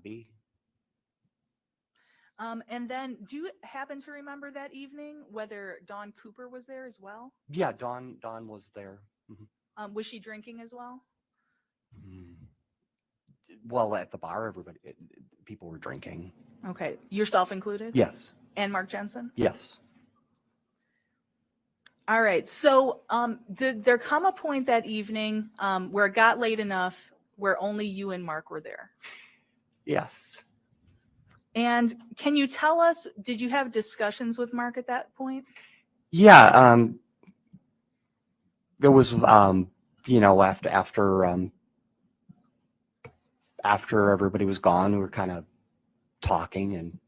lobby. And then, do you happen to remember that evening whether Dawn Cooper was there as well? Yeah, Dawn was there. Was she drinking as well? Mm. Well, at the bar, people were drinking. Okay, yourself included? Yes. And Mark Jensen? Yes. All right, so there come a point that evening where it got late enough where only you and Mark were there. Yes. And can you tell us, did you have discussions with Mark at that point? Yeah. It was, after everybody was gone, we were kind of talking and.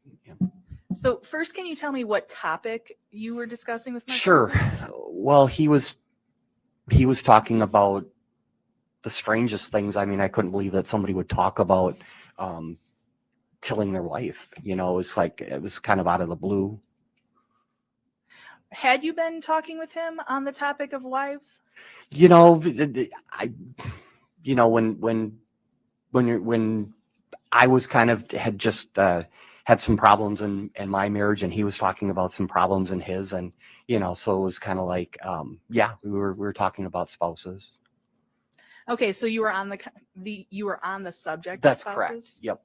So first, can you tell me what topic you were discussing with Mark? Sure. Jensen? Well, he was talking about the strangest things. I mean, I couldn't believe that somebody would talk about killing their wife. It was kind of out of the blue. Had you been talking with him on the topic of wives? When I was had just had some problems in my marriage, and he was talking about some problems in his, and so it was kind of like, we were talking about spouses. Okay, so you were on the subject. That's of spouses? Correct. Yep.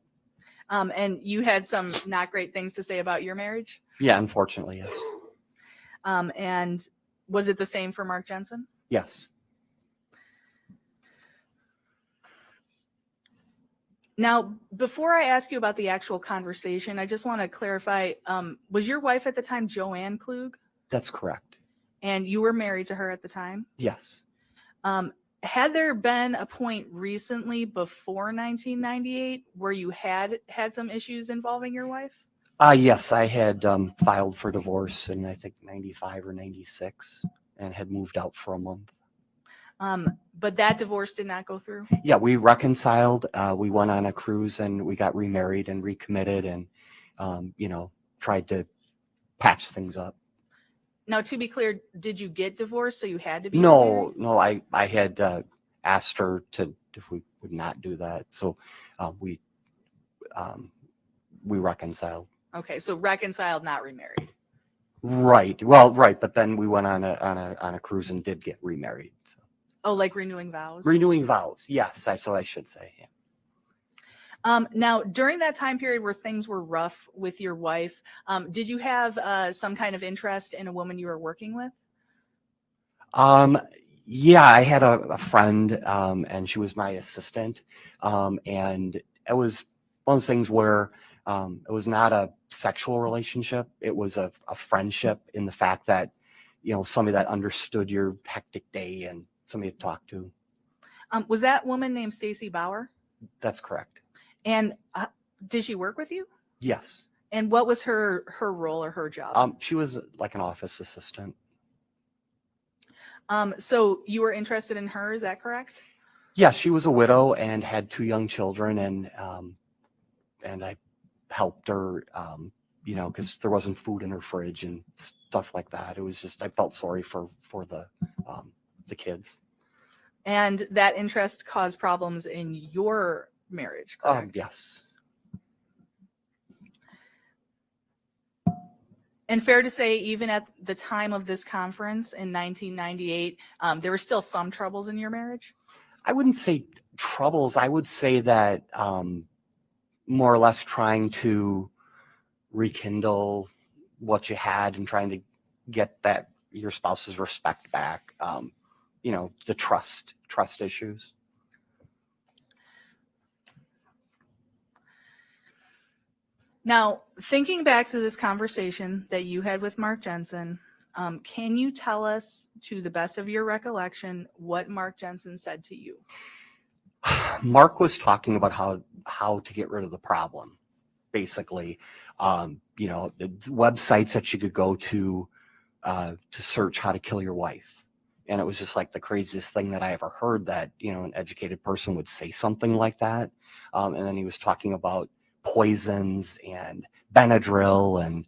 And you had some not great things to say about your marriage? Yeah, unfortunately, yes. And was it the same for Mark Jensen? Yes. Now, before I ask you about the actual conversation, I just want to clarify, was your wife at the time Joanne Klug? That's correct. And you were married to her at the time? Yes. Had there been a point recently before 1998 where you had some issues involving your wife? Yes, I had filed for divorce in, I think, 95 or 96 and had moved out for a month. But that divorce did not go through? Yeah, we reconciled. We went on a cruise and we got remarried and recommitted and, tried to patch things up. Now, to be clear, did you get divorced so you had to be No, remarried? I had asked her if we would not do that. So we reconciled. Okay, so reconciled, not remarried. Right. Well, right. But then we went on a cruise and did get remarried. So. Oh, like renewing vows? Renewing vows. Yes. So I should say. Yeah. Now, during that time period where things were rough with your wife, did you have some kind of interest in a woman you were working with? Yeah, I had a friend, and she was my assistant. And it was one of those things where it was not a sexual relationship. It was a friendship in the fact that, somebody that understood your hectic day and somebody to talk to. Was that woman named Stacy Bauer? That's correct. And did she work with you? Yes. And what was her role or her job? She was like an office assistant. So you were interested in her, is that correct? Yeah, she was a widow and had 2 young children, and I helped her, because there wasn't food in her fridge and stuff like that. It was just, I felt sorry for the kids. And that interest caused problems in your marriage, correct? Yes. And fair to say, even at the time of this conference in 1998, there were still some troubles in your marriage? I wouldn't say troubles. I would say that more or less trying to rekindle what you had and trying to get your spouse's respect back. The trust issues. Now, thinking back to this conversation that you had with Mark Jensen, can you tell us, to the best of your recollection, what Mark Jensen said to you? Mark was talking about how to get rid of the problem, basically. The websites that you could go to search how to kill your wife. And it was just like the craziest thing that I ever heard, that, an educated person would say something like that. And then he was talking about poisons and Benadryl and,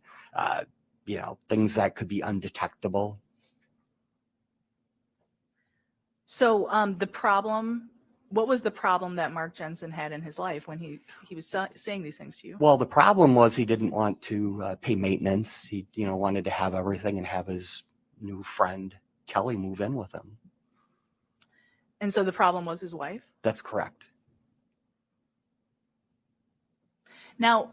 things that could be undetectable. So the problem what was the problem that Mark Jensen had in his life when he was saying these things to you? Well, the problem was he didn't want to pay maintenance. He, wanted to have everything and have his new friend Kelly move in with him. And so the problem was his wife? That's correct. Now,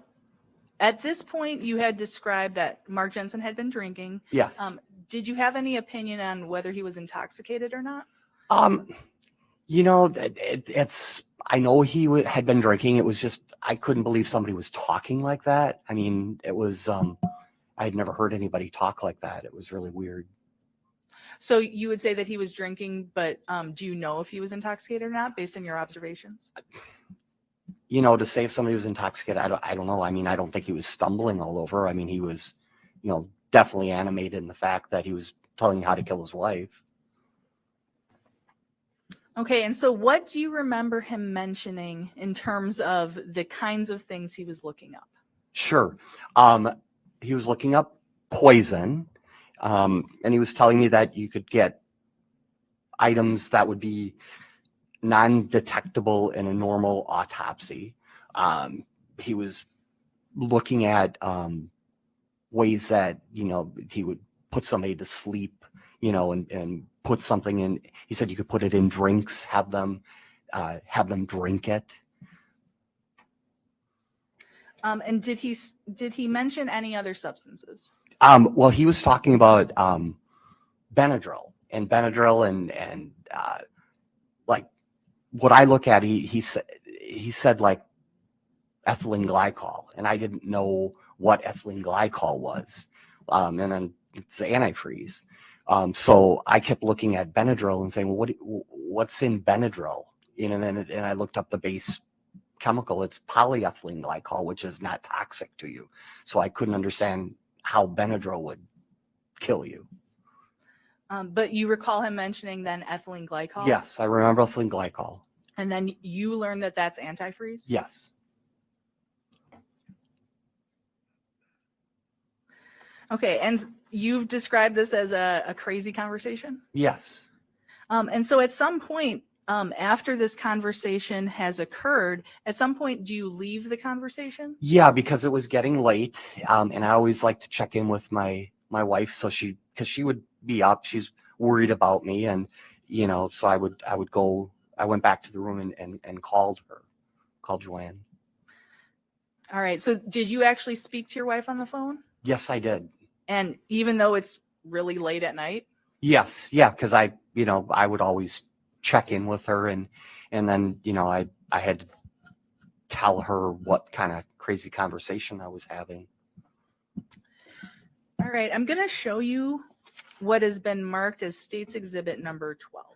at this point, you had described that Mark Jensen had been drinking. Yes. Did you have any opinion on whether he was intoxicated or not? It's, I know he had been drinking. It was just, I couldn't believe somebody was talking like that. I mean, it was, I had never heard anybody talk like that. It was really weird. So you would say that he was drinking, but do you know if he was intoxicated or not based on your observations? To say if somebody was intoxicated, I don't know. I mean, I don't think he was stumbling all over. I mean, he was, definitely animated in the fact that he was telling how to kill his wife. Okay, and so what do you remember him mentioning in terms of the kinds of things he was looking up? Sure. He was looking up poison, and he was telling me that you could get items that would be non-detectable in a normal autopsy. He was looking at ways that, he would put somebody to sleep, and put something in. He said you could put it in drinks, have them drink it. And did he mention any other substances? Well, he was talking about Benadryl and like what I look at, he said like ethylene glycol, and I didn't know what ethylene glycol was. And then it's antifreeze. So I kept looking at Benadryl and saying, well, what's in Benadryl? And I looked up the base chemical. It's polyethylene glycol, which is not toxic to you. So I couldn't understand how Benadryl would kill you. But you recall him mentioning then ethylene glycol? Yes, I remember ethylene glycol. And then you learned that that's antifreeze? Yes. Okay, and you've described this as a crazy conversation? Yes. And so at some point, after this conversation has occurred, at some point, do you leave the conversation? Yeah, because it was getting late, and I always like to check in with my wife, so because she would be up, she's worried about me, and so I would go. I went back to the room and called Joanne. All right. So did you actually speak to your wife on the phone? Yes, I did. And even though it's really late at night? Yes, yeah, because I would always check in with her, and then I had to tell her what kind of crazy conversation I was having. All right, I'm going to show you what has been marked as State's Exhibit number 12.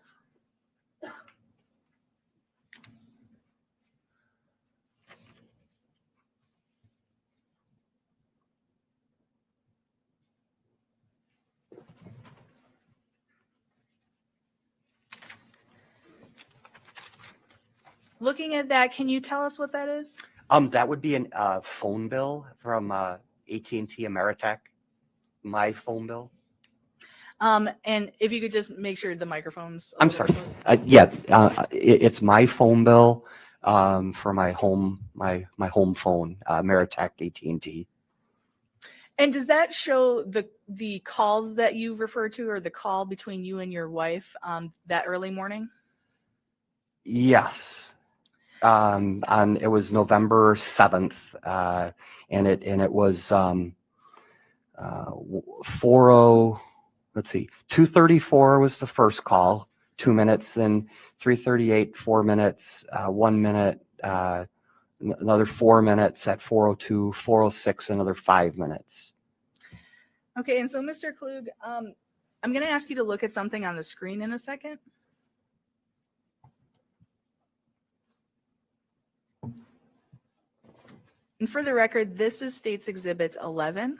Looking at that, can you tell us what that is? That would be a phone bill from AT&T Ameritech, my phone bill. And if you could just make sure the microphone's. I'm sorry. It's my phone bill for my home phone, Ameritech AT&T. And does that show the calls that you referred to, or the call between you and your wife that early morning? Yes. It was November 7th, and it was 2:34 was the first call, 2 minutes, then 3:38, 4 minutes, 1 minute, another 4 minutes at 4:02, 4:06, another 5 minutes. Okay, and so Mr. Klug, I'm going to ask you to look at something on the screen in a second. And for the record, this is State's Exhibit 11.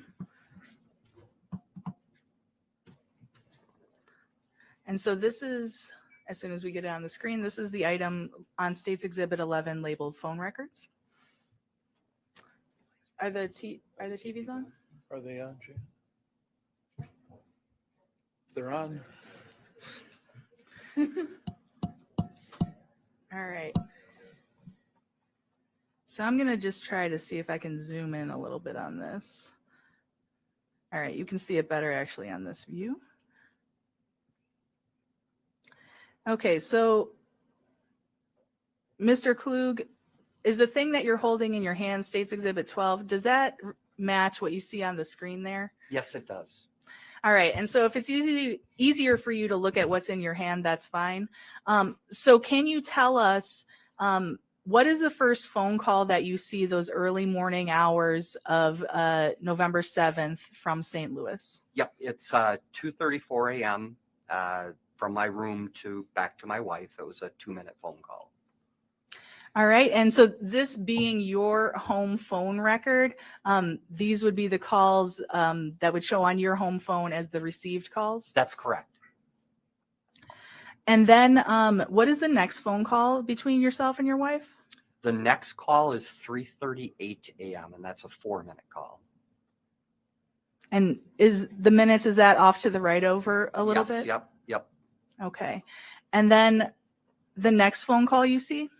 And so this is, as soon as we get it on the screen, this is the item on State's Exhibit 11 labeled phone records. Are the TVs on? Are they on, Jay? They're on. All right. So I'm going to just try to see if I can zoom in a little bit on this. All right, you can see it better actually on this view. Okay, so Mr. Klug, is the thing that you're holding in your hand, States Exhibit 12, does that match what you see on the screen there? Yes, it does. All right, and so if it's easier for you to look at what's in your hand, that's fine. So can you tell us what is the first phone call that you see those early morning hours of November 7th from St. Louis? Yep, it's 2:34 a.m. From my room back to my wife. It was a 2-minute phone call. All right, and so this being your home phone record, these would be the calls that would show on your home phone as the received calls? That's correct. And then what is the next phone call between yourself and your wife? The next call is 3:38 a.m. and that's a 4-minute call. And is that off to the right over a little bit? Yep. Okay. And then the next phone call you see?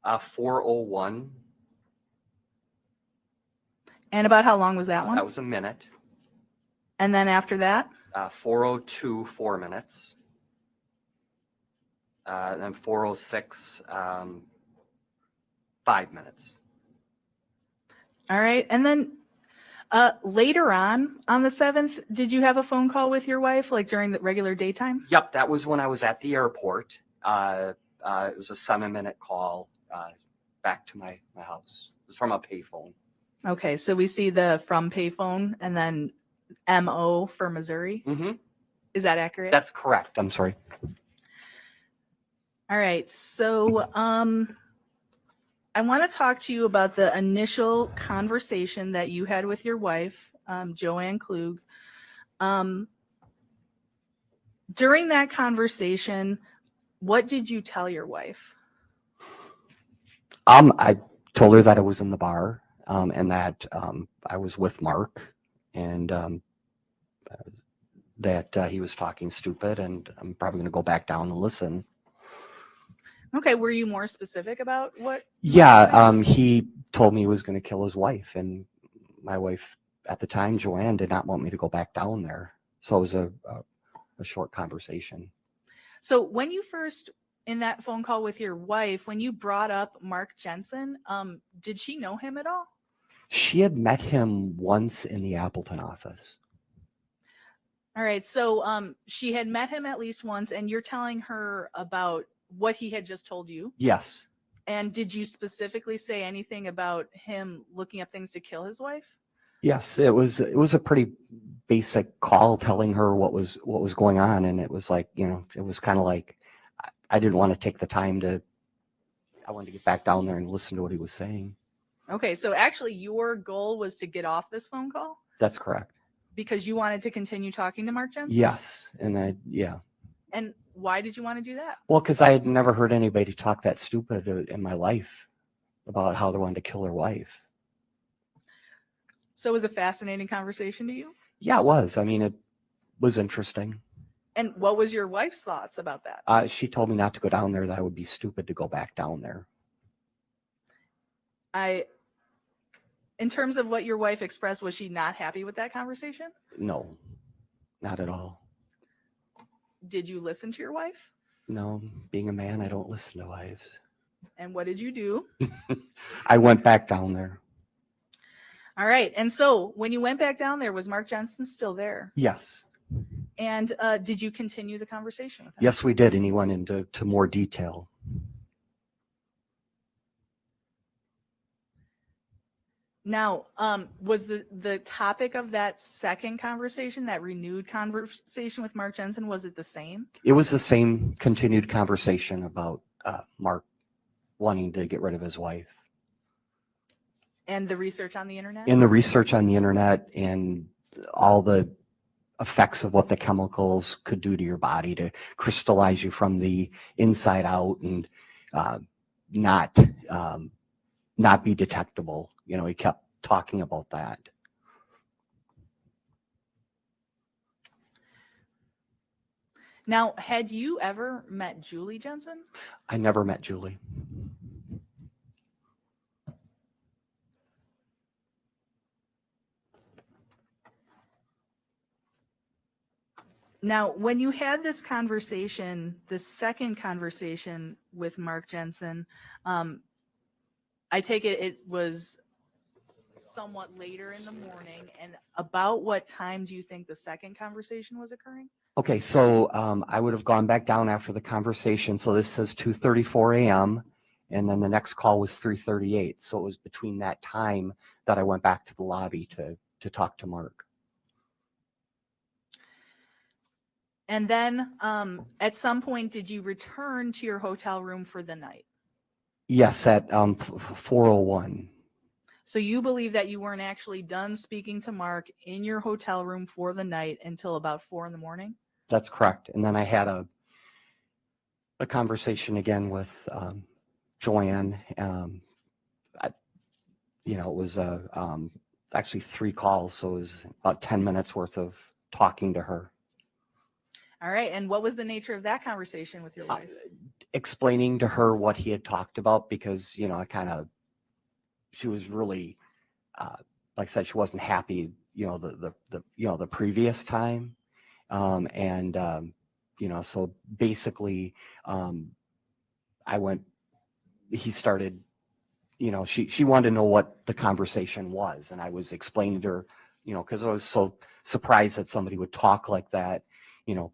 4:01. And about how long was that one? That was a minute. And then after that? 4:02, 4 minutes. Then 4:06, 5 minutes. All right. And then later on the 7th, did you have a phone call with your wife, like during the regular daytime? Yep, that was when I was at the airport. It was a 7-minute call back to my house. It was from a payphone. Okay, so we see the from payphone and then MO for Missouri. Mm-hmm. Is that accurate? That's correct. I'm sorry. All right, so I want to talk to you about the initial conversation that you had with your wife, Joanne Klug. During that conversation, what did you tell your wife? I told her that I was in the bar and that I was with Mark and that he was talking stupid and I'm probably going to go back down and listen. Okay, were you more specific about what? Yeah, he told me he was going to kill his wife, and my wife at the time, Joanne, did not want me to go back down there. So it was a short conversation. So when you first, in that phone call with your wife, when you brought up Mark Jensen, did she know him at all? She had met him once in the Appleton office. All right, so she had met him at least once, and you're telling her about what he had just told you? Yes. And did you specifically say anything about him looking up things to kill his wife? Yes, it was a pretty basic call telling her what was going on, and it was like, it was kind of like I didn't want to take the time I wanted to get back down there and listen to what he was saying. Okay, so actually your goal was to get off this phone call? That's correct. Because you wanted to continue talking to Mark Jensen? Yes, and yeah. And why did you want to do that? Well, because I had never heard anybody talk that stupid in my life about how they wanted to kill their wife. So it was a fascinating conversation to you? Yeah, it was. I mean, it was interesting. And what was your wife's thoughts about that? She told me not to go down there, that I would be stupid to go back down there. In terms of what your wife expressed, was she not happy with that conversation? No, not at all. Did you listen to your wife? No, being a man, I don't listen to wives. And what did you do? I went back down there. All right. And so when you went back down there, was Mark Jensen still there? Yes. And did you continue the conversation with him? Yes, we did. And he went into more detail. Now, was the topic of that second conversation, that renewed conversation with Mark Jensen, was it the same? It was the same continued conversation about Mark wanting to get rid of his wife. And the research on the internet? In the research on the internet and all the effects of what the chemicals could do to your body to crystallize you from the inside out and not be detectable. He kept talking about that. Now, had you ever met Julie Jensen? I never met Julie. Now, when you had this conversation, the second conversation with Mark Jensen, I take it was somewhat later in the morning. And about what time do you think the second conversation was occurring? Okay, so I would have gone back down after the conversation. So this says 2:34 a.m. and then the next call was 3:38. So it was between that time that I went back to the lobby to talk to Mark. And then at some point, did you return to your hotel room for the night? Yes, at 4:01. So you believe that you weren't actually done speaking to Mark in your hotel room for the night until about 4 in the morning? That's correct. And then I had a conversation again with Joanne. It was actually 3 calls, so it was about 10 minutes worth of talking to her. All right. And what was the nature of that conversation with your wife? Explaining to her what he had talked about, because she was really like I said, she wasn't happy the previous time, so basically he started, she wanted to know what the conversation was, and I was explaining to her, because I was so surprised that somebody would talk like that,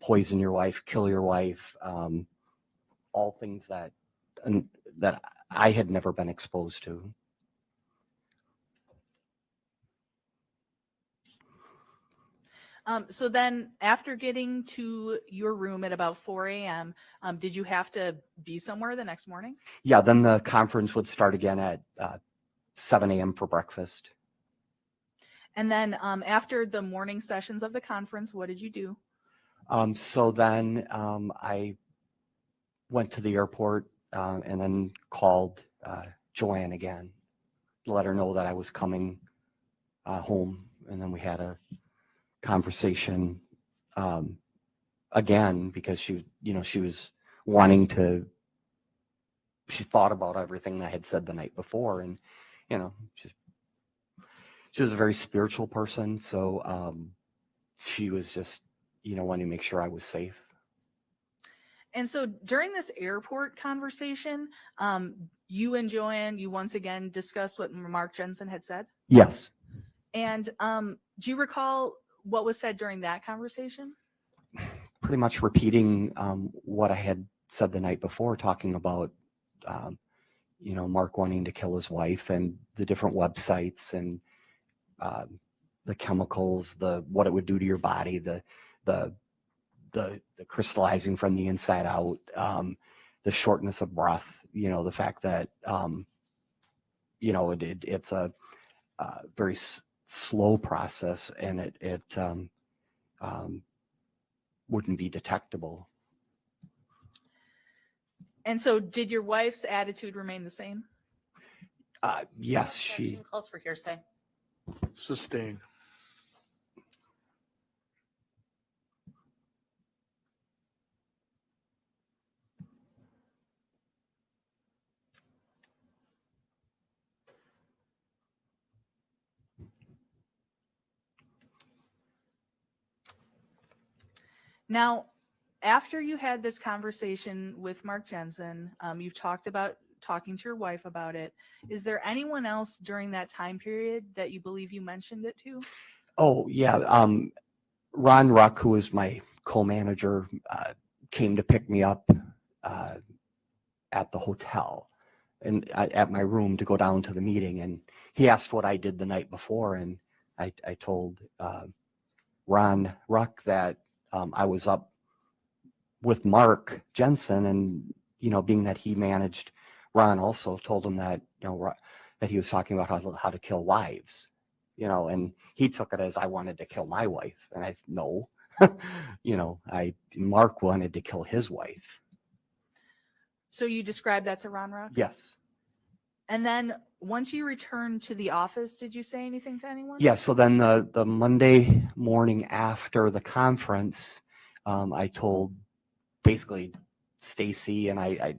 poison your wife, kill your wife, all things that I had never been exposed to. So then after getting to your room at about 4 a.m., did you have to be somewhere the next morning? Yeah, then the conference would start again at 7 a.m. for breakfast. And then after the morning sessions of the conference, what did you do? So then I went to the airport and then called Joanne again to let her know that I was coming home. And then we had a conversation again, because she was wanting to, she thought about everything I had said the night before. And, she was a very spiritual person. So she was just, wanting to make sure I was safe. And so during this airport conversation, you and Joanne, you once again discussed what Mark Jensen had said? Yes. And do you recall what was said during that conversation? Pretty much repeating what I had said the night before, talking about, Mark wanting to kill his wife and the different websites and the chemicals, what it would do to your body, the crystallizing from the inside out, the shortness of breath, the fact that, it's a very slow process, and it wouldn't be detectable. And so did your wife's attitude remain the same? Yes, she. Calls for hearsay. Sustained. Now, after you had this conversation with Mark Jensen, you've talked about talking to your wife about it. Is there anyone else during that time period that you believe you mentioned it to? Oh, yeah. Ron Ruck, who was my co-manager, came to pick me up at the hotel and at my room to go down to the meeting. And he asked what I did the night before. And I told Ron Ruck that I was up with Mark Jensen, and, being that he managed Ron, also told him that, that he was talking about how to kill wives, and he took it as I wanted to kill my wife. And I said, no, Mark wanted to kill his wife. So you described that to Ron Ruck? Yes. And then once you returned to the office, did you say anything to anyone? Yeah. So then the Monday morning after the conference, I told basically Stacy and I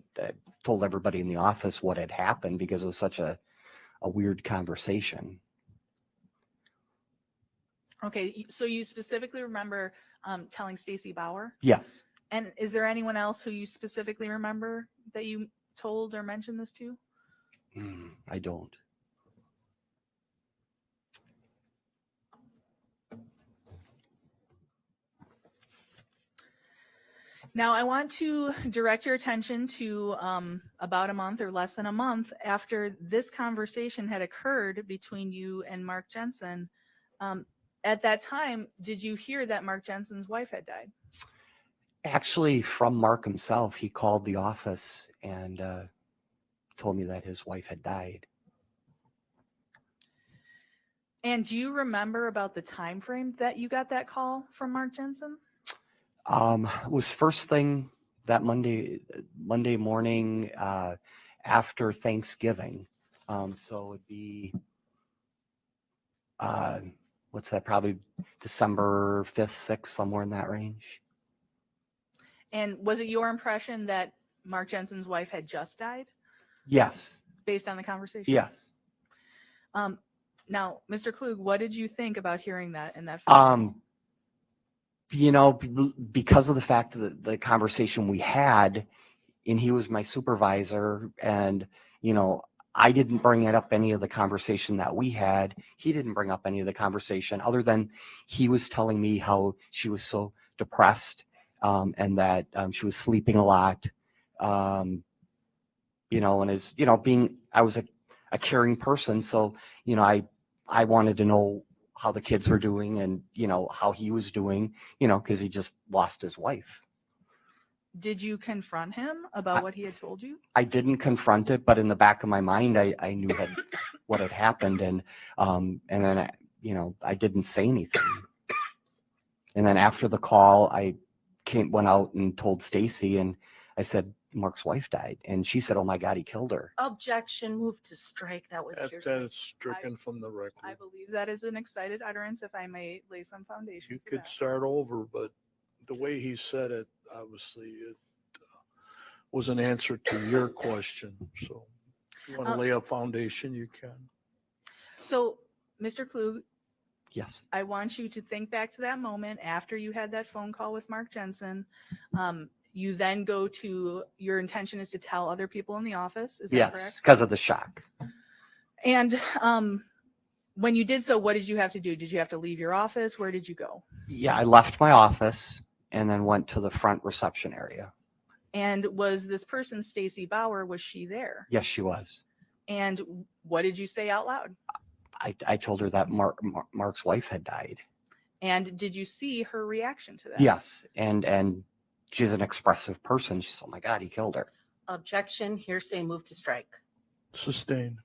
told everybody in the office what had happened because it was such a weird conversation. Okay, so you specifically remember telling Stacy Bauer? Yes. And is there anyone else who you specifically remember that you told or mentioned this to? I don't. Now, I want to direct your attention to about a month or less than a month after this conversation had occurred between you and Mark Jensen. At that time, did you hear that Mark Jensen's wife had died? Actually, from Mark himself, he called the office and told me that his wife had died. And do you remember about the time frame that you got that call from Mark Jensen? It was first thing that Monday morning after Thanksgiving. So it'd be, what's that, probably December 5th, 6th, somewhere in that range. And was it your impression that Mark Jensen's wife had just died Yes. based on the conversation? Yes. Now, Mr. Klug, what did you think about hearing that in that phone call? You know, because of the fact that the conversation we had, and he was my supervisor, and, you know, I didn't bring up any of the conversation that we had. He didn't bring up any of the conversation other than he was telling me how she was so depressed and that she was sleeping a lot, you know, and as, you know, I was a caring person. So, you know, I wanted to know how the kids were doing and, you know, how he was doing, you know, because he just lost his wife. Did you confront him about what he had told you? I didn't confront it, but in the back of my mind, I knew what had happened. And then, you know, I didn't say anything. And then after the call, I went out and told Stacy, and I said, Mark's wife died. And she said, oh my God, he killed her. Objection, move to strike. That was That hearsay. is stricken from the I record. believe that is an excited utterance, if I may lay some foundation. You for could that. start over, but the way he said it, obviously, it was an answer to your question. So if you want to lay a foundation, you can. So, Mr. Klug, Yes. I want you to think back to that moment after you had that phone call with Mark Jensen. You then go to, your intention is to tell other people in the office. Is that Yes, correct? because of the shock. And when you did so, what did you have to do? Did you have to leave your office? Where did you go? Yeah, I left my office and then went to the front reception area. And was this person, Stacy Bauer, was she there? Yes, she was. And what did you say out loud? I told her that Mark's wife had died. And did you see her reaction to that? Yes, and she's an expressive person. She said, oh my God, he killed her. Objection, hearsay, move to strike. Sustained.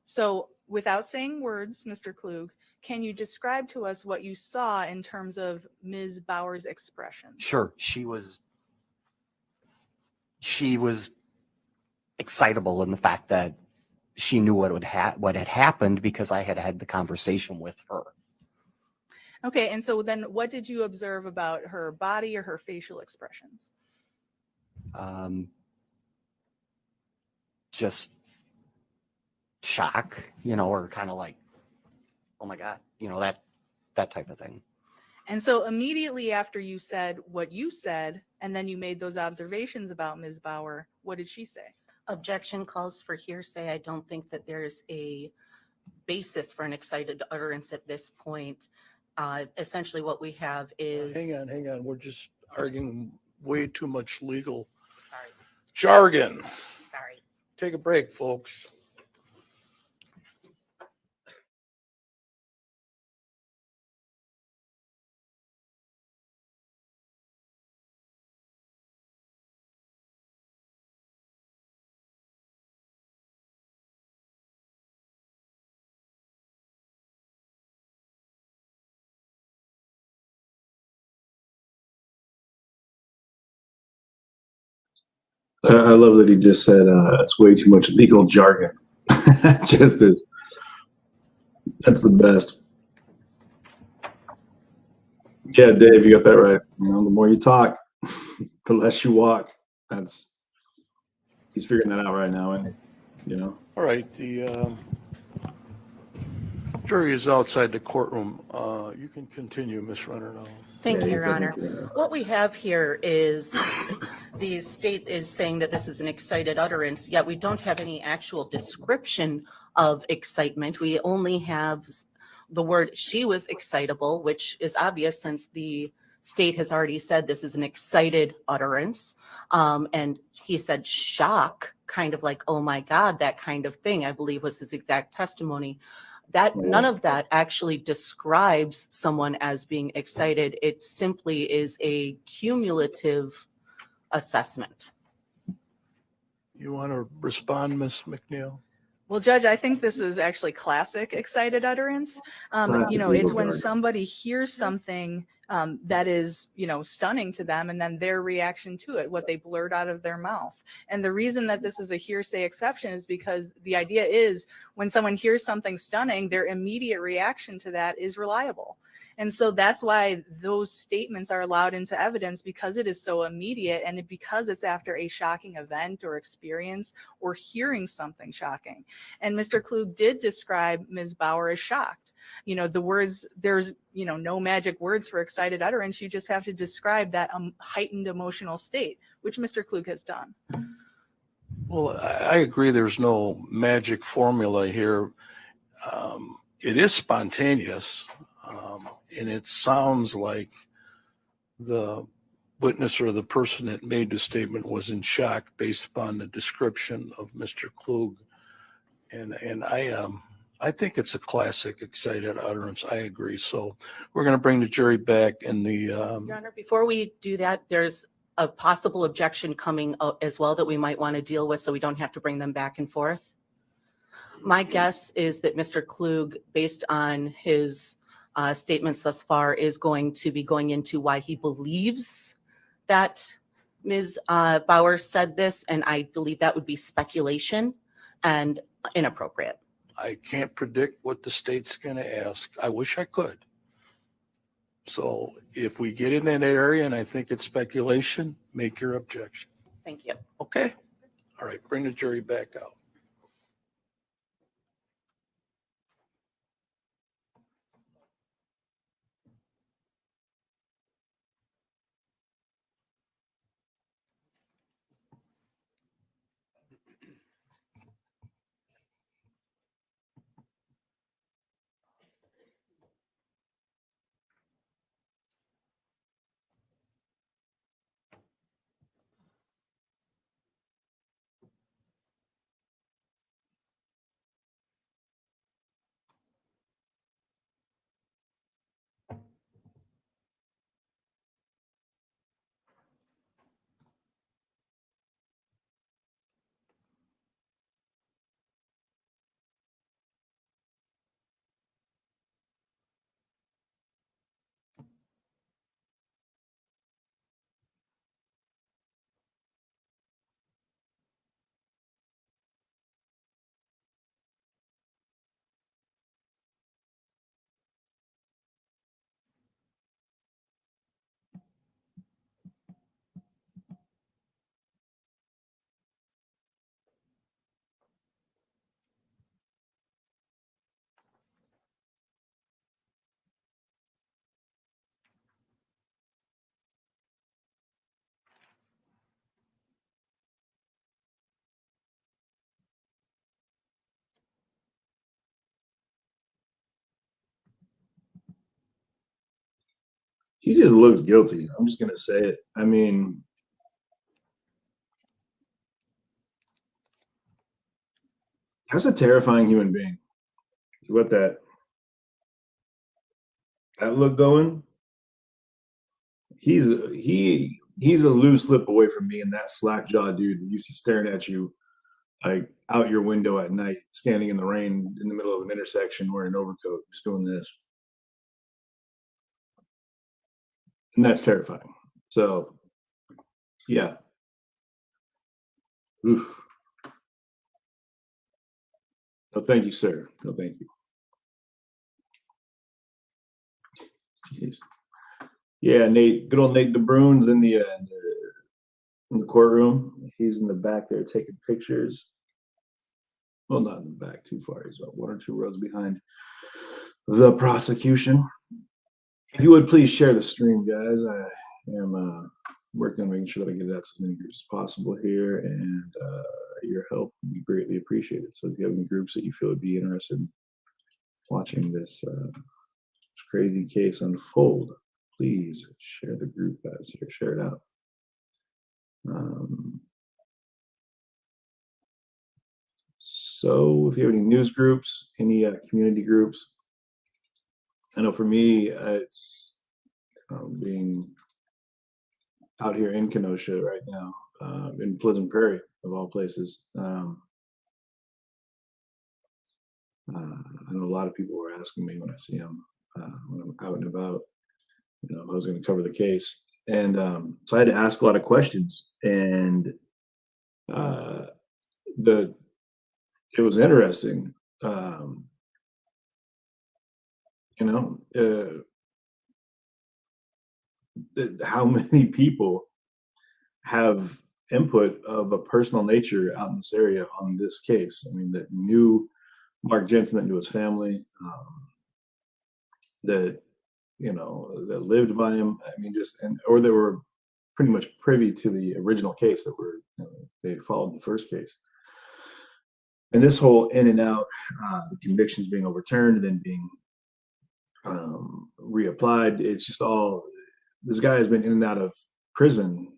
So without saying words, Mr. Klug, can you describe to us what you saw in terms of Ms. Bauer's expression? Sure, she was excitable in the fact that she knew what had happened because I had the conversation with her. Okay, and so then what did you observe about her body or her facial expressions? Just shock, you know, or kind of like, oh my God, you know, that type of thing. And so immediately after you said what you said, and then you made those observations about Ms. Bauer, what did she say? Objection calls for hearsay. I don't think that there's a basis for an excited utterance at this point. Essentially what we have is... Hang on. We're just arguing way too much legal Sorry. jargon. Sorry. Take a break, folks. I love that he just said it's way too much legal jargon. Just is. That's the best. Yeah, Dave, you got that right. You know, the more you talk, the less you walk. He's figuring that out right now, and All right, the jury is outside the courtroom. You can continue, Ms. Renner, now. Thank Yeah, you, you Your can Honor. continue. What we have here is the state is saying that this is an excited utterance, yet we don't have any actual description of excitement. We only have the word "she was excitable," which is obvious since the state has already said this is an excited utterance. And he said shock, kind of like, oh my God, that kind of thing, I believe was his exact testimony. That none of that actually describes someone as being excited. It simply is a cumulative assessment. You want to respond, Ms. McNeil? Well, Judge, I think this is actually classic excited utterance. Classic It's legal when jargon. somebody hears something that is, stunning to them, and then their reaction to it, what they blurt out of their mouth. And the reason that this is a hearsay exception is because the idea is when someone hears something stunning, their immediate reaction to that is reliable. And so that's why those statements are allowed into evidence, because it is so immediate and because it's after a shocking event or experience or hearing something shocking. And Mr. Klug did describe Ms. Bauer as shocked. The words, there's, no magic words for excited utterance. You just have to describe that heightened emotional state, which Mr. Klug has done. Well, I agree there's no magic formula here. It is spontaneous, and it sounds like the witness or the person that made the statement was in shock based upon the description of Mr. Klug. And I think it's a classic excited utterance. I agree. So we're going to bring the jury back in the. Your Honor, before we do that, there's a possible objection coming as well that we might want to deal with so we don't have to bring them back and forth. My guess is that Mr. Klug, based on his statements thus far, is going to be going into why he believes that Ms. Bauer said this, and I believe that would be speculation and inappropriate. I can't predict what the state's going to ask. I wish I could. So if we get in that area and I think it's speculation, make your objection. Thank you. Okay? All right, bring the jury back out. He just looks guilty. I'm just gonna say it. I mean, that's a terrifying human being. What that look going? He's a loose lip away from being that slack jawed dude that you see staring at you like out your window at night, standing in the rain in the middle of an intersection wearing an overcoat, just doing this. And that's terrifying. So, yeah. Oof. No, thank you, sir. No, thank you. Jeez. Yeah, Nate, good old Nate the Bruins in the in the courtroom. He's in the back there taking pictures. Well, not in the back too far. He's about 1 or 2 rows behind the prosecution. If you would please share the stream, guys. I am working on making sure that I get it out to as many groups as possible here, and your help would be greatly appreciated. So if you have any groups that you feel would be interested in watching this crazy case unfold, please share the group, guys. Share it out. So if you have any news groups, any community groups, I know for me, it's being out here in Kenosha right now, in Pleasant Prairie, of all places. I know a lot of people were asking me when I see them, when I'm out and about, if I was going to cover the case. And so I had to ask a lot of questions, and it was interesting. How many people have input of a personal nature out in this area on this case. I mean, that knew Mark Jensen, that knew his family, that lived by him. I mean, or they were pretty much privy to the original case that they followed the first case. And this whole in and out, the convictions being overturned, then being reapplied. It's just all, this guy has been in and out of prison,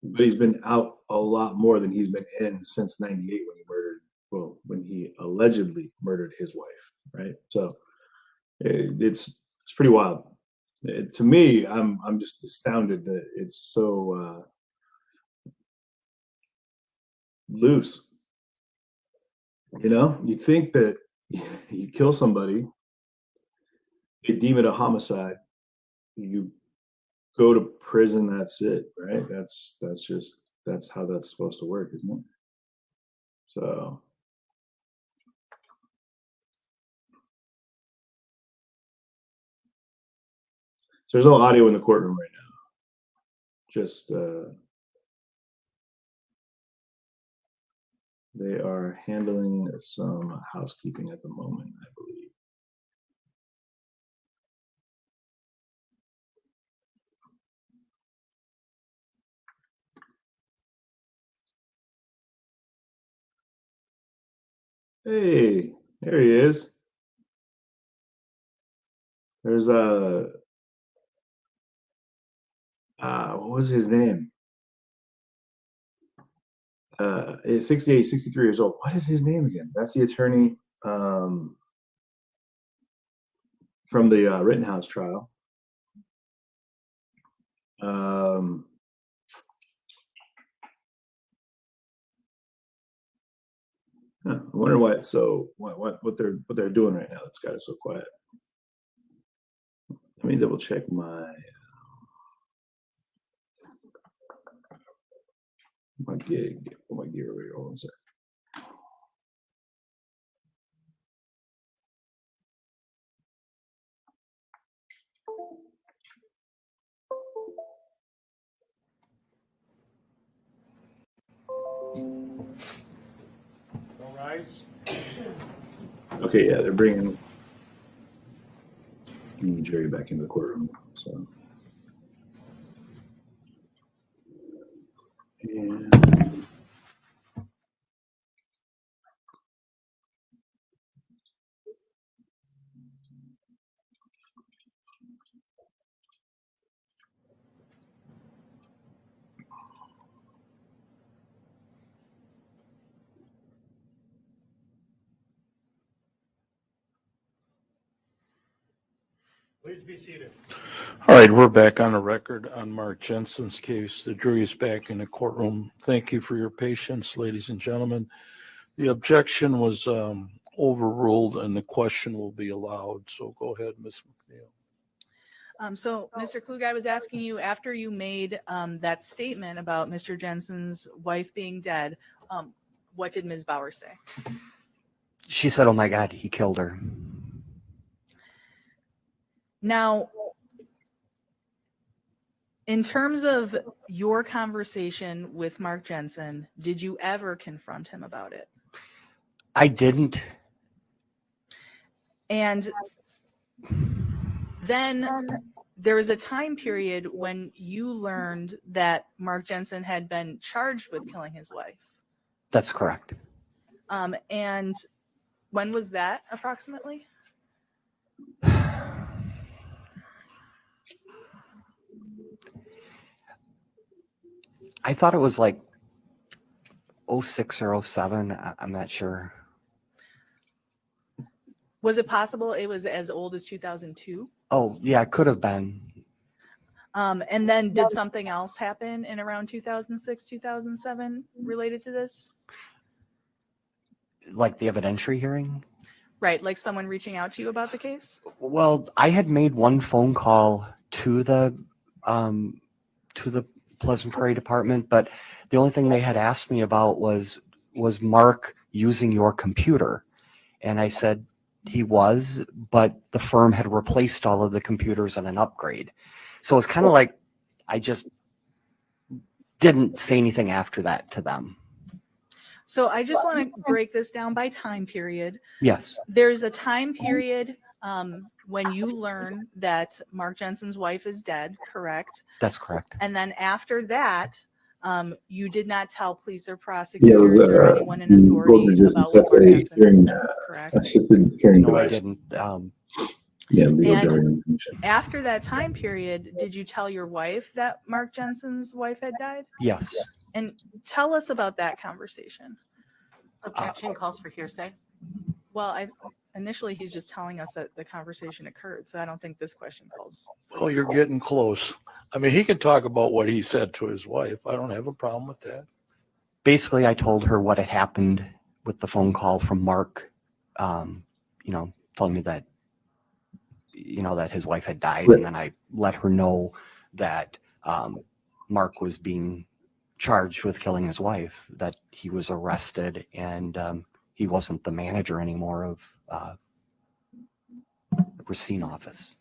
but he's been out a lot more than he's been in since '98 when he allegedly murdered his wife, right? So it's pretty wild. To me, I'm just astounded that it's so loose. You'd think that you kill somebody, they deem it a homicide, you go to prison, that's it, right? That's how that's supposed to work, isn't it? So there's no audio in the courtroom right now. Just they are handling some housekeeping at the moment, I believe. Hey, there he is. There's what was his name? He's 68, 63 years old. What is his name again? That's the attorney from the Rittenhouse trial. I wonder why it's so what they're doing right now. That's got it so quiet. Let me double check my gig. My gear over here. Hold on a sec. All rise. Okay, yeah, they're bringing Jerry back into the courtroom. So, and Please be seated. All right, we're back on the record on Mark Jensen's case. The jury is back in the courtroom. Thank you for your patience, ladies and gentlemen. The objection was overruled and the question will be allowed. So go ahead, Ms. McNeil. So, Mr. Klug, I was asking you, after you made that statement about Mr. Jensen's wife being dead, what did Ms. Bauer say? She said, "Oh my God, he killed her." Now, In terms of your conversation with Mark Jensen, did you ever confront him about it? I didn't. And then there was a time period when you learned that Mark Jensen had been charged with killing his wife. That's correct. And when was that approximately? I thought it was like 06 or 07. I'm not sure. Was it possible it was as old as 2002? Oh, yeah, it could have been. And then did something else happen in around 2006, 2007 related to this? Like the evidentiary hearing? Right, like someone reaching out to you about the case? Well, I had made one phone call to the Pleasant Prairie department, but the only thing they had asked me about was Mark using your computer? And I said he was, but the firm had replaced all of the computers on an upgrade. So it's kind of like I just didn't say anything after that to them. So I just want to break this down by time period. Yes, There's a time period when you learn that Mark Jensen's wife is dead, correct? that's correct. And then after that, you did not tell police or Yeah, it prosecutors was, or anyone in authority about what Mark Jensen hearing, said, correct? assisted hearing No, I device. didn't. Yeah, legal And- jury information. After that time period, did you tell your wife that Mark Jensen's wife had died? Yes. And tell us about that conversation. Objection calls for hearsay. Well, initially he's just telling us that the conversation occurred, so I don't think this question calls. Well, you're getting close. I mean, he can talk about what he said to his wife. I don't have a problem with that. Basically, I told her what had happened with the phone call from Mark, telling me that, that his wife had died. Right. And then I let her know that Mark was being charged with killing his wife, that he was arrested, and he wasn't the manager anymore of the Racine office.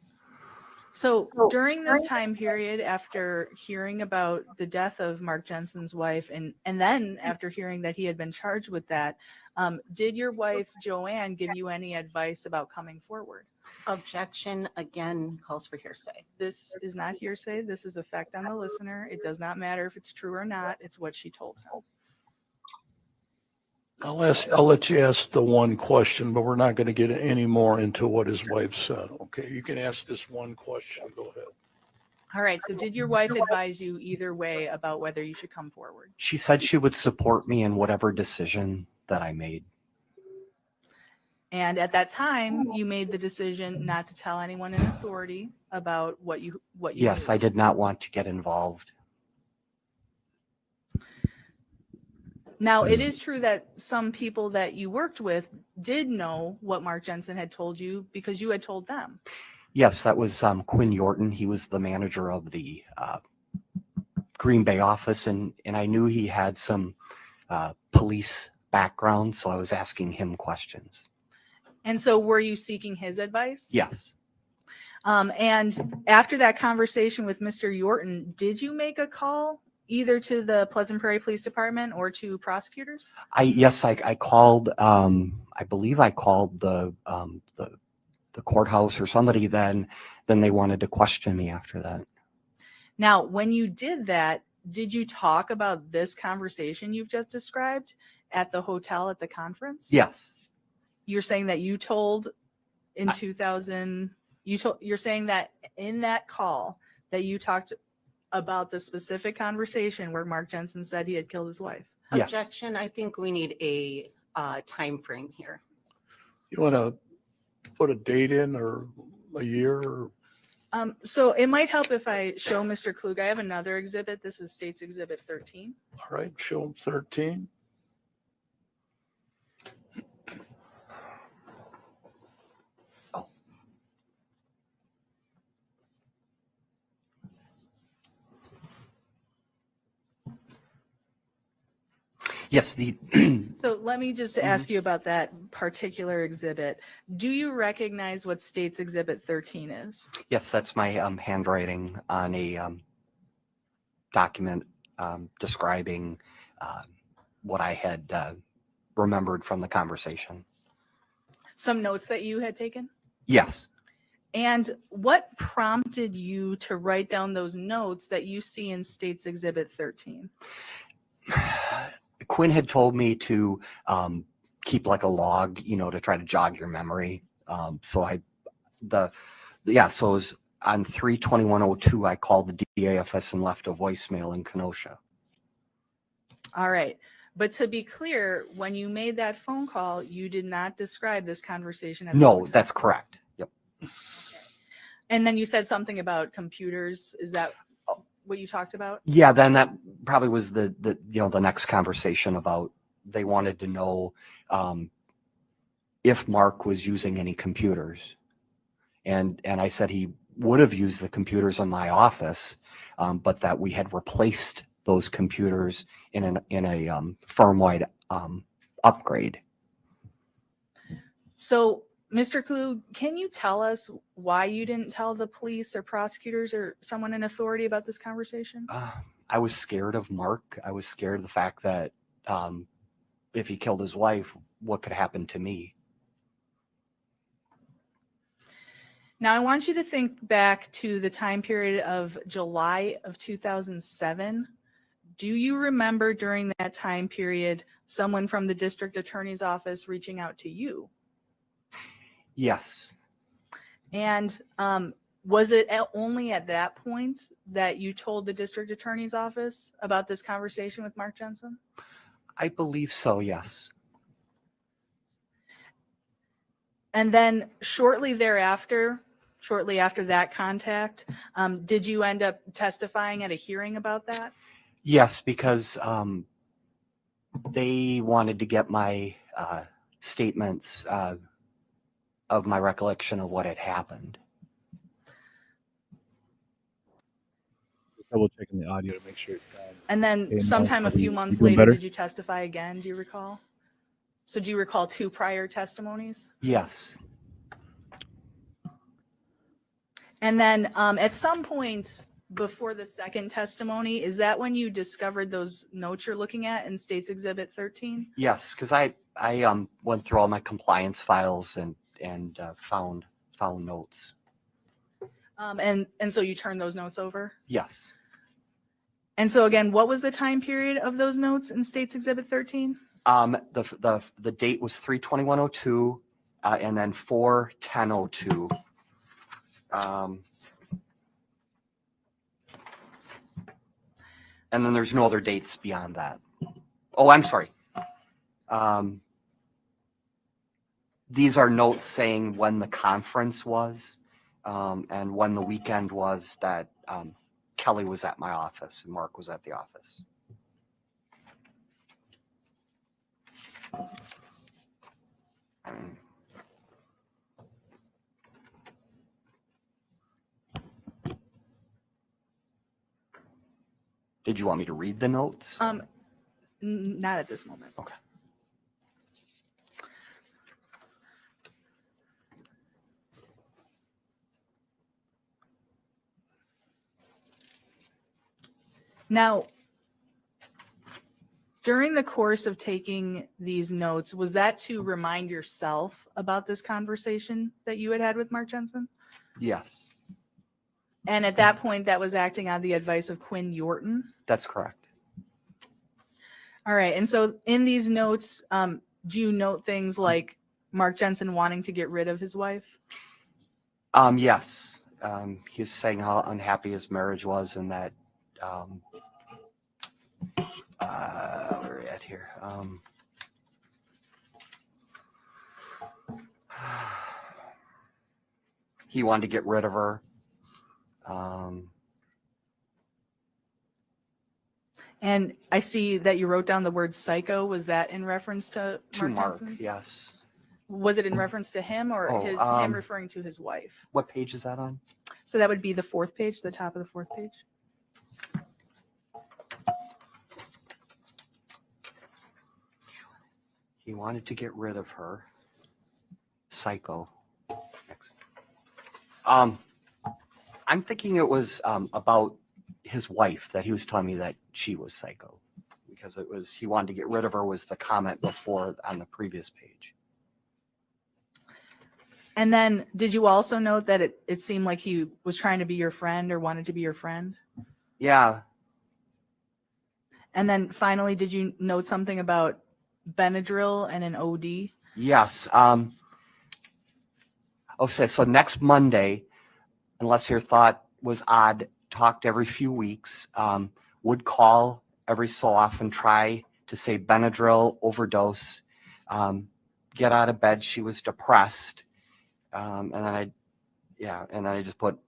So during this time period, after hearing about the death of Mark Jensen's wife, and then after hearing that he had been charged with that, did your wife, Joanne, give you any advice about coming forward? Objection again calls for hearsay. This is not hearsay. This is a fact on the listener. It does not matter if it's true or not. It's what she told him. I'll let you ask the one question, but we're not going to get any more into what his wife said. Okay, you can ask this one question. Go ahead. All right. So did your wife advise you either way about whether you should come forward? She said she would support me in whatever decision that I made. And at that time, you made the decision not to tell anyone in authority about what you Yes, knew. I did not want to get involved. Now, it is true that some people that you worked with did know what Mark Jensen had told you because you had told them. Yes, that was Quinn Yorton. He was the manager of the Green Bay office, and I knew he had some police background, so I was asking him questions. And so were you seeking his advice? Yes. And after that conversation with Mr. Yorton, did you make a call either to the Pleasant Prairie Police Department or to prosecutors? I called. I believe I called the courthouse or somebody. Then they wanted to question me after that. Now, when you did that, did you talk about this conversation you've just described at the hotel at the conference? Yes. You're saying that you told in 2000. You're saying that in that call that you talked about the specific conversation where Mark Jensen said he had killed his wife. Yes. Objection. I think we need a time frame here. You want to put a date in or a year? Or... So it might help if I show Mr. Klug. I have another exhibit. This is State's Exhibit 13. All right, show him 13. Yes. So let me just ask you about that particular exhibit. Do you recognize what State's Exhibit 13 is? Yes, that's my handwriting on document describing what I had remembered from the conversation. Some notes that you had taken? Yes. And what prompted you to write down those notes that you see in State's Exhibit 13? Quinn had told me to keep like a log, you know, to try to jog your memory. So it was on 3/21/02, I called the DAFS and left a voicemail in Kenosha. All right. But to be clear, when you made that phone call, you did not describe this conversation. No, that's correct. Yep. Okay. And then you said something about computers. Is that what you talked about? Yeah, then that probably was the next conversation about they wanted to know if Mark was using any computers. And I said he would have used the computers in my office, but that we had replaced those computers in a firm-wide upgrade. So, Mr. Klug, can you tell us why you didn't tell the police or prosecutors or someone in authority about this conversation? I was scared of Mark. I was scared of the fact that if he killed his wife, what could happen to me? Now, I want you to think back to the time period of July of 2007. Do you remember during that time period someone from the district attorney's office reaching out to you? Yes. And was it only at that point that you told the district attorney's office about this conversation with Mark Jensen? I believe so, yes. And then shortly thereafter, shortly after that contact, did you end up testifying at a hearing about that? Yes, because they wanted to get my statements of my recollection of what had happened. Double checking the audio to make sure it sounds. And then Okay, now, sometime a are few you months doing later, better? did you testify again? Do you recall? So do you recall 2 prior testimonies? Yes. And then at some point before the second testimony, is that when you discovered those notes you're looking at in State's Exhibit 13? Yes, because I went through all my compliance files and found notes. And so you turned those notes over? Yes. And so again, what was the time period of those notes in State's Exhibit 13? The date was 3/21/02, and then 4/10/02. And then there's no other dates beyond that. Oh, I'm sorry. These are notes saying when the conference was, and when the weekend was that Kelly was at my office and Mark was at the office. Did you want me to read the notes? Not at this moment. Okay. Now, during the course of taking these notes, was that to remind yourself about this conversation that you had with Mark Jensen? Yes, And at that point, that was acting on the advice of Quinn Yorton? that's correct. All right. And so in these notes, do you note things like Mark Jensen wanting to get rid of his wife? Yes. He's saying how unhappy his marriage was and that where are we at here? He wanted to get rid of her. And I see that you wrote down the word psycho. Was that in reference to To Mark, Jensen? yes. Was it in reference to him or Oh, him referring to his wife? What page is that on? So that would be the 4th page, the top of the 4th page. He wanted to get rid of her. Psycho. Next. I'm thinking it was about his wife, that he was telling me that she was psycho, because he wanted to get rid of her, was the comment before on the previous page. And then did you also note that it seemed like he was trying to be your friend or wanted to be your friend? Yeah. And then finally, did you note something about Benadryl and an OD? Yes. Okay, so next Monday, unless your thought was odd, talked every few weeks, would call every so often, try to say Benadryl overdose, get out of bed. She was depressed. And then I just put,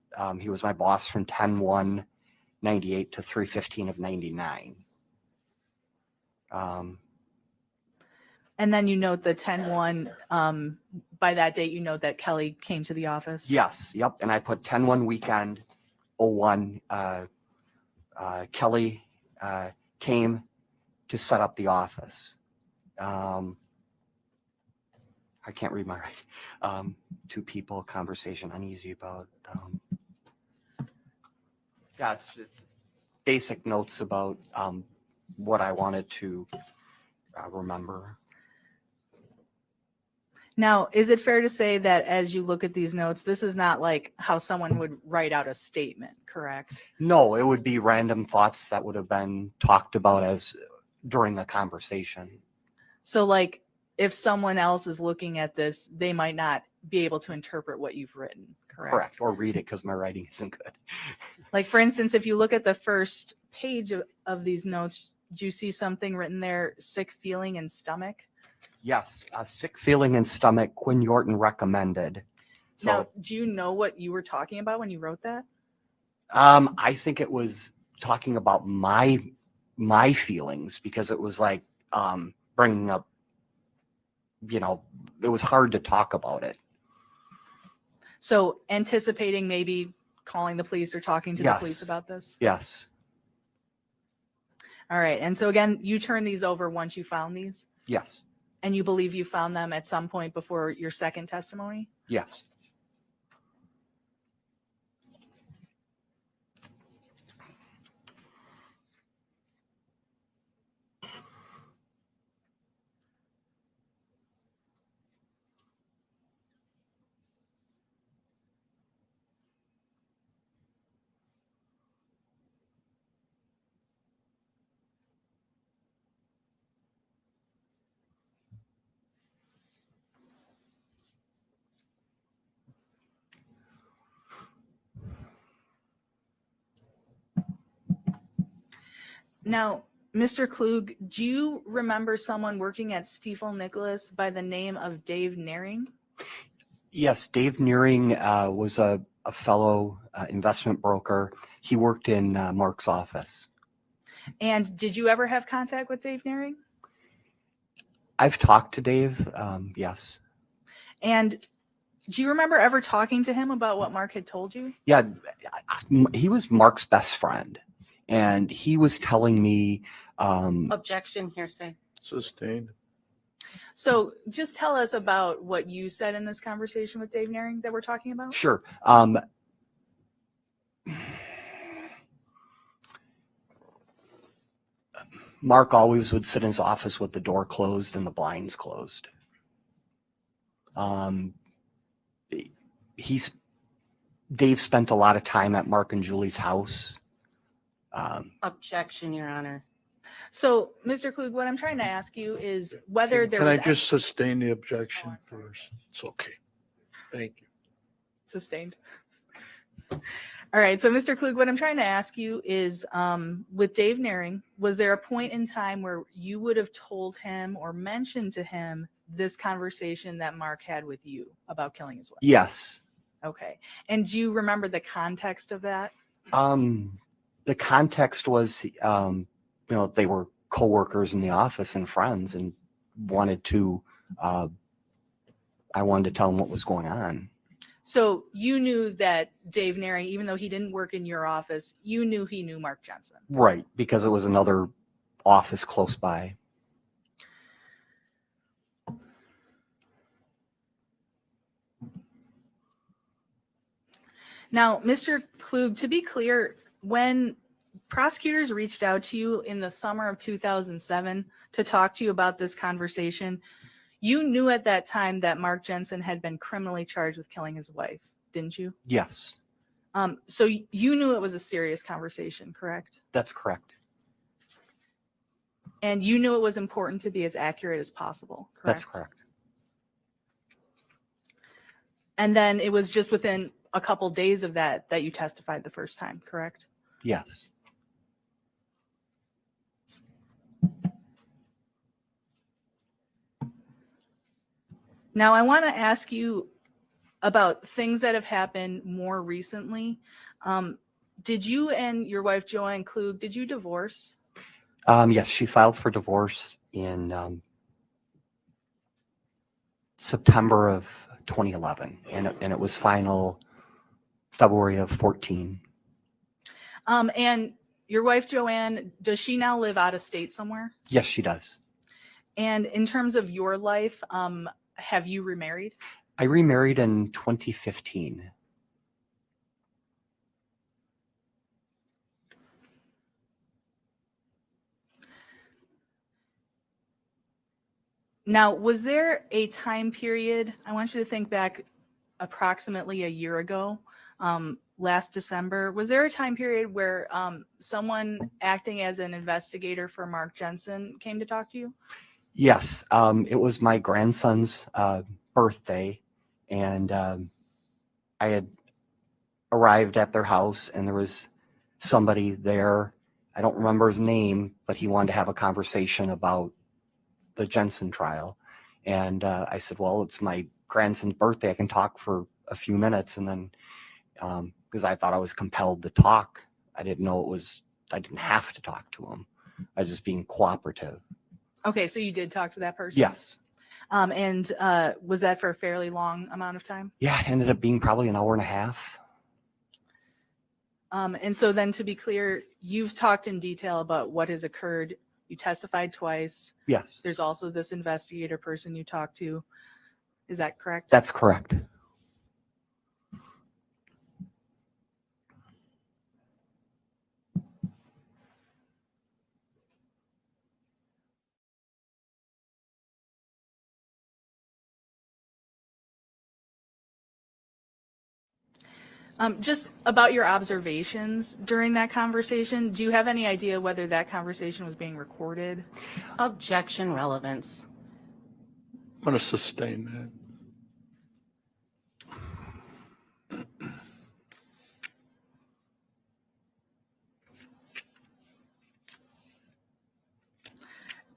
he was my boss from 10/1/98 to 3/15 of 99. And then you note the 10/1, by that date, you note that Kelly came to the office? Yes, yep. And I put 10/1 weekend 01. Kelly came to set up the office. I can't read my writing. Two people, conversation uneasy about. Yeah, it's basic notes about what I wanted to remember. Now, is it fair to say that as you look at these notes, this is not like how someone would write out a statement, correct? No, it would be random thoughts that would have been talked about as during the conversation. So like if someone else is looking at this, they might not be able to interpret what you've written, correct? Correct. Or read it because my writing isn't good. Like for instance, if you look at the first page of these notes, do you see something written there, sick feeling in stomach? Yes, a sick feeling in stomach, Quinn Yorton recommended. So Now, do you know what you were talking about when you wrote that? I think it was talking about my feelings, because it was like bringing up, it was hard to talk about it. So anticipating maybe calling the police or talking to the Yes. police about this? Yes. All right. And so again, you turn these over once you found these? Yes. And you believe you found them at some point before your second testimony? Yes. Now, Mr. Klug, do you remember someone working at Stiefel Nicholas by the name of Dave Nearing? Yes. Dave Nearing was a fellow investment broker. He worked in Mark's office. And did you ever have contact with Dave Nearing? I've talked to Dave. Yes. And do you remember ever talking to him about what Mark had told you? Yeah. He was Mark's best friend. And he was telling me. Objection, hearsay. Sustained. So just tell us about what you said in this conversation with Dave Nearing that we're talking about. Sure. Mark always would sit in his office with the door closed and the blinds closed. Dave spent a lot of time at Mark and Julie's house. Objection, Your Honor. So, Mr. Klug, what I'm trying to ask you is whether there Can I was just sustain the objection first? It's okay. Thank you. sustained. All right. So, Mr. Klug, what I'm trying to ask you is with Dave Nearing, was there a point in time where you would have told him or mentioned to him this conversation that Mark had with you about killing his wife? Yes. Okay. And do you remember the context of that? The context was, they were coworkers in the office and friends, and I wanted to tell them what was going on. So you knew that Dave Nearing, even though he didn't work in your office, you knew he knew Mark Jensen. Right, because it was another office close by. Now, Mr. Klug, to be clear, when prosecutors reached out to you in the summer of 2007 to talk to you about this conversation. You knew at that time that Mark Jensen had been criminally charged with killing his wife, didn't you? Yes, So you knew it was a serious conversation, correct? that's correct. And you knew it was important to be as accurate as possible, correct? That's correct. And then it was just within a couple days of that you testified the first time, correct? Yes. Now, I want to ask you about things that have happened more recently. Did you and your wife, Joanne Klug, did you divorce? Yes, she filed for divorce in September of 2011, and it was final February of 14. And your wife, Joanne, does she now live out of state somewhere? Yes, she does. And in terms of your life, have you remarried? I remarried in 2015. Now, was there a time period, I want you to think back approximately a year ago, last December, was there a time period where someone acting as an investigator for Mark Jensen came to talk to you? Yes, it was my grandson's birthday, and I had arrived at their house, and there was somebody there. I don't remember his name, but he wanted to have a conversation about the Jensen trial. And I said, well, it's my grandson's birthday. I can talk for a few minutes. And then, because I thought I was compelled to talk, I didn't have to talk to him. I was just being cooperative. Okay, so you did talk to that person? Yes. And was that for a fairly long amount of time? Yeah, it ended up being probably an hour and a half. And so then, to be clear, you've talked in detail about what has occurred. You testified twice. Yes, There's also this investigator person you talked to. Is that correct? that's correct. Just about your observations during that conversation, do you have any idea whether that conversation was being recorded? Objection, relevance. I'm going to sustain that.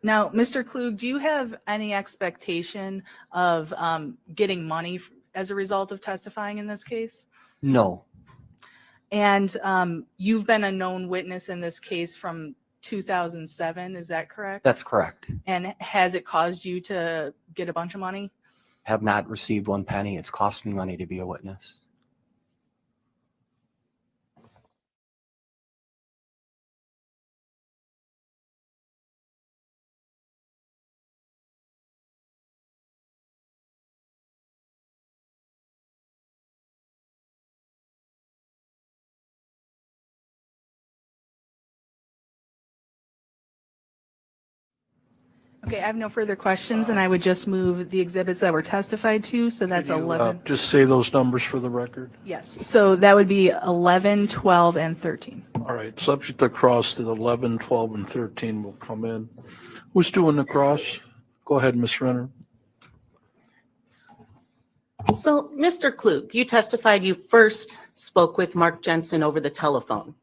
Now, Mr. Klug, do you have any expectation of getting money as a result of testifying in this case? No, And you've been a known witness in this case from 2007, is that correct? that's correct. And has it caused you to get a bunch of money? Have not received one penny. It's cost me money to be a witness. Okay, I have no further questions, and I would just move the exhibits that were testified to. So that's Could you, 11. just say those numbers for the record. Yes, so that would be 11, 12, and 13. All right, subject to cross to 11, 12, and 13 will come in. Who's doing the cross? Go ahead, Ms. Renner. So, Mr. Klug, you testified you first spoke with Mark Jensen over the telephone,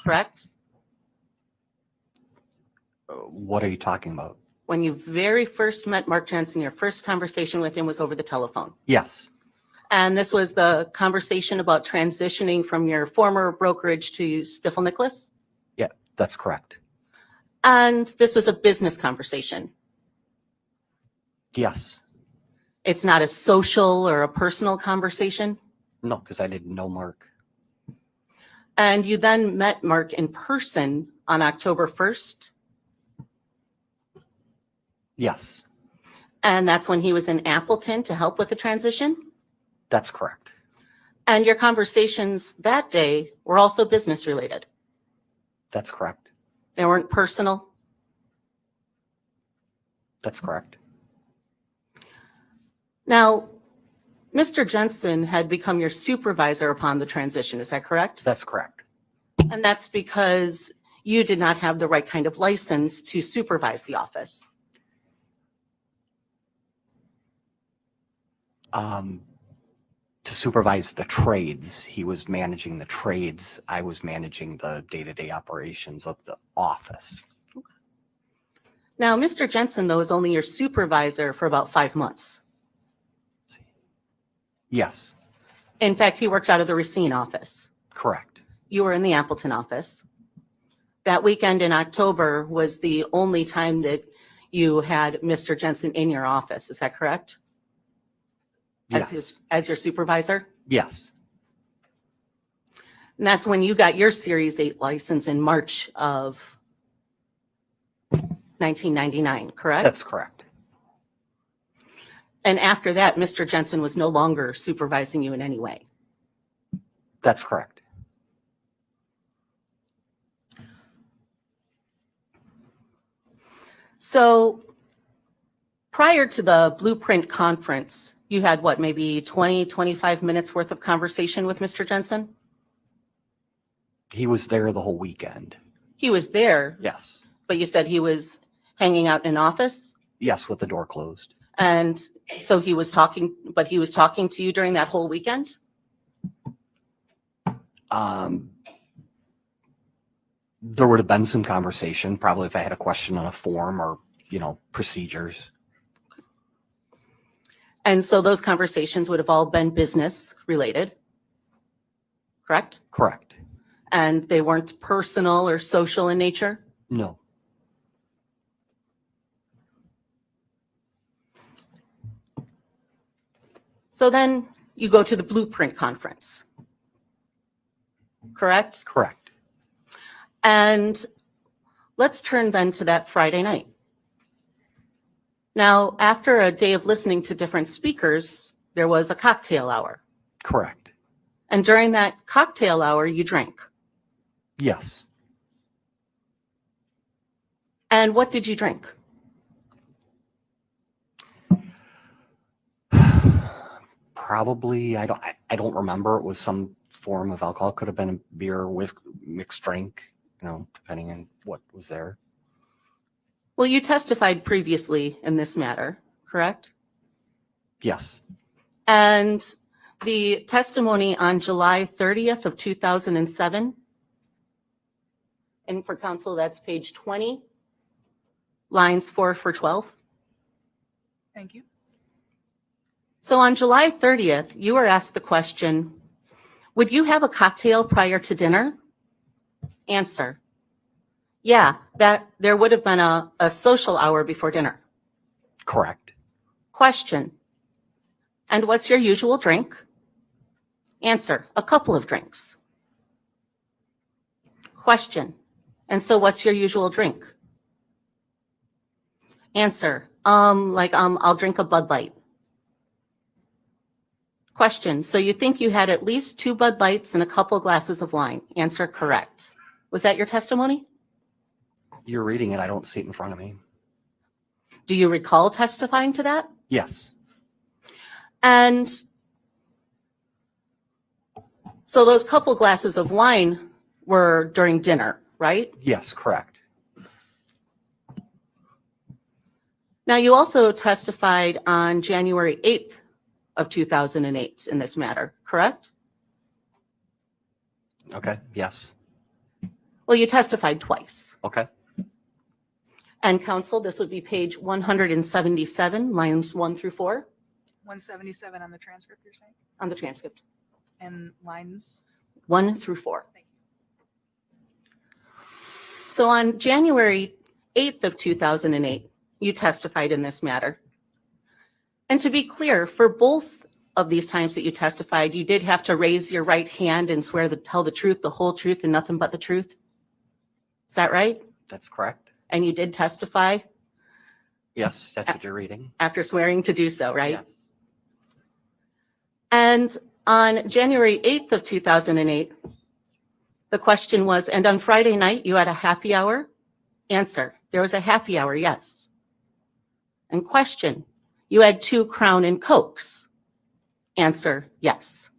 correct? What are you talking about? When you very first met Mark Jensen, your first conversation with him was over the telephone. Yes, And this was the conversation about transitioning from your former brokerage to Stifel Nicholas? yeah, that's correct. And this was a business conversation. Yes. It's not a social or a personal conversation. No, because I didn't know Mark. And you then met Mark in person on October 1st. Yes, And that's when he was in Appleton to help with the transition. that's correct. And your conversations that day were also business related. That's correct. They weren't personal? That's correct. Now, Mr. Jensen had become your supervisor upon the transition, is that correct? That's correct. And that's because you did not have the right kind of license to supervise the office. To supervise the trades, he was managing the trades. I was managing the day-to-day operations of the office. Now, Mr. Jensen, though, is only your supervisor for about 5 months. Yes, In fact, he worked out of the Racine office. correct. You were in the Appleton office. That weekend in October was the only time that you had Mr. Jensen in your office. Is that correct? Yes, As your supervisor? yes, And that's when you got your Series 8 license in March of 1999, correct? that's correct. And after that, Mr. Jensen was no longer supervising you in any way. That's correct. So prior to the Blueprint conference, you had what, maybe 20, 25 minutes worth of conversation with Mr. Jensen? He was there the whole weekend. He was there, Yes, but you said he was hanging out in an office? yes, with the door closed. And so he was talking, but he was talking to you during that whole weekend? There would have been some conversation, probably if I had a question on a form or, procedures. And so those conversations would have all been business related, correct? Correct. And they weren't personal or social in nature? No, So then you go to the Blueprint conference, correct? correct. And let's turn then to that Friday night. Now, after a day of listening to different speakers, there was a cocktail hour. Correct. And during that cocktail hour, you drank. Yes. And what did you drink? Probably, I don't remember. It was some form of alcohol. Could have been a beer with mixed drink, depending on what was there. Well, you testified previously in this matter, correct? Yes, And the testimony on July 30th of 2007, and for counsel, that's page 20, lines 4 for 12. Thank you. So on July 30th, you were asked the question, would you have a cocktail prior to dinner? Answer, yeah, that there would have been a social hour before dinner. correct. Question, and what's your usual drink? Answer, a couple of drinks. Question, and so what's your usual drink? Answer, I'll drink a Bud Light. Question, so you think you had at least 2 Bud Lights and a couple glasses of wine? Answer, correct. Was that your testimony? You're reading it. I don't see it in front of me. Do you recall testifying to that? Yes, And so those couple glasses of wine were during dinner, right? yes, correct. Now, you also testified on January 8th of 2008 in this matter, correct? Okay, yes. Well, you testified twice. Okay, And counsel, this would be page 177, lines 1 through 4 177 on the transcript, you're saying? on the transcript, And lines? 1 through 4. Thank you. So on January 8th of 2008, you testified in this matter. And to be clear, for both of these times that you testified, you did have to raise your right hand and swear to tell the truth, the whole truth, and nothing but the truth. Is that right? that's correct. And you did testify Yes, that's what you're reading. after swearing to do so, right? Yes. And on January 8th of 2008, The question was, and on Friday night, you had a happy hour? Answer, there was a happy hour, yes. And question, you had 2 Crown and Cokes? Answer, yes.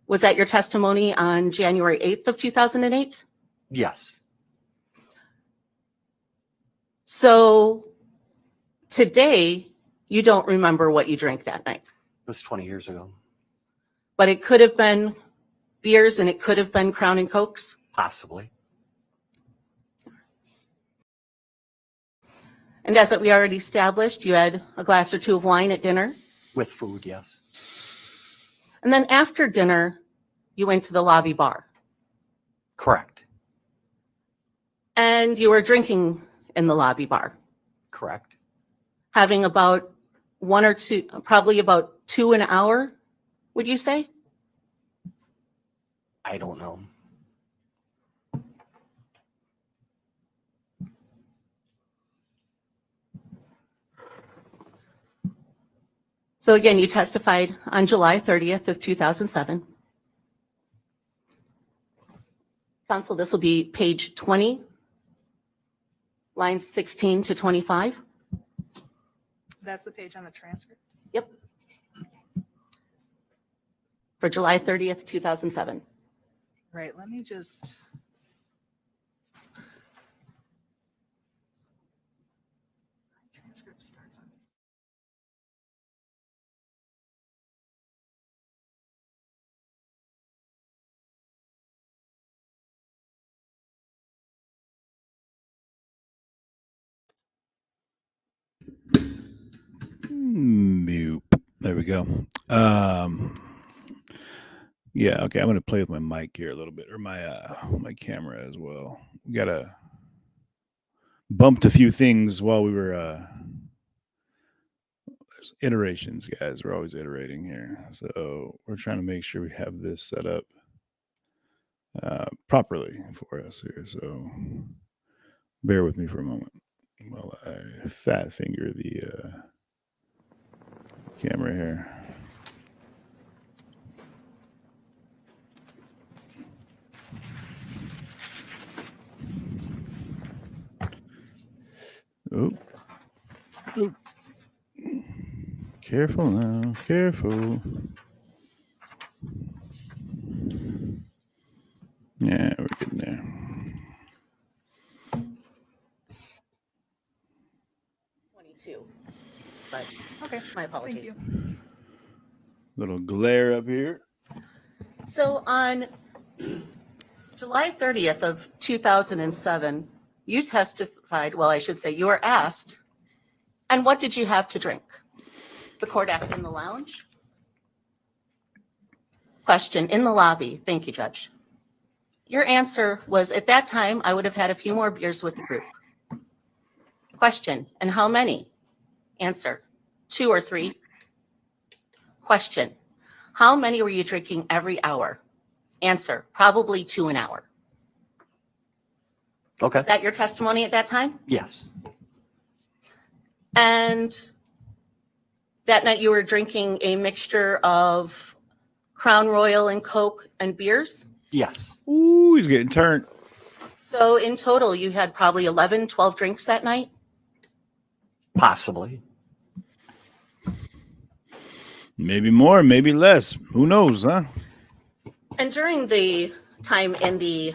Was that your testimony on January 8th of 2008? Yes. So today, you don't remember what you drank that night, It was 20 years ago. but it could have been beers and it could have been Crown and Cokes? Possibly. And as we already established, you had a glass or 2 of wine at dinner. With food, yes. And then after dinner, you went to the lobby bar. Correct. And you were drinking in the lobby bar, Correct. having about 1 or 2, probably about 2 an hour, would you say? I don't know. So again, you testified on July 30th of 2007. Counsel, this will be page 20, lines 16 to 25. That's the page on the transcript. Yep. For July 30th, 2007. Right, let me just. Transcript starts on. Nope. There we go. Yeah, okay. I'm gonna play with my mic here a little bit, or my camera as well. We gotta bumped a few things while we were there's iterations, guys. We're always iterating here. So we're trying to make sure we have this set up properly for us here. So bear with me for a moment while I fat finger the camera here. Oh. Oh. Careful now, careful. Yeah, we're getting there. But Okay, my apologies. thank you. Little glare up here. So on July 30th of 2007, you testified, well, I should say you were asked, and what did you have to drink? The court asked in the lounge. Question, in the lobby. Thank you, Judge. Your answer was, at that time, I would have had a few more beers with the group. Question, and how many? Answer, 2 or 3. Question, how many were you drinking every hour? Answer, probably 2 an hour. Okay. Is that your testimony at that time? Yes. And that night you were drinking a mixture of Crown Royal and Coke and beers? Yes. Ooh, he's getting turned. So in total, you had probably 11, 12 drinks that night? Possibly. Maybe more, maybe less. Who knows, huh? And during the time in the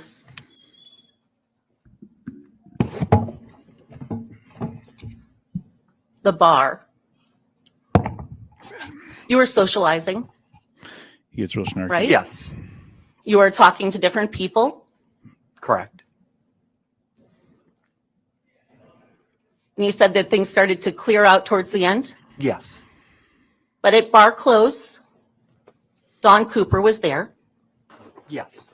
bar, you were socializing, He gets real snarky. right? Yes. You were talking to different people. Correct. And you said that things started to clear out towards the end. Yes. But at bar close, Don Cooper was there, Yes.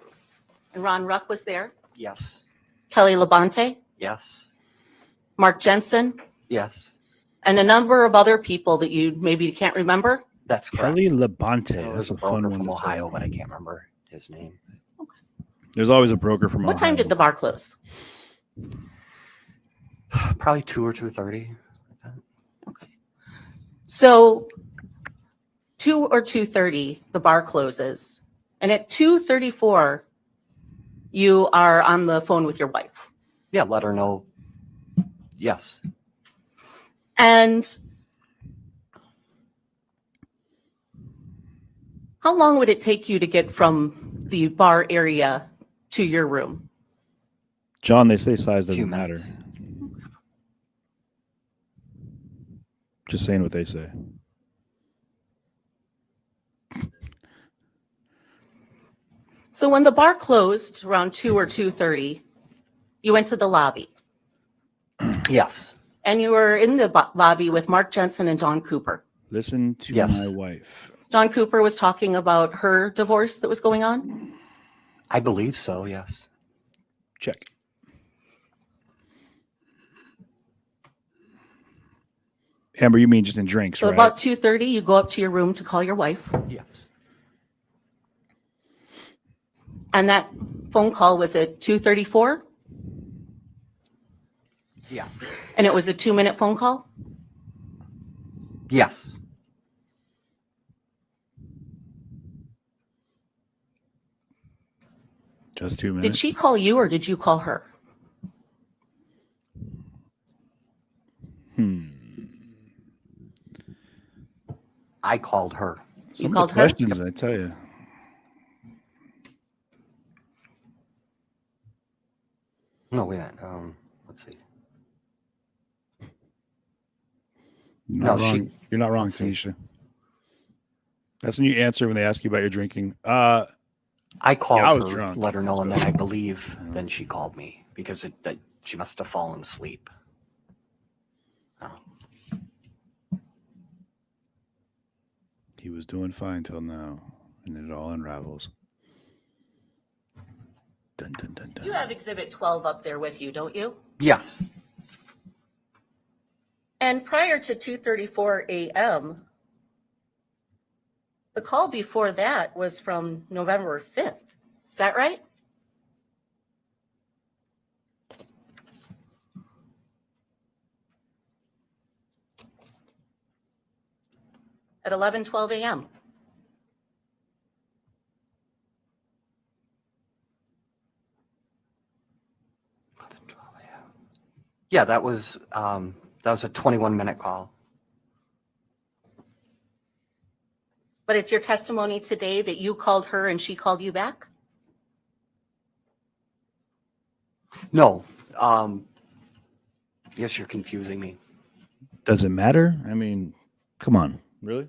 and Ron Ruck was there, Yes. Kelly Labonte, Yes. Mark Jensen, Yes. and a number of other people that you maybe can't remember. That's correct. Kelly Labonte. There was That's a a fun broker one from to say. Ohio, but I can't remember his name. There's always a broker from What Ohio. time did the bar close? Probably 2 or 2:30. Okay. So 2 or 2:30, the bar closes. And at 2:34, you are on the phone with your wife. Yeah, let her know. Yes. And how long would it take you to get from the bar area to your room? John, they say size Few doesn't matter. minutes. Just saying what they say. So when the bar closed around 2 or 2:30, you went to the lobby. Yes. And you were in the lobby with Mark Jensen and Dawn Cooper. Listen to Yes. my wife. Dawn Cooper was talking about her divorce that was going on. I believe so, yes. Check. Amber, you mean just in drinks, So right? about 2:30, you go up to your room to call your wife. Yes. And that phone call was at 2:34, Yes. and it was a 2-minute phone call. Yes. Just 2 Did minutes. she call you or did you call her? I called her. Some of called the her? questions, I tell you. No, wait. Let's see. You're not No, wrong. You're not wrong, let's see. Tanisha. That's when you answer when they ask you about your drinking. I called I was her, drunk. let her know, and then I believe then she called me because that she must have fallen asleep. Oh. He was doing fine till now, and then it all unravels. Dun, dun, dun, dun. You have Exhibit 12 up there with you, don't you? Yes. And prior to 2:34 a.m., the call before that was from November 5th. Is that right? At 11:12 a.m. Yeah, that was a 21-minute call. But it's your testimony today that you called her and she called you back? No. Yes, you're confusing me. Does it matter? I mean, come on. Really?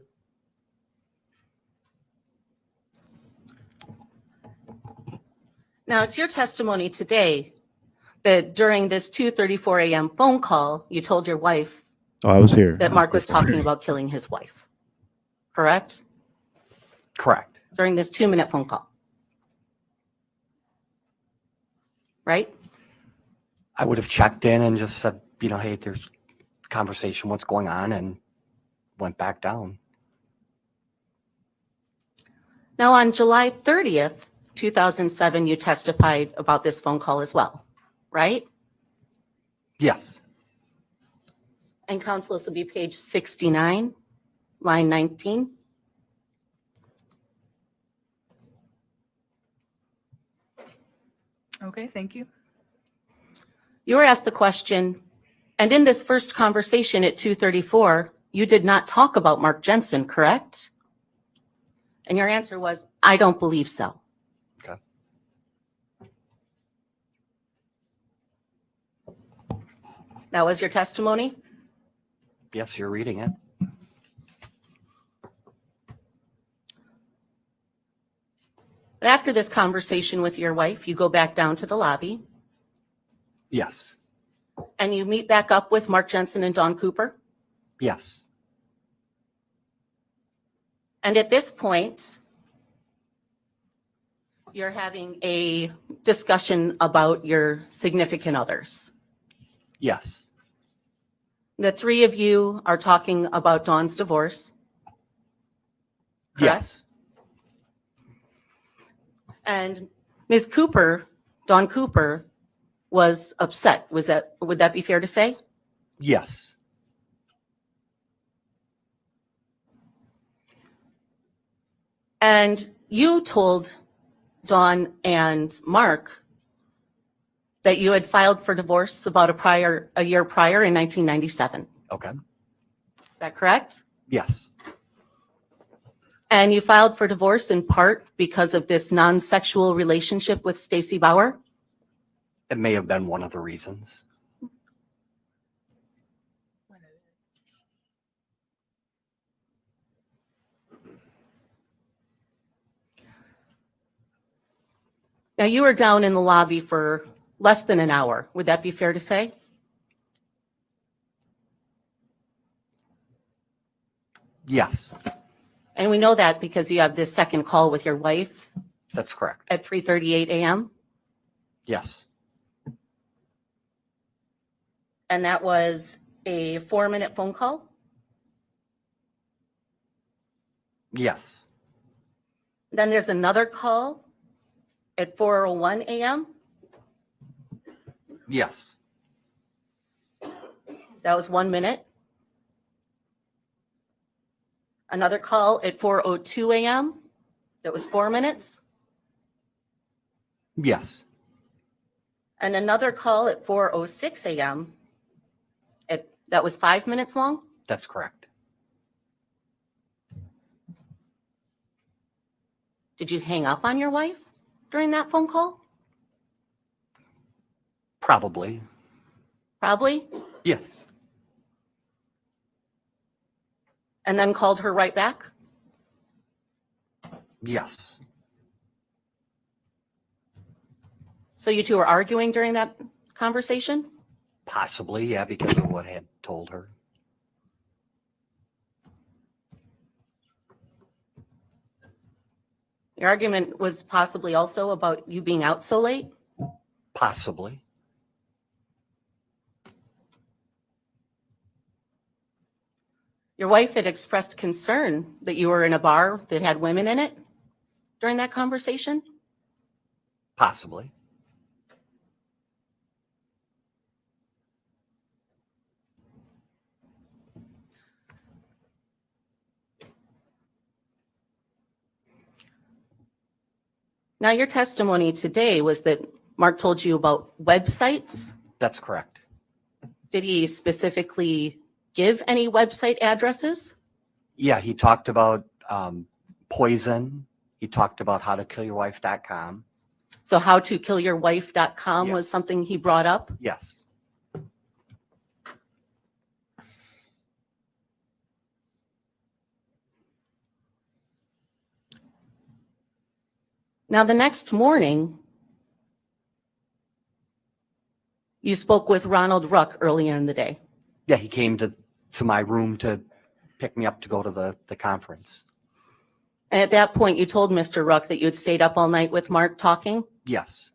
Now, it's your testimony today that during this 2:34 a.m. phone call, you told your wife Oh, I was here. that Mark was talking about killing his wife. Correct? Correct. During this 2-minute phone call. Right? I would have checked in and just said, hey, there's conversation, what's going on, and went back down. Now, on July 30th, 2007, you testified about this phone call as well, right? Yes. And counsel, this will be page 69, line 19. Okay, thank you. You were asked the question, and in this first conversation at 2:34, you did not talk about Mark Jensen, correct? And your answer was, I don't believe so. Okay. That was your testimony? Yes, you're reading it. But after this conversation with your wife, you go back down to the lobby Yes. and you meet back up with Mark Jensen and Dawn Cooper. Yes. And at this point, you're having a discussion about your significant others. Yes. The three of you are talking about Dawn's divorce. Correct? Yes. And Ms. Cooper, Dawn Cooper, was upset. Would that be fair to say? Yes. And you told Dawn and Mark that you had filed for divorce about a year prior in 1997. Okay. Is that correct? Yes. And you filed for divorce in part because of this non-sexual relationship with Stacy Bauer? It may have been one of the reasons. Now, you were down in the lobby for less than an hour. Would that be fair to say? Yes, And we know that because you have this second call with your wife that's correct. at 3:38 a.m. Yes. And that was a 4-minute phone call? Yes. Then there's another call at 4:01 a.m. Yes. That was 1 minute. Another call at 4:02 a.m. That was 4 minutes. Yes. And another call at 4:06 a.m. That was 5 minutes long. That's correct. Did you hang up on your wife during that phone call? Probably. Probably. Yes. And then called her right back? Yes. So you two were arguing during that conversation? Possibly, yeah, because of what I had told her. Your argument was possibly also about you being out so late? Possibly. Your wife had expressed concern that you were in a bar that had women in it during that conversation? Possibly. Now, your testimony today was that Mark told you about websites. That's correct. Did he specifically give any website addresses? Yeah, he talked about poison. He talked about howtokillyourwife.com. So howtokillyourwife.com Yeah. was something he brought up? Yes. Now, the next morning, you spoke with Ronald Ruck earlier in the day. Yeah, he came to my room to pick me up to go to the conference. And at that point, you told Mr. Ruck that you had stayed up all night with Mark talking? Yes.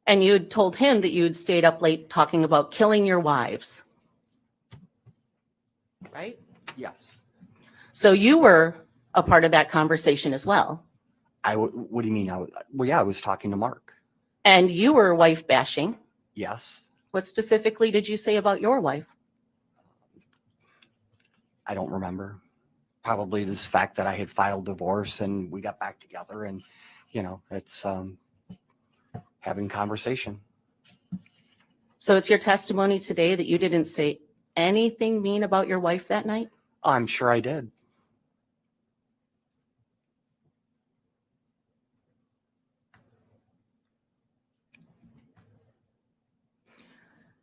And you had told him that you had stayed up late talking about killing your wives. Right? Yes. So you were a part of that conversation as well. What do you mean? Well, yeah, I was talking to Mark. And you were wife bashing. Yes. What specifically did you say about your wife? I don't remember. Probably this fact that I had filed divorce and we got back together and, it's having conversation. So it's your testimony today that you didn't say anything mean about your wife that night? I'm sure I did.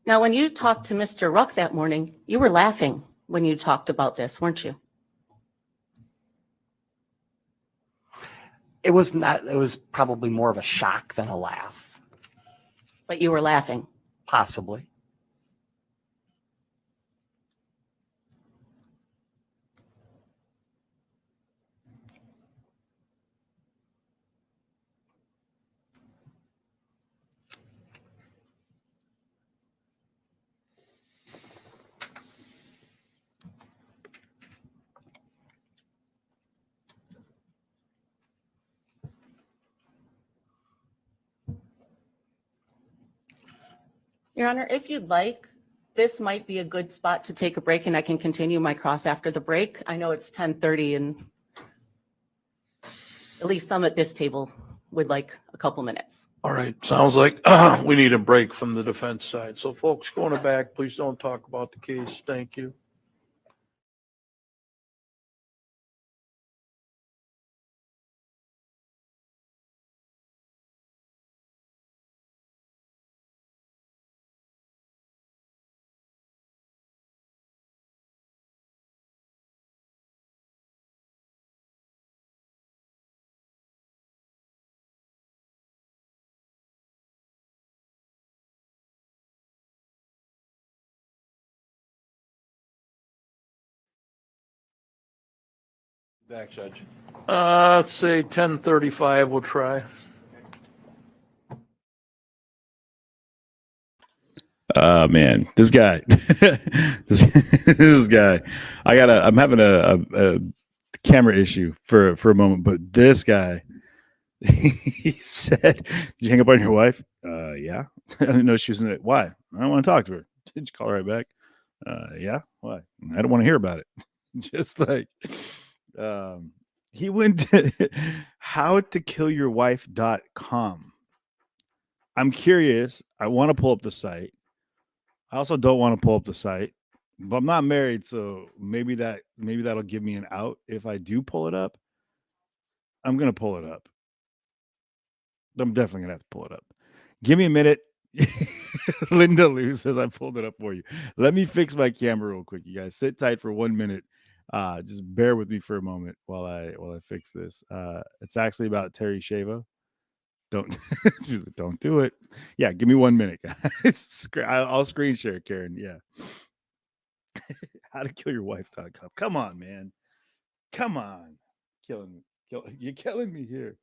Now, when you talked to Mr. Ruck that morning, you were laughing when you talked about this, weren't you? It was not, it was probably more of a shock than a laugh. But you were laughing. Possibly. Your Honor, if you'd like, this might be a good spot to take a break and I can continue my cross after the break. I know it's 10:30 and at least some at this table would like a couple minutes. All right, sounds like we need a break from the defense side. So folks, go in the back, please don't talk about the case. Thank you. Back, Judge. Let's say 10:35, we'll try. Man, this guy, this guy, I'm having a camera issue for a moment, but this guy, he said, "Did you hang up on your wife?" Yeah. I didn't know she was in it. Why? I don't want to talk to her. Did you call her right back? Yeah. Why? I don't want to hear about it. Just like, he went to howtokillyourwife.com. I'm curious. I want to pull up the site. I also don't want to pull up the site, but I'm not married, so maybe that'll give me an out. If I do pull it up, I'm gonna pull it up. I'm definitely gonna have to pull it up. Give me a minute. Linda Lou says I pulled it up for you. Let me fix my camera real quick, you guys. Sit tight for 1 minute. Just bear with me for a moment while I fix this. It's actually about Terry Shavo. Don't do it. Yeah, give me 1 minute, guys. I'll screen share, Karen. Yeah. Howtokillyourwife.com. Come on, man. Come on. You're killing me here.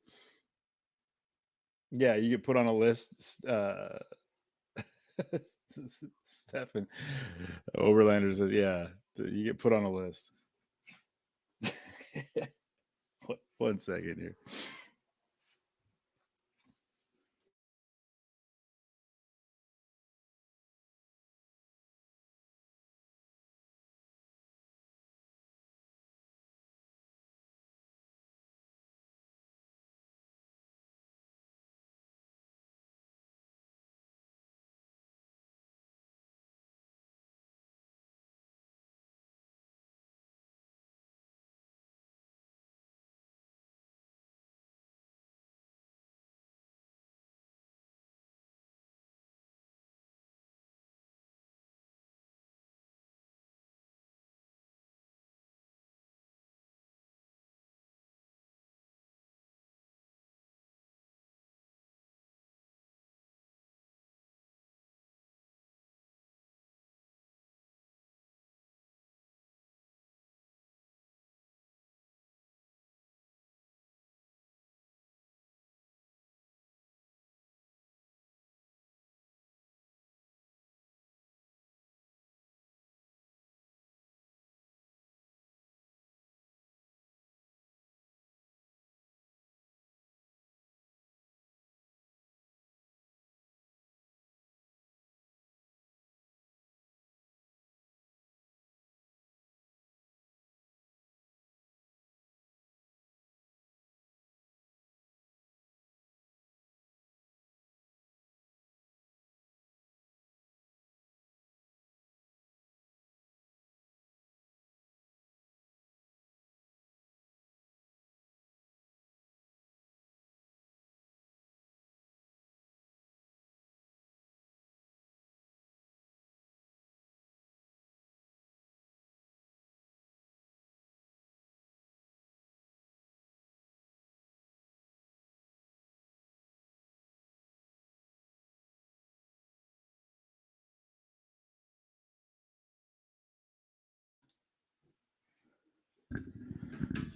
Yeah, you get put on a list. Stefan Oberlander says, yeah, you get put on a list. 1 second here.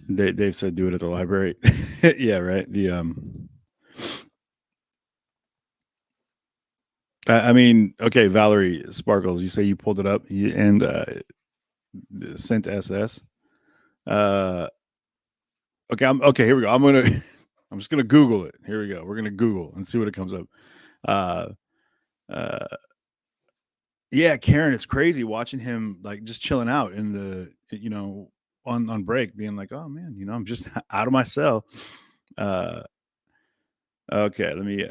Dave said do it at the library. Yeah, right. I mean, okay, Valerie Sparkles, you say you pulled it up and sent SS. Okay, okay, here we go. I'm just gonna Google it. Here we go. We're gonna Google and see what it comes up. Yeah, Karen, it's crazy watching him like just chilling out in the on break, being like, oh man, I'm just out of my cell. Okay, let me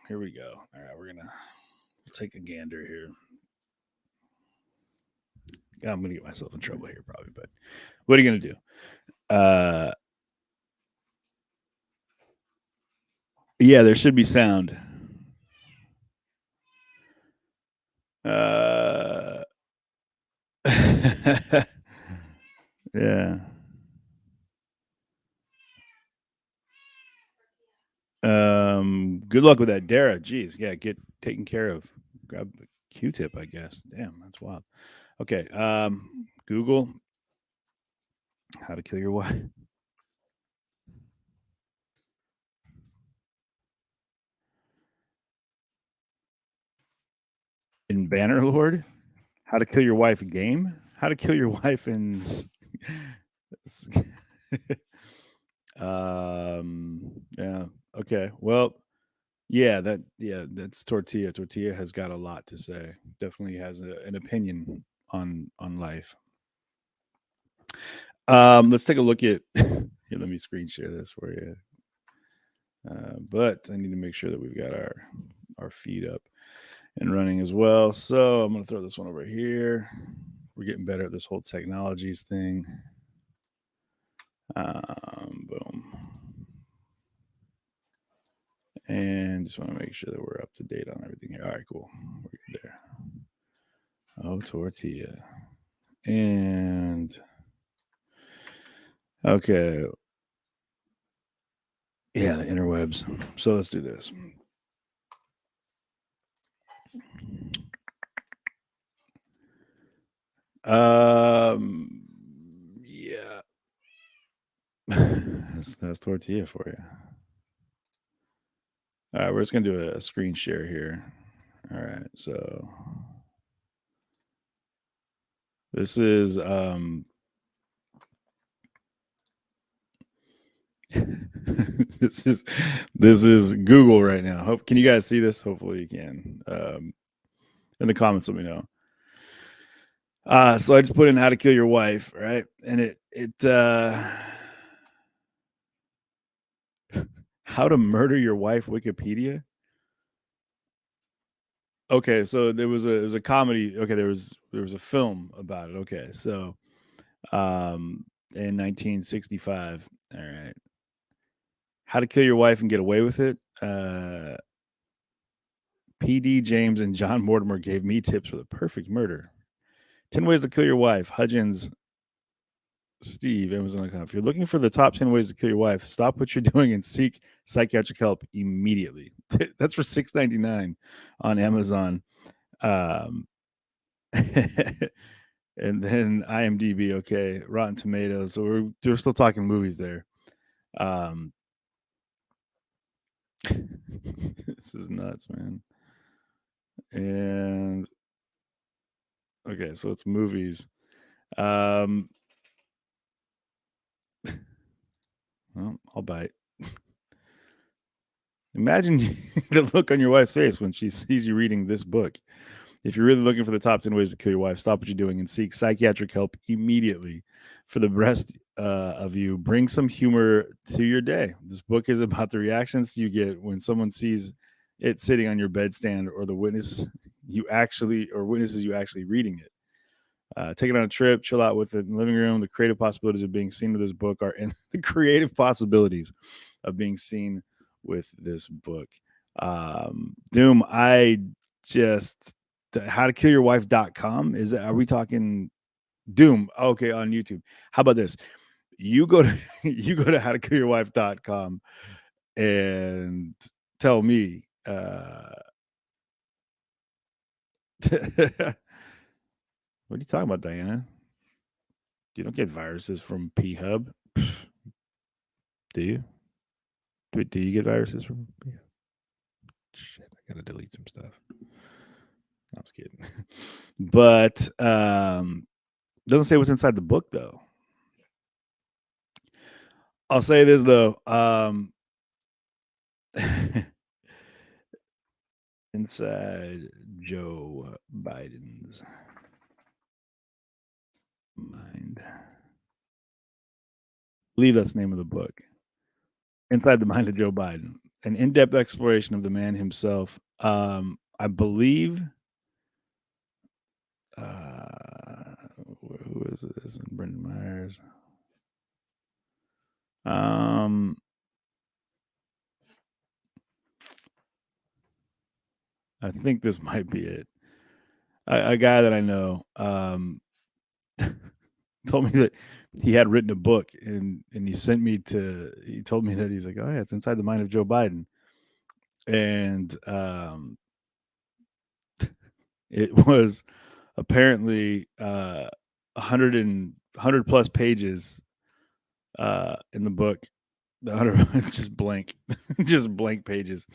here we go. All right, we're gonna take a gander here. I'm gonna get myself in trouble here probably, but what are you gonna do? Yeah, there should be sound. Yeah. Good luck with that, Dara. Jeez, yeah, get taken care of. Grab a Q-tip, I guess. Damn, that's wild. Okay. Google how to kill your wife. In Bannerlord, how to kill your wife game, how to kill your wife in yeah, okay, well, yeah, that's Tortilla has got a lot to say, definitely has an opinion on life. Let's take a look at here, let me screen share this for you, but I need to make sure that we've got our feed up and running as well. So I'm going to throw this one over here. We're getting better at this whole technologies thing. Boom. And just want to make sure that we're up to date on everything here. All right, cool. We're good there. Oh, Tortilla. And okay. Yeah, the interwebs. So let's do this. Yeah. that's Tortilla for you. All right, we're just gonna do a screen share here. All right, so this is this is Google right now. Can you guys see this? Hopefully you can. In the comments, let me know. So I just put in how to kill your wife, right? And it how to murder your wife Wikipedia. Okay, so it was a comedy. Okay, there was a film about it. Okay, so in 1965. All right. How to Kill Your Wife and Get Away with It. PD James and John Mortimer gave me tips for the perfect murder. 10 Ways to Kill Your Wife. Hudgens, Steve, Amazon.com. If you're looking for the top 10 ways to kill your wife, stop what you're doing and seek psychiatric help immediately. That's for $6.99 on Amazon. And then IMDb, okay. Rotten Tomatoes. So we're still talking movies there. This is nuts, man. And okay, so it's movies. Well, I'll bite. Imagine the look on your wife's face when she sees you reading this book. If you're really looking for the top 10 ways to kill your wife, stop what you're doing and seek psychiatric help immediately. For the rest of you, bring some humor to your day. This book is about the reactions you get when someone sees it sitting on your bedstand, or the witnesses you actually reading it. Take it on a trip, chill out with it in the living room. The creative possibilities of being seen with this book are in the creative possibilities of being seen with this book. Doom, I just howtokillyourwife.com. Are we talking Doom? Okay, on YouTube. How about this? You go to howtokillyourwife.com and tell me what are you talking about, Diana? You don't get viruses from P-Hub. Do you? Do you get viruses from P-Hub? Shit, I gotta delete some stuff. I was kidding. But doesn't say what's inside the book, though. I'll say this, though. Inside Joe Biden's mind. I believe that's the name of the book. Inside the Mind of Joe Biden. an in-depth exploration of the man himself. I believe. Who is this? Brendan Myers. I think this might be it. A guy that I know told me that he had written a book, and he told me that he's like, oh yeah, it's Inside the Mind of Joe Biden. And it was apparently 100 plus pages in the book. The 100 just blank, just blank pages,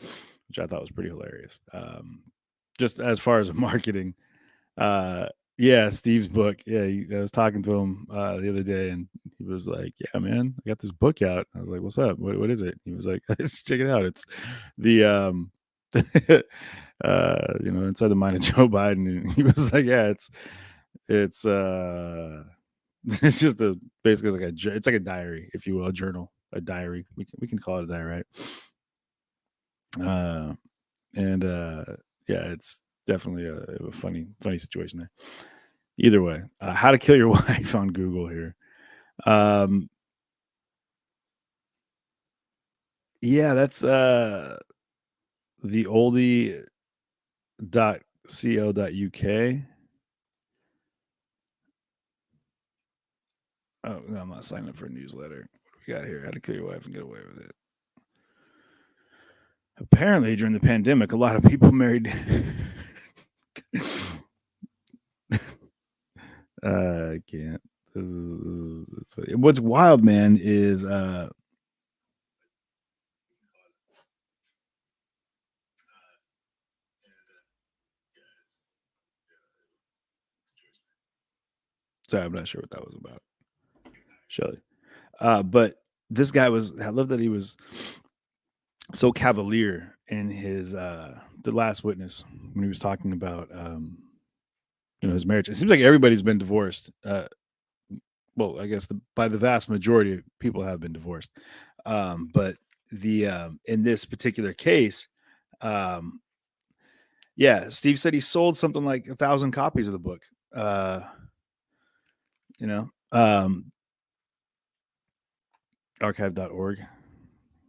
which I thought was pretty hilarious. Just as far as marketing, yeah, Steve's book. Yeah, I was talking to him the other day, and he was like, "Yeah, man, I got this book out." I was like, "What's up? What is it?" He was like, "Let's check it out. It's the Inside the Mind of Joe Biden." And he was like, "Yeah, it's it's just basically it's like a diary, if you will, a journal, a diary. We can call it a diary, right?" Yeah, it's definitely a funny situation there. Either way, how to kill your wife on Google here. Yeah, that's the oldie.co.uk. Oh, no, I'm not signing up for a newsletter. What do we got here? How to kill your wife and get away with it. Apparently, during the pandemic, a lot of people married. I can't. What's wild, man, is sorry, I'm not sure what that was about, Shelley. But this guy I love that he was so cavalier in his The Last Witness, when he was talking about his marriage. It seems like everybody's been divorced. Well, I guess by the vast majority of people have been divorced. But in this particular case, yeah, Steve said he sold something like 1,000 copies of the book. Archive.org.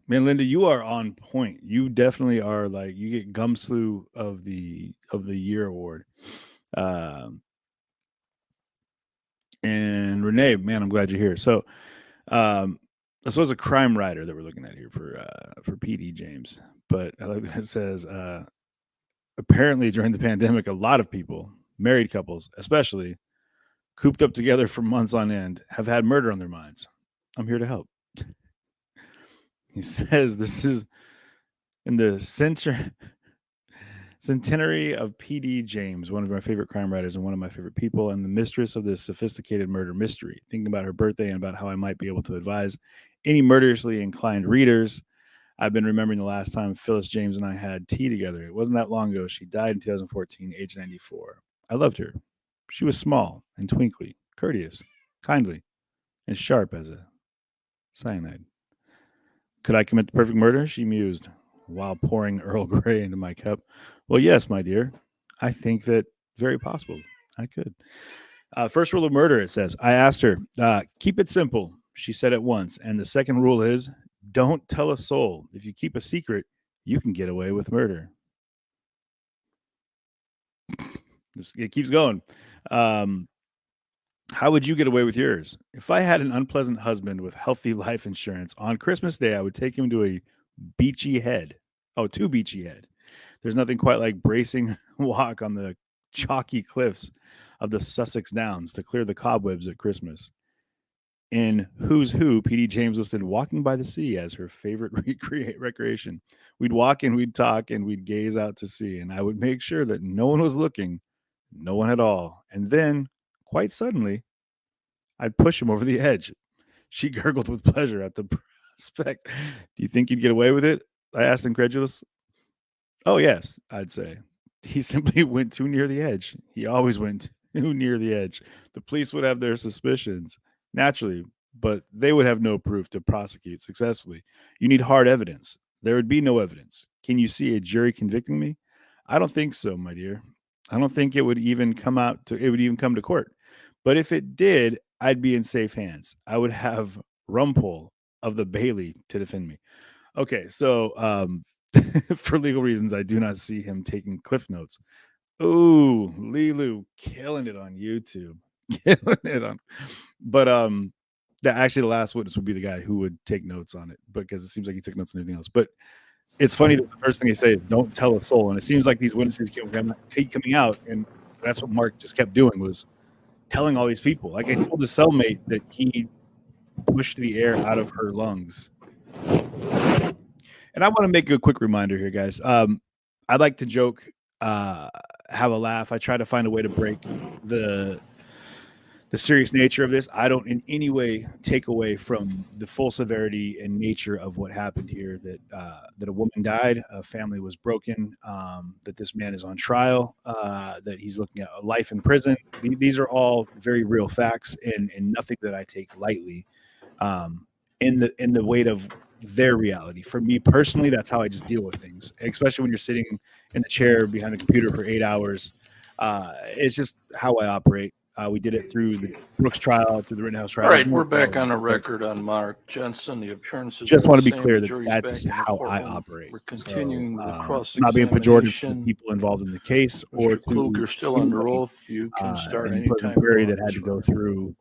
Man, Linda, you are on point. You definitely are, like, you get Gumslew of the Year award. And Renee, man, I'm glad you're here. So, this was a crime writer that we're looking at here for PD James. But I like that it says, apparently during the pandemic, a lot of people, married couples especially, cooped up together for months on end, have had murder on their minds. I'm here to help. He says this is in the centenary of P.D. James, one of my favorite crime writers and one of my favorite people, and the mistress of this sophisticated murder mystery. Thinking about her birthday and about how I might be able to advise any murderously inclined readers. I've been remembering the last time Phyllis James and I had tea together. It wasn't that long ago. She died in 2014, age 94. I loved her. She was small and twinkly, courteous, kindly, and sharp as a cyanide. Could I commit the perfect murder? She mused while pouring Earl Grey into my cup. Well, yes, my dear. I think that very possible. I could. First rule of murder, it says. I asked her, keep it simple. She said it once. And the second rule is, don't tell a soul. If you keep a secret, you can get away with murder. It keeps going. How would you get away with yours? If I had an unpleasant husband with healthy life insurance, on Christmas Day, I would take him to a beachy head. Oh, to Beachy Head. There's nothing quite like bracing walk on the chalky cliffs of the Sussex Downs to clear the cobwebs at Christmas. In Who's Who, P.D. James listed walking by the sea as her favorite recreation. We'd walk and we'd talk and we'd gaze out to sea, and I would make sure that no one was looking, no one at all. And then, quite suddenly, I'd push him over the edge. She gurgled with pleasure at the prospect. Do you think you'd get away with it? I asked, incredulous. Oh, yes, I'd say. He simply went too near the edge. He always went too near the edge. The police would have their suspicions, naturally, but they would have no proof to prosecute successfully. You need hard evidence. there would be no evidence. Can you see a jury convicting me? I don't think so, my dear. I don't think it would even come to court. But if it did, I'd be in safe hands. I would have Rumpole of the Bailey to defend me. Okay, so for legal reasons, I do not see him taking cliff notes. Ooh, Lilu killing it on YouTube. Killing it on. But actually the last witness would be the guy who would take notes on it, because it seems like he took notes on everything else. But it's funny that the first thing they say is don't tell a soul. And it seems like these witnesses keep coming out, and that's what Mark just kept doing, was telling all these people. Like I told his cellmate that he pushed the air out of her lungs. And I want to make a quick reminder here, guys. I'd like to joke, have a laugh. I try to find a way to break the serious nature of this. I don't in any way take away from the full severity and nature of what happened here, that a woman died, a family was broken, that this man is on trial, that he's looking at a life in prison. These are all very real facts, and nothing that I take lightly, in the weight of their reality. For me personally, that's how I just deal with things, especially when you're sitting in the chair behind the computer for 8 hours. It's just how I operate. We did it through the Brooks trial, through the Rittenhouse trial. All right, we're back on the record on Mark Jensen. The appearances Just are want to the be same. clear The that jury's that's back in the how I courtroom. operate. We're continuing with the not being pejorative to the cross-examination. people involved in the case, or Mr. Klug, you're still under anybody, oath. You can start in Pleasant anytime Prairie you that want. had to go through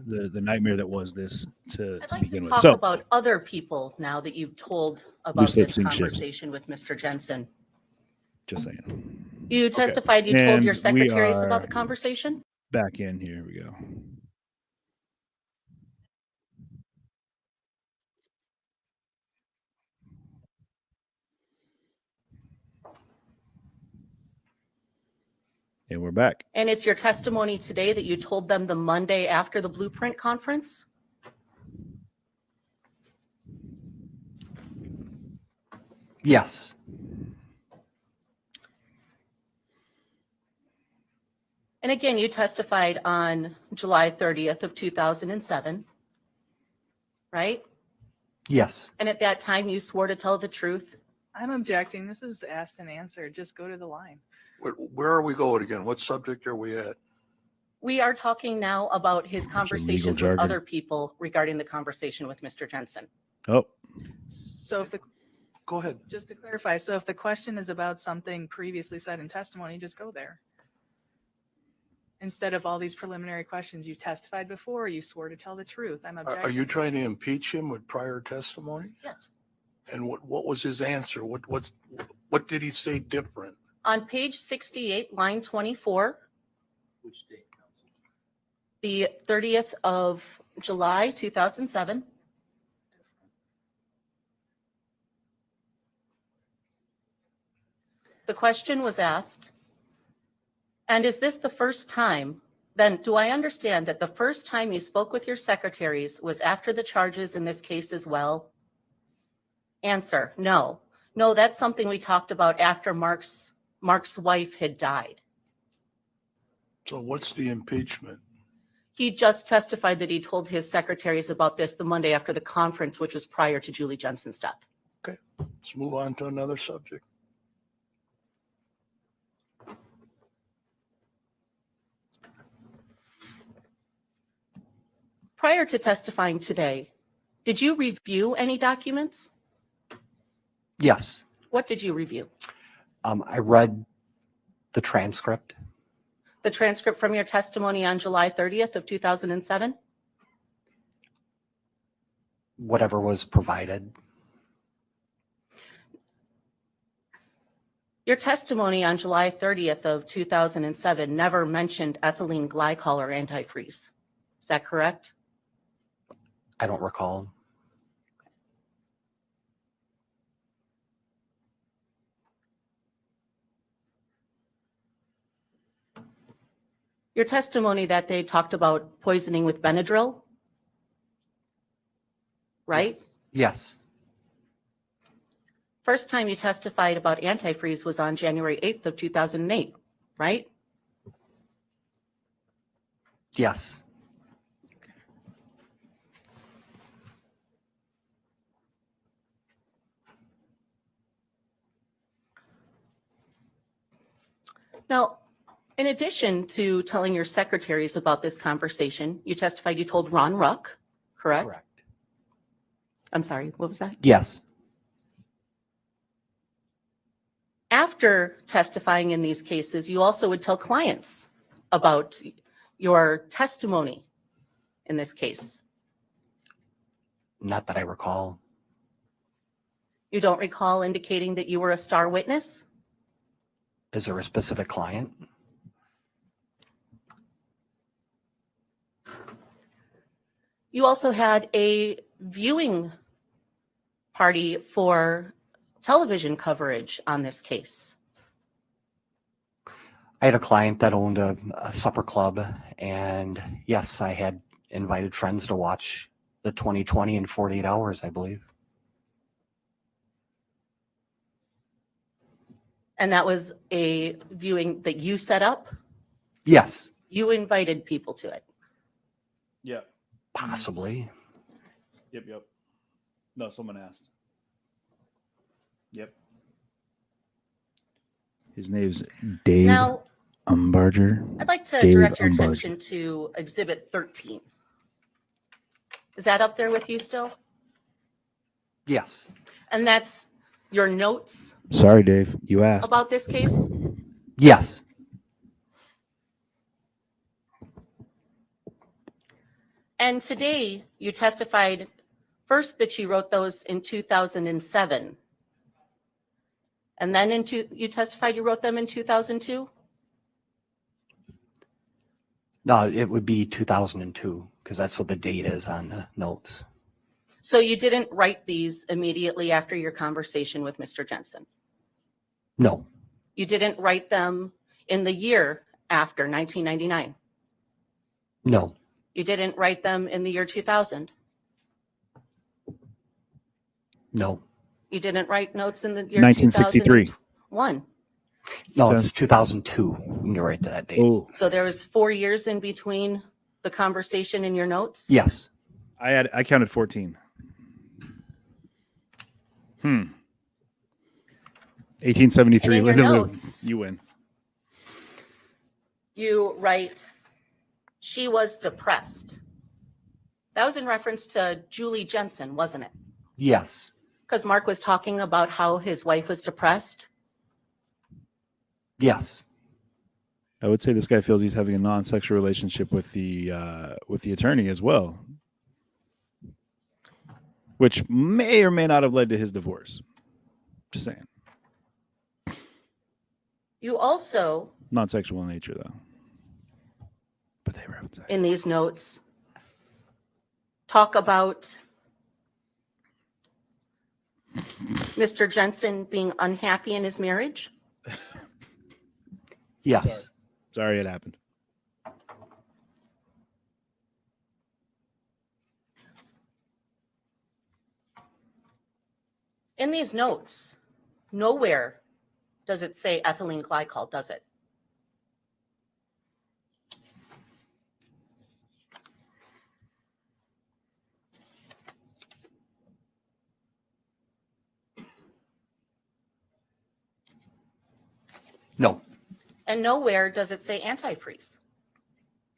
the nightmare that was this to I'd like begin to with. talk So about other people now that you've told about Loose lips this sink ships. conversation with Mr. Jensen. just saying. You testified you told And your we secretaries are about the conversation? Back in here we go. And we're back. And it's your testimony today that you told them the Monday after the Blueprint conference? Yes. And again, you testified on July 30th of 2007, right? Yes. And at that time, you swore to tell the truth. I'm objecting. This is asked and answered. Just go to the line. Where are we going again? What subject are we at? We are talking now about his conversations with jargon. other people regarding the conversation with Mr. Jensen. Oh, So if the, Go ahead. just to clarify, so if the question is about something previously said in testimony, just go there. Instead of all these preliminary questions, you testified before, you swore to tell the truth. I'm objecting. Are you trying to impeach him with prior testimony? Yes. And what was his answer? What did he say different? On page 68, line 24, Which date, Council? the 30th of July, 2007. The question was asked, and is this the first time? Then do I understand that the first time you spoke with your secretaries was after the charges in this case as well? Answer, no. No, that's something we talked about after Mark's wife had died. So what's the impeachment? He just testified that he told his secretaries about this the Monday after the conference, which was prior to Julie Jensen's death. Okay, let's move on to another subject. Prior to testifying today, did you review any documents? Yes. What did you review? I read the transcript. The transcript from your testimony on July 30th of 2007? Whatever was provided. Your testimony on July 30th of 2007 never mentioned ethylene glycol or antifreeze. Is that correct? I don't recall. Your testimony that day talked about poisoning with Benadryl, right? Yes. First time you testified about antifreeze was on January 8th of 2008, right? Yes. Now, in addition to telling your secretaries about this conversation, you testified you told Ron Ruck, correct? Correct. I'm sorry, what was that? Yes. After testifying in these cases, you also would tell clients about your testimony in this case. Not that I recall. You don't recall indicating that you were a star witness? Is there a specific client? You also had a viewing party for television coverage on this case. I had a client that owned a supper club, and yes, I had invited friends to watch the 2020 in 48 hours, I believe. And that was a viewing that you set up? Yes, You invited people to it? Yeah. possibly. Yep. No, someone asked. Yep. His name's Dave Now, Umbarger. I'd like to Dave direct your Umbarger. attention to Exhibit 13. Is that up there with you still? Yes, And that's your notes Sorry, Dave. You asked. about this case? yes, And today you testified first that you wrote those in 2007. And then you testified you wrote them in 2002? no, it would be 2002 because that's what the date is on the notes. So you didn't write these immediately after your conversation with Mr. Jensen? No, You didn't write them in the year after 1999? no, You didn't write them in the year 2000? no, You didn't write notes in the year 1963. 2001? no, it's 2002. You can get right to that date. Oh, So there was 4 years in between the conversation and your notes? Yes, I counted 14. 1873. And in your Linda Lou, notes- you win. You write, she was depressed. That was in reference to Julie Jensen, wasn't it? yes, Because Mark was talking about how his wife was depressed. yes, I would say this guy feels he's having a non-sexual relationship with the attorney as well, which may or may not have led to his divorce. Just saying, You also, non-sexual in nature though. But they were outside. in these notes, talk about Mr. Jensen being unhappy in his marriage. yes, Sorry, it happened. In these notes, nowhere does it say ethylene glycol, does it? no, And nowhere does it say antifreeze.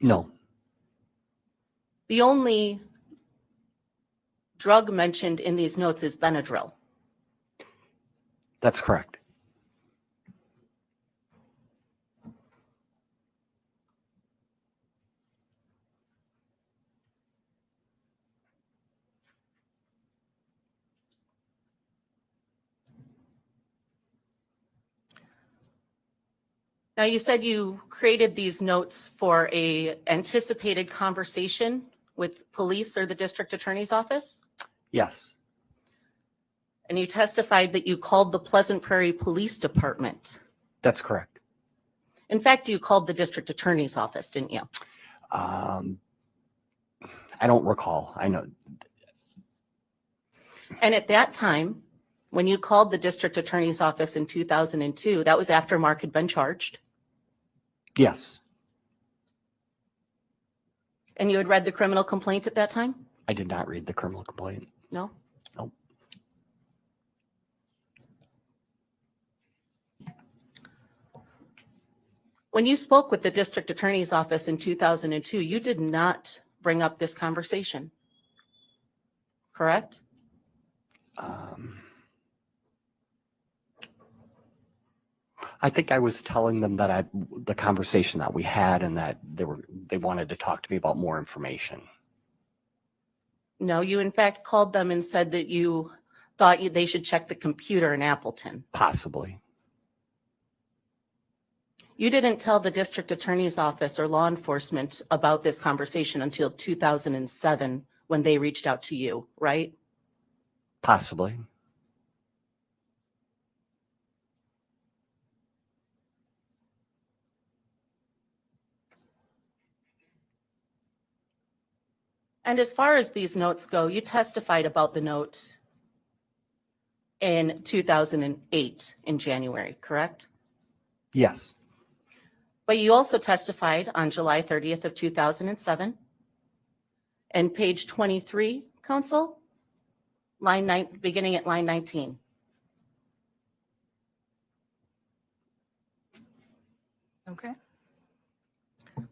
no, The only drug mentioned in these notes is Benadryl. that's correct. Now, you said you created these notes for a anticipated conversation with police or the district attorney's office, Yes, and you testified that you called the Pleasant Prairie Police Department. that's correct. In fact, you called the district attorney's office, didn't you? I don't recall. I know. And at that time, when you called the district attorney's office in 2002, that was after Mark had been charged, Yes, and you had read the criminal complaint at that time? I did not read the criminal complaint. No? Nope. When you spoke with the district attorney's office in 2002, you did not bring up this conversation, correct? I think I was telling them that the conversation that we had and that they wanted to talk to me about more information. No, you in fact called them and said that you thought they should check the computer in Appleton. Possibly. You didn't tell the district attorney's office or law enforcement about this conversation until 2007 when they reached out to you, right? Possibly. And as far as these notes go, you testified about the note in 2008 in January, correct? Yes. But you also testified on July 30th of 2007. And page 23, counsel, beginning at line 19. Okay.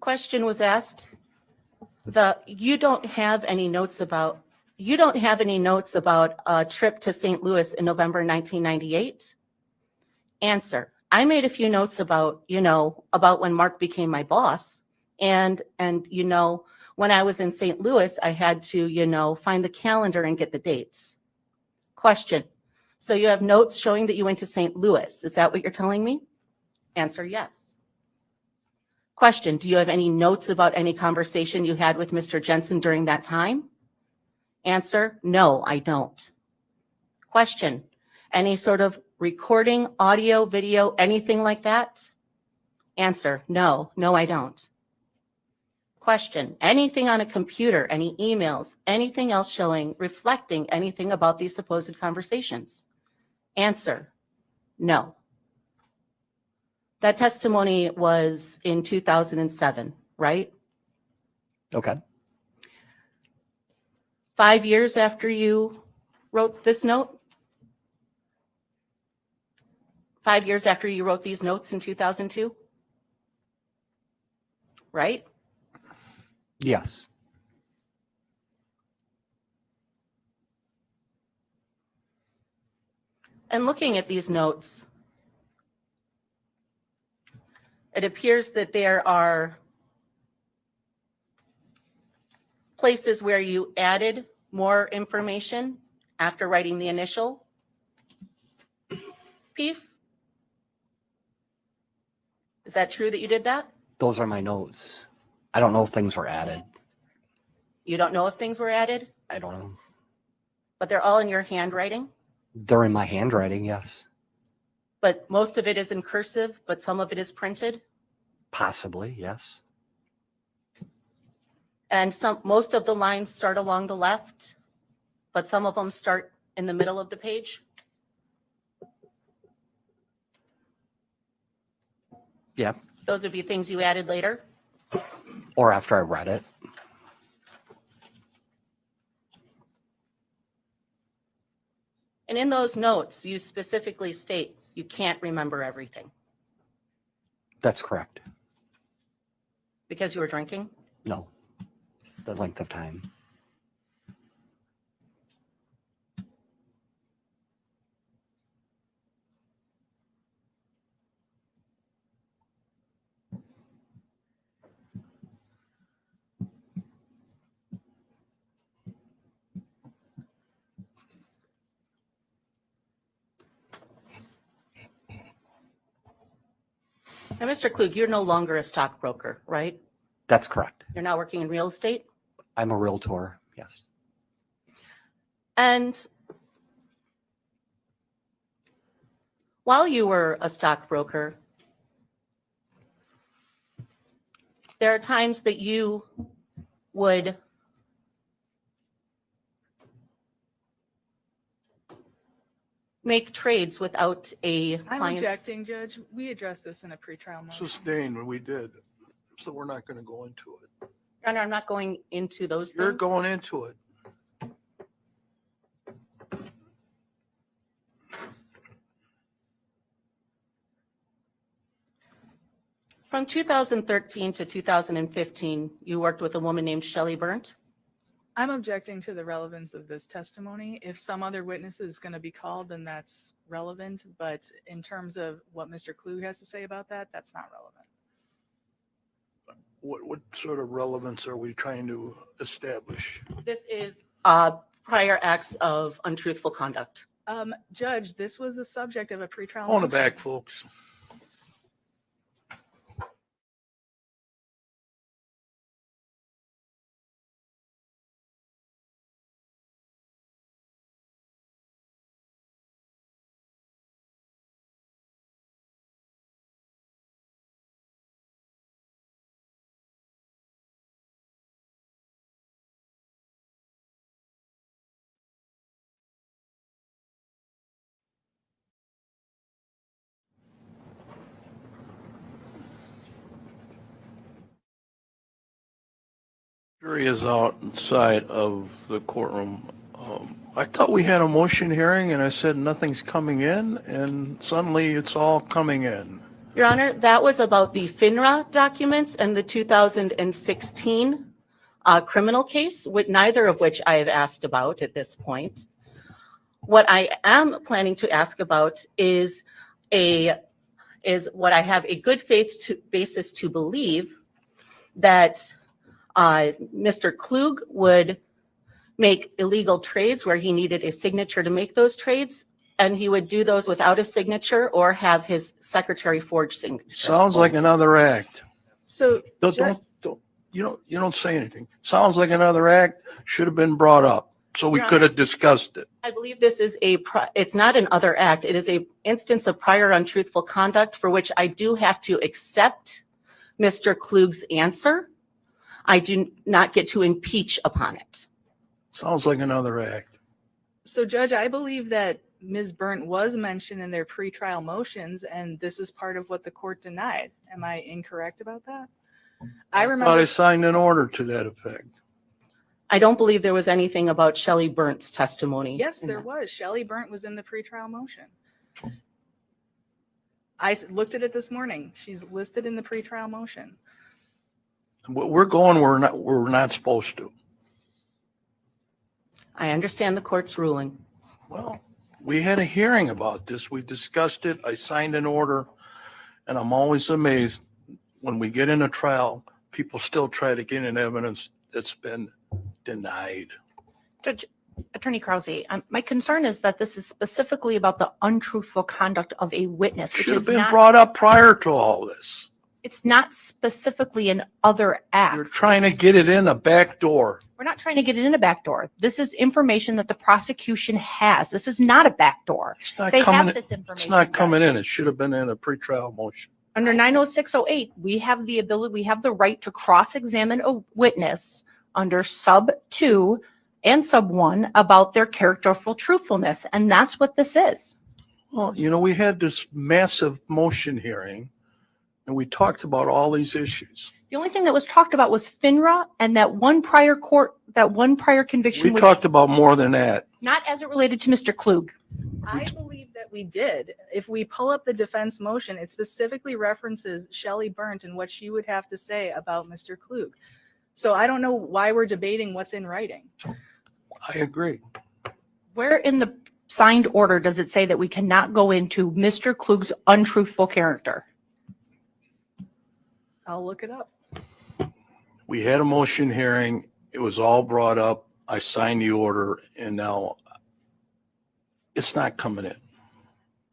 Question was asked. You don't have any notes about a trip to St. Louis in November 1998? Answer. I made a few notes about when Mark became my boss. And when I was in St. Louis, I had to, find the calendar and get the dates. Question. So you have notes showing that you went to St. Louis. Is that what you're telling me? Answer, yes. Question. Do you have any notes about any conversation you had with Mr. Jensen during that time? Answer, no, I don't. Question. Any sort of recording, audio, video, anything like that? Answer, no, I don't. Question. Anything on a computer, any emails, anything else reflecting anything about these supposed conversations? Answer, no. That testimony was in 2007, right? Okay. 5 years after you wrote this note? 5 years after you wrote these notes in 2002? Right? Yes. And looking at these notes, it appears that there are places where you added more information after writing the initial piece. Is that true that you did that? Those are my notes. I don't know if things were added. You don't know if things were added, I don't know. but they're all in your handwriting? They're in my handwriting, yes. But most of it is in cursive, but some of it is printed? Possibly, yes. And most of the lines start along the left, but some of them start in the middle of the page? Yeah. Those would be things you added later? Or after I read it. And in those notes, you specifically state you can't remember everything That's correct. because you were drinking? No. The length of time. Now, Mr. Klug, you're no longer a stockbroker, right? That's correct. You're not working in real estate? I'm a realtor, yes. And while you were a stockbroker, there are times that you would make trades without a I'm client's. objecting, Judge. We addressed this in a pretrial motion. Sustained, we did. So we're not going to go into it. Your Honor, I'm not going into those You're things. going into it. From 2013 to 2015, you worked with a woman named Shelley Burnt. I'm objecting to the relevance of this testimony. If some other witness is going to be called, then that's relevant. But in terms of what Mr. Klug has to say about that, that's not relevant. What sort of relevance are we trying to establish? This is prior acts of untruthful conduct. Judge, this was the subject of a pretrial. On the motion. back, folks. Jury is outside of the courtroom. I thought we had a motion hearing and I said nothing's coming in and suddenly it's all coming in. Your Honor, that was about the FINRA documents and the 2016 criminal case, with neither of which I have asked about at this point. What I am planning to ask about is what I have a good faith basis to believe that Mr. Klug would make illegal trades where he needed a signature to make those trades, and he would do those without a signature or have his secretary forge signatures. Sounds like another act. So Don't you don't say anything. Sounds like another act should have been brought up so we Your could have discussed it. I believe this is it's not an other act. It is a instance of prior untruthful conduct for which I do have to accept Mr. Klug's answer. I do not get to impeach upon it. Sounds like another act. So, Judge, I believe that Ms. Burnt was mentioned in their pretrial motions, and this is part of what the court denied. Am I incorrect about that? I Thought remember. I signed an order to that effect. I don't believe there was anything about Shelley Burnt's testimony. Yes, in there that. was. Shelley Burnt was in the pretrial motion. I looked at it this morning. She's listed in the pretrial motion. We're going, we're not supposed to. I understand the court's ruling. Well, we had a hearing about this. We discussed it. I signed an order, and I'm always amazed when we get in a trial, people still try to get in evidence that's been denied. Judge, Attorney Krause, my concern is that this is specifically about the untruthful conduct of a witness, which Should have is been not, brought up prior to all this. it's not specifically in other acts. You're trying to It's- get it in a back door. We're not trying to get it in a back door. This is information that the prosecution has. This is not a back door. It's not They coming, have this it's information. not coming Judge. in. It should have been in a pretrial motion. Under 90608, we have the ability, we have the right to cross-examine a witness under sub 2 and sub 1 about their characterful truthfulness, and that's what this is. Well, we had this massive motion hearing, and we talked about all these issues. The only thing that was talked about was FINRA and that one prior conviction, We which talked about more than that. not as it related to Mr. Klug. I believe that we did. If we pull up the defense motion, it specifically references Shelley Burnt and what she would have to say about Mr. Klug. So I don't know why we're debating what's in writing. I agree. Where in the signed order does it say that we cannot go into Mr. Klug's untruthful character? I'll look it up. We had a motion hearing. It was all brought up. I signed the order, and now it's not coming in.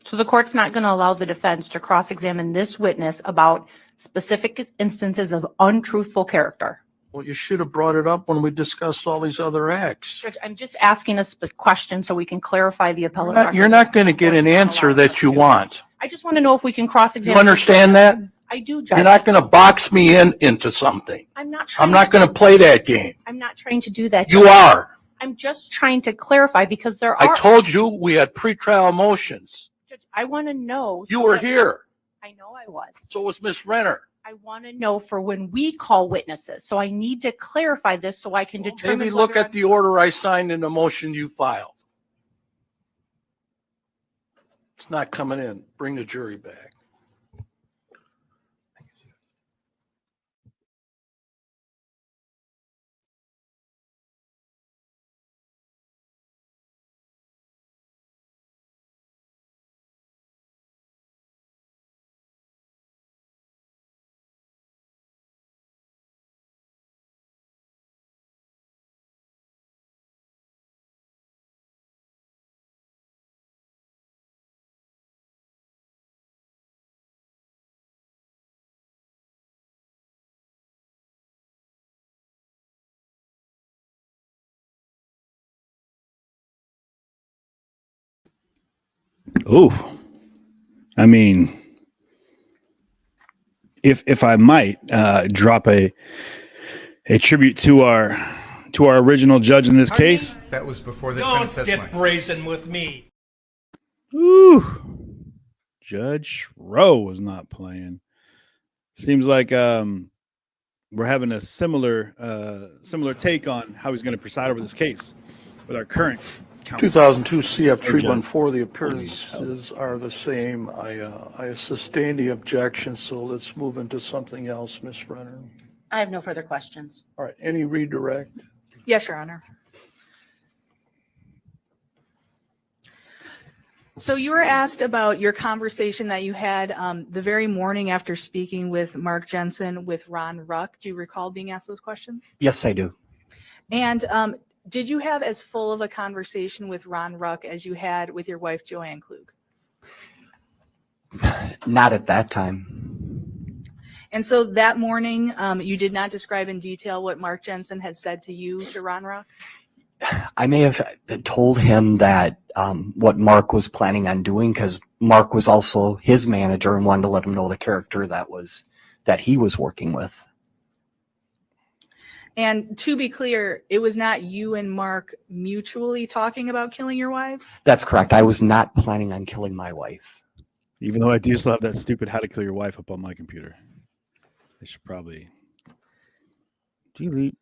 So the court's not going to allow the defense to cross-examine this witness about specific instances of untruthful character. Well, you should have brought it up when we discussed all these other acts. Judge, I'm just asking a question so we can clarify the appellate record. You're not going to get an Court's not answer allowing that us you to. want. I just want to know if we can You cross-examine. understand that? I do, Judge. You're not going to box me into something. I'm not trying. I'm not going to play that game. I'm not trying to do that. You Judge. are. I'm just trying to clarify because there I are. told you we had pretrial motions. Judge, I want to know. You so were that- here. I know I was. So was Miss Renner. I want to know for when we call witnesses. So I need to clarify this so I can determine. Maybe look whether at the order I signed in the motion you filed. It's not coming in. Bring the jury back. Oh, I mean, if I might drop a tribute to our original judge in this case. That was before the Don't princess get went. brazen with me. Ooh, Judge Rowe was not playing. Seems like we're having a similar take on how he's going to preside over this case with our current counsel. 2002 CF 314, the appearances are the same. I sustain the objection, so let's move into something else, Ms. Renner. I have no further questions. All right, any redirect? Yes, Your Honor. So you were asked about your conversation that you had the very morning after speaking with Mark Jensen with Ron Ruck. Do you recall being asked those questions? Yes, I do. And did you have as full of a conversation with Ron Ruck as you had with your wife, Joanne Klug? Not at that time. And so that morning, you did not describe in detail what Mark Jensen had said to you, to Ron Ruck? I may have told him that what Mark was planning on doing, because Mark was also his manager and wanted to let him know the character that he was working with. And to be clear, it was not you and Mark mutually talking about killing your wives? That's correct. I was not planning on killing my wife. Even though I do still have that stupid "How to Kill Your Wife" up on my computer. I should probably delete.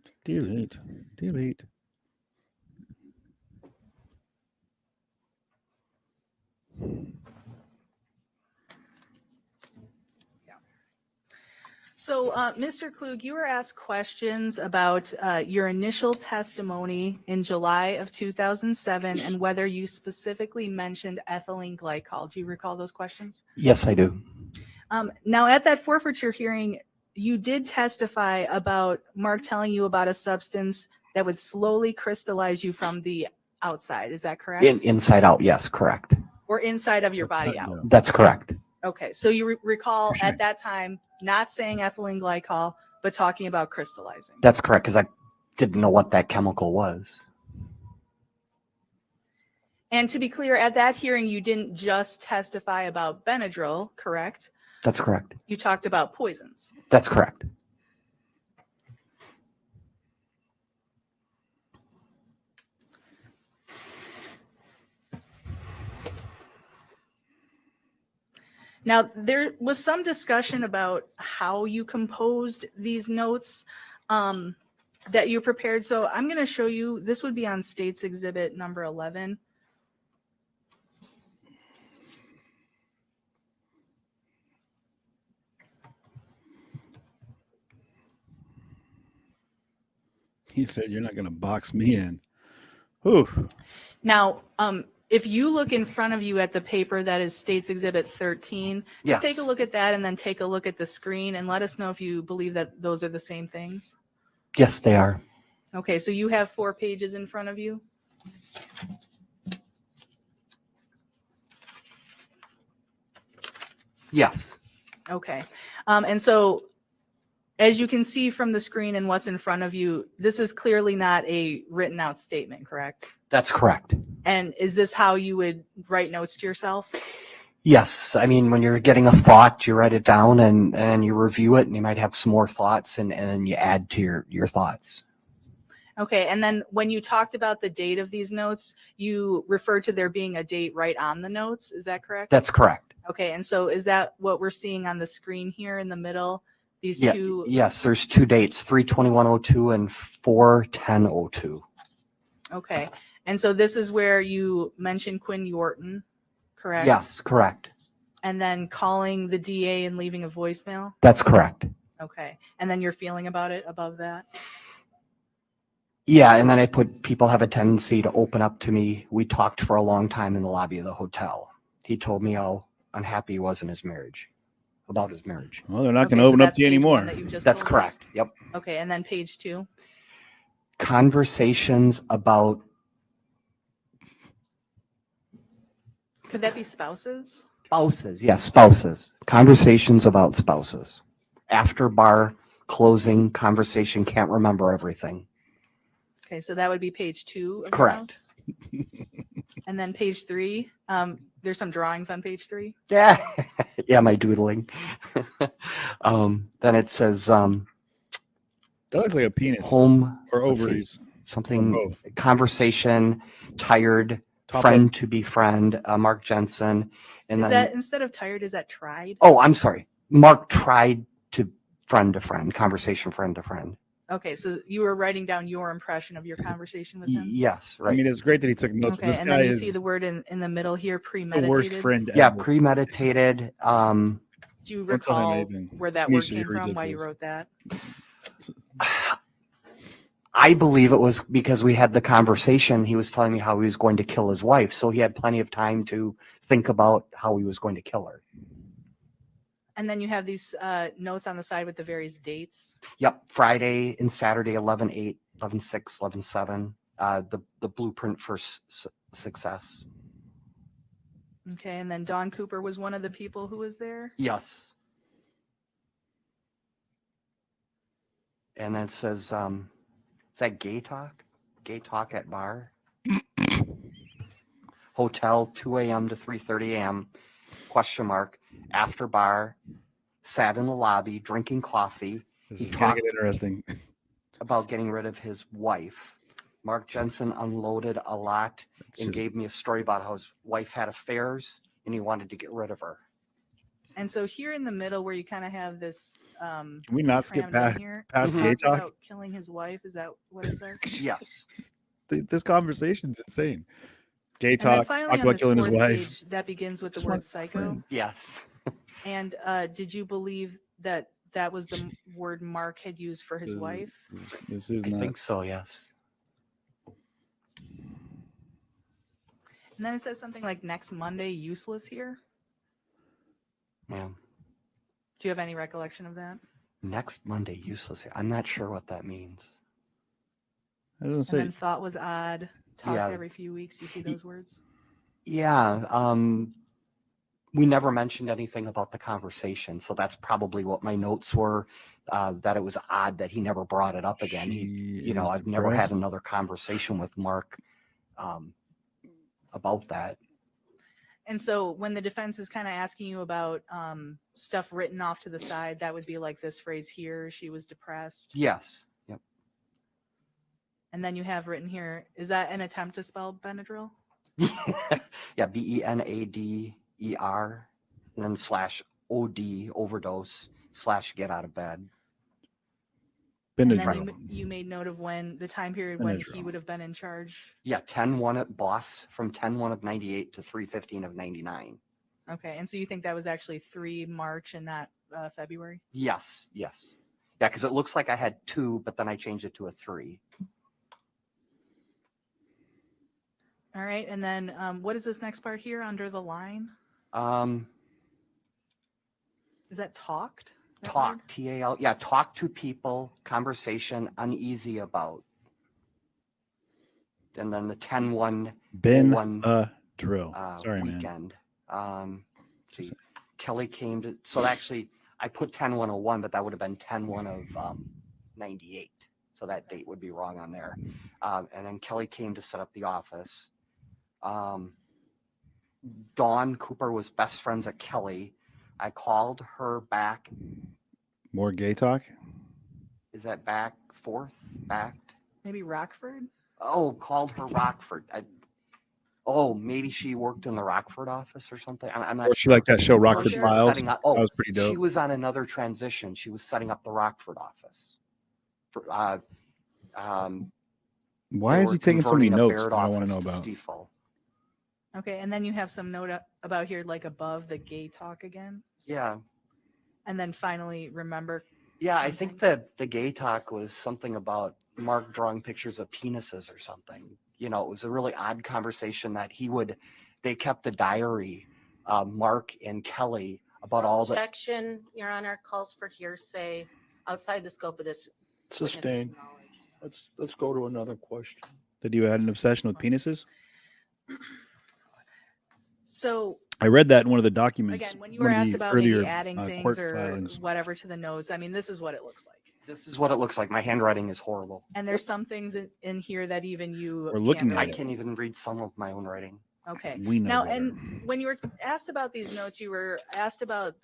So, Mr. Klug, you were asked questions about your initial testimony in July of 2007 and whether you specifically mentioned ethylene glycol. Do you recall those questions? Yes, I do. Now, at that forfeiture hearing, you did testify about Mark telling you about a substance that would slowly crystallize you from the outside. Is that correct? Inside out, yes, correct. Or inside of your body out? No. That's correct. Okay, so you recall Sure. at that time not saying ethylene glycol, but talking about crystallizing. That's correct, because I didn't know what that chemical was. And to be clear, at that hearing, you didn't just testify about Benadryl, correct? That's correct. You talked about poisons. That's correct. Now, there was some discussion about how you composed these notes that you prepared. So I'm going to show you, this would be on State's Exhibit number 11. He said, "You're not going to box me in." Whew. Now, if you look in front of you at the paper that is State's Exhibit 13, Yes. just take a look at that and then take a look at the screen and let us know if you believe that those are the same things. Yes, they are. Okay, so you have 4 pages in front of you. Yes. Okay. And so as you can see from the screen and what's in front of you, this is clearly not a written out statement, correct? That's correct. And is this how you would write notes to yourself? Yes. I mean, when you're getting a thought, you write it down and you review it, and you might have some more thoughts, and then you add to your thoughts. Okay. And then when you talked about the date of these notes, you referred to there being a date right on the notes. Is that correct? That's correct. Okay. And so is that what we're seeing on the screen here in the middle? These Yeah. two? Yes, there's 2 dates, 3/21/02 and 4/10/02. Okay. And so this is where you mentioned Quinn Yorton, correct? Yes, correct. And then calling the DA and leaving a voicemail? That's correct. Okay. And then your feeling about it above that? Yeah, and then I put, people have a tendency to open up to me. We talked for a long time in the lobby of the hotel. He told me how unhappy he was in his marriage, about his marriage. Well, they're not Okay, going to so open up that's to you page one anymore. that you just That's told us? correct. Yep. Okay. And then page 2? Conversations Could that be spouses? spouses. Yes, spouses. Conversations about spouses. After bar closing conversation, can't remember everything. Okay. So that would be page 2 of your Correct. notes? And then page 3, there's some drawings on page 3. Yeah, yeah, my doodling. Then it says That looks like a penis home or let's see, ovaries. something both. conversation, tired, Top friend to befriend, Mark Jensen, and Is then that instead of tired, is that tried? oh, I'm sorry, Mark tried to friend, conversation friend to friend. Okay, so you were writing down your impression of your conversation with him. Yes, I right. mean, it's great that he took notes. But Okay, this and guy then you is see the word in the middle here, the premeditated. worst friend Yeah, ever. premeditated. Do you Don't tell him recall anything. where that He word needs to be came from? Why you ridiculous. wrote that? I believe it was because we had the conversation. He was telling me how he was going to kill his wife, so he had plenty of time to think about how he was going to kill her. And then you have these notes on the side with the various dates. Yep, Friday and Saturday, 11/8, 11/6, 11/7. The blueprint for success. Okay, and then Don Cooper was one of the people who was there. Yes. And then it says, is that gay talk? Gay talk at bar? Hotel, 2 a.m. to 3:30 a.m. Question mark. After bar, sat in the lobby drinking coffee. This He is going to talked get interesting. about getting rid of his wife. Mark Jensen unloaded a lot It's and just, gave me a story about how his wife had affairs and he wanted to get rid of her. And so here in the middle, where you kind of have this. can we not skip crammed in past, here, past he gay talks talk? about killing his wife. Is that what it says? Yes. This conversation's insane. Gay And then talk, finally talk on about this killing his 4th wife. page, that begins with the Just word want a psycho. friend. Yes. And did you believe that that was the word Mark had used for his wife? This is I not. think so, yes. And then it says something like next Monday, useless here. Yeah. Do you have any recollection of that? Next Monday, useless. I'm not sure what that means. I doesn't And say. then thought was odd. Talked Yeah. every few weeks. You see those words? Yeah. We never mentioned anything about the conversation, so that's probably what my notes were. That it was odd that he never brought it up again. I've never had another conversation with Mark about that. And so when the defense is kind of asking you about stuff written off to the side, that would be like this phrase here, she was depressed. Yes. Yep. And then you have written here, is that an attempt to spell Benadryl? Yeah. BENADER and then /OD overdose / get out of bed. And then Benadryl. you made note of when the time period when he Benadryl. would have been in charge. Yeah. 10/1 at boss from 10/1 of 98 to 3/15 of 99. Okay. And so you think that was actually 3 March and not February? Yes. Yes. Yeah. Because it looks like I had 2, but then I changed it to a 3. All right. And then what is this next part here under the line? Is that talked? That Talk, word? TAL. Yeah, talk to people, conversation, uneasy about. And then the 10/1 Ben one, drill. Sorry, man. weekend. See, Kelly came to, so actually I put 10/101, but that would have been 10/1 of 98. So that date would be wrong on there. And then Kelly came to set up the office. Dawn Cooper was best friends at Kelly. I called her back. More gay talk. Is that back, forth, backed? Maybe Rockford? Oh, called her Rockford. Maybe she worked in the Rockford office or something. I'm not Or she sure. liked that show, Rockford She was Files. setting up- That was pretty dope. She was on another transition. She was setting up the Rockford office. Why They is were he taking so many converting a notes? Baird That I want to office know about. Stiefel. Okay. And then you have some note about here, like above the gay talk again. Yeah. And then finally, remember. Yeah, I think something? that the gay talk was something about Mark drawing pictures of penises or something. It was a really odd conversation that they kept a diary, Mark and Kelly, about all the. Objection, Your Honor, calls for hearsay outside the scope of this. witness's Sustained. knowledge. Let's go to another question. Did you had an obsession with penises? So I read that in one of the documents. again, when you were one of asked the about earlier, maybe adding court things or filings. whatever to the notes, I mean, this is what it looks like. This is what it looks like. My handwriting is horrible. And there's some things in here that even you We're looking can't at I really- it. can't even read some of my own writing. Okay. We know Now, better. and when you were asked about these notes, you were asked about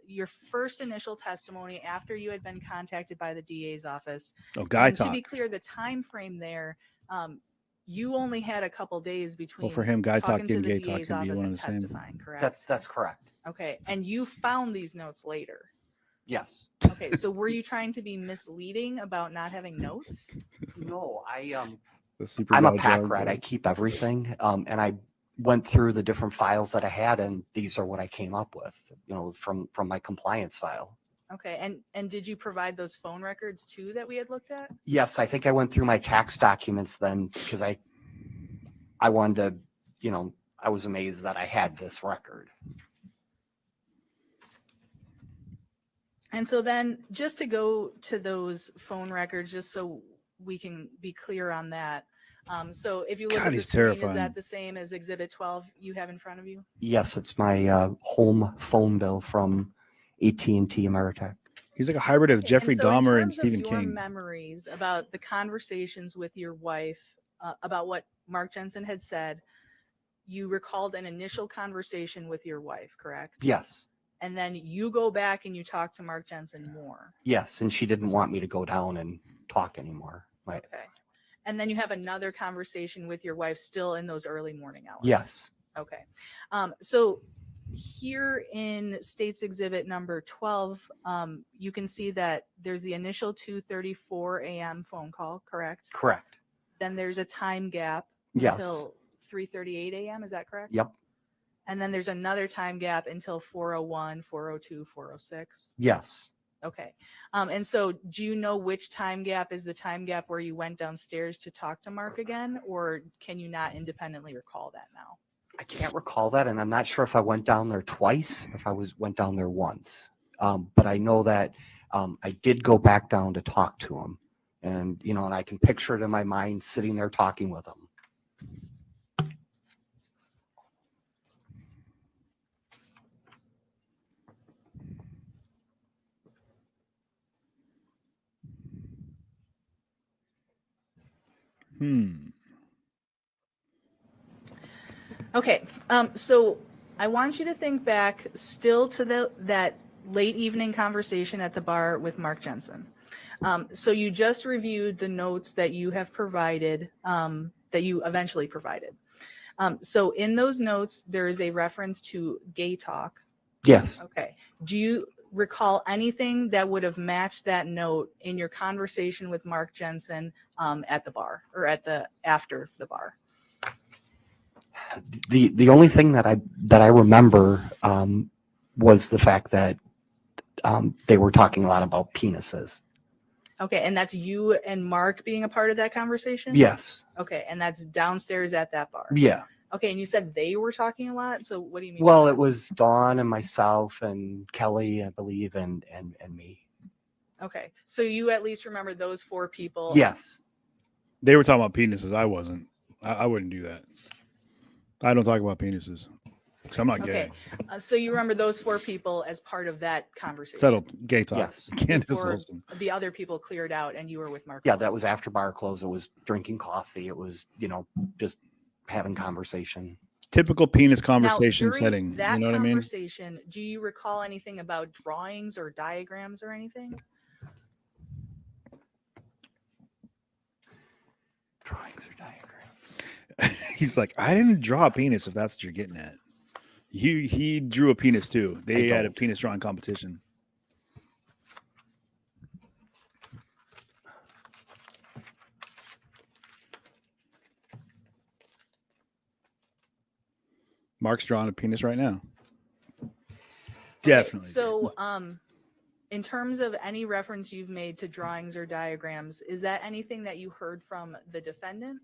your first initial testimony after you had been contacted by the DA's office. Oh, guy And talk. to be clear, the time frame there, you only had a couple days between Well, for him, guy talk talking to and the gay talk DA's can be office one and and the same. testifying, correct? That's correct. Okay. And you found these notes later. Yes. Okay. So were you trying to be misleading about not having notes? No, The super I'm a guy pack jog, rat. bro. I keep everything. And I went through the different files that I had, and these are what I came up with, from my compliance file. Okay. And did you provide those phone records too that we had looked at? Yes, I think I went through my tax documents then because I wanted to, I was amazed that I had this record. And so then just to go to those phone records, just so we can be clear on that. So if you look God, at the he's screen, terrifying. is that the same as Exhibit 12 you have in front of you? Yes, it's my home phone bill from AT&T Ameritech. He's like a hybrid of Jeffrey And so in Dahmer and terms of Stephen your King. memories about the conversations with your wife, about what Mark Jensen had said, you recalled an initial conversation with your wife, correct? Yes. And then you go back and you talk to Mark Jensen more. Yes, and she didn't want me to go down and talk anymore. Right. Okay. And then you have another conversation with your wife still in those early morning hours. Yes. Okay. So here in State's Exhibit number 12, you can see that there's the initial 2:34 a.m. phone call, correct? Correct. Then there's a time gap Yes. until 3:38 a.m. Is that correct? Yep. And then there's another time gap until 4:01, 4:02, 4:06. Yes. Okay. And so do you know which time gap is the time gap where you went downstairs to talk to Mark again, or can you not independently recall that now? I can't recall that, and I'm not sure if I went down there twice, if I went down there once. But I know that I did go back down to talk to him, and and I can picture it in my mind sitting there talking with him. Okay. So I want you to think back still to that late evening conversation at the bar with Mark Jensen. So you just reviewed the notes that you have provided, that you eventually provided. So in those notes, there is a reference to gay talk. Yes. Okay. Do you recall anything that would have matched that note in your conversation with Mark Jensen at the bar or after the bar? The only thing that I remember was the fact that they were talking a lot about penises. Okay, and that's you and Mark being a part of that conversation? Yes. Okay, and that's downstairs at that bar? Yeah. Okay, and you said they were talking a lot, so what do you mean? Well, it was Dawn and myself and Kelly, I believe, and me. Okay, so you at least remember those four people? Yes. They were talking about penises. I wasn't. I wouldn't do that. I don't talk about penises because I'm not gay. Okay, so you remember those four people as part of that conversation? Settled. Gay talk. Yes. Candace Before Olson. the other people cleared out and you were with Mark? Yeah, that was after bar close. It was drinking coffee. It was, just having conversation. Typical penis Now, conversation during setting. that You know what I mean? conversation, do you recall anything about drawings or diagrams or anything? Drawings or diagrams. He's like, I didn't draw a penis. If that's what you're getting at, he drew a penis too. They had a don't. penis drawing competition. Mark's drawing a penis right now. Definitely. Okay, so, in terms of any reference you've made to drawings or diagrams, is that anything that you heard from the defendant?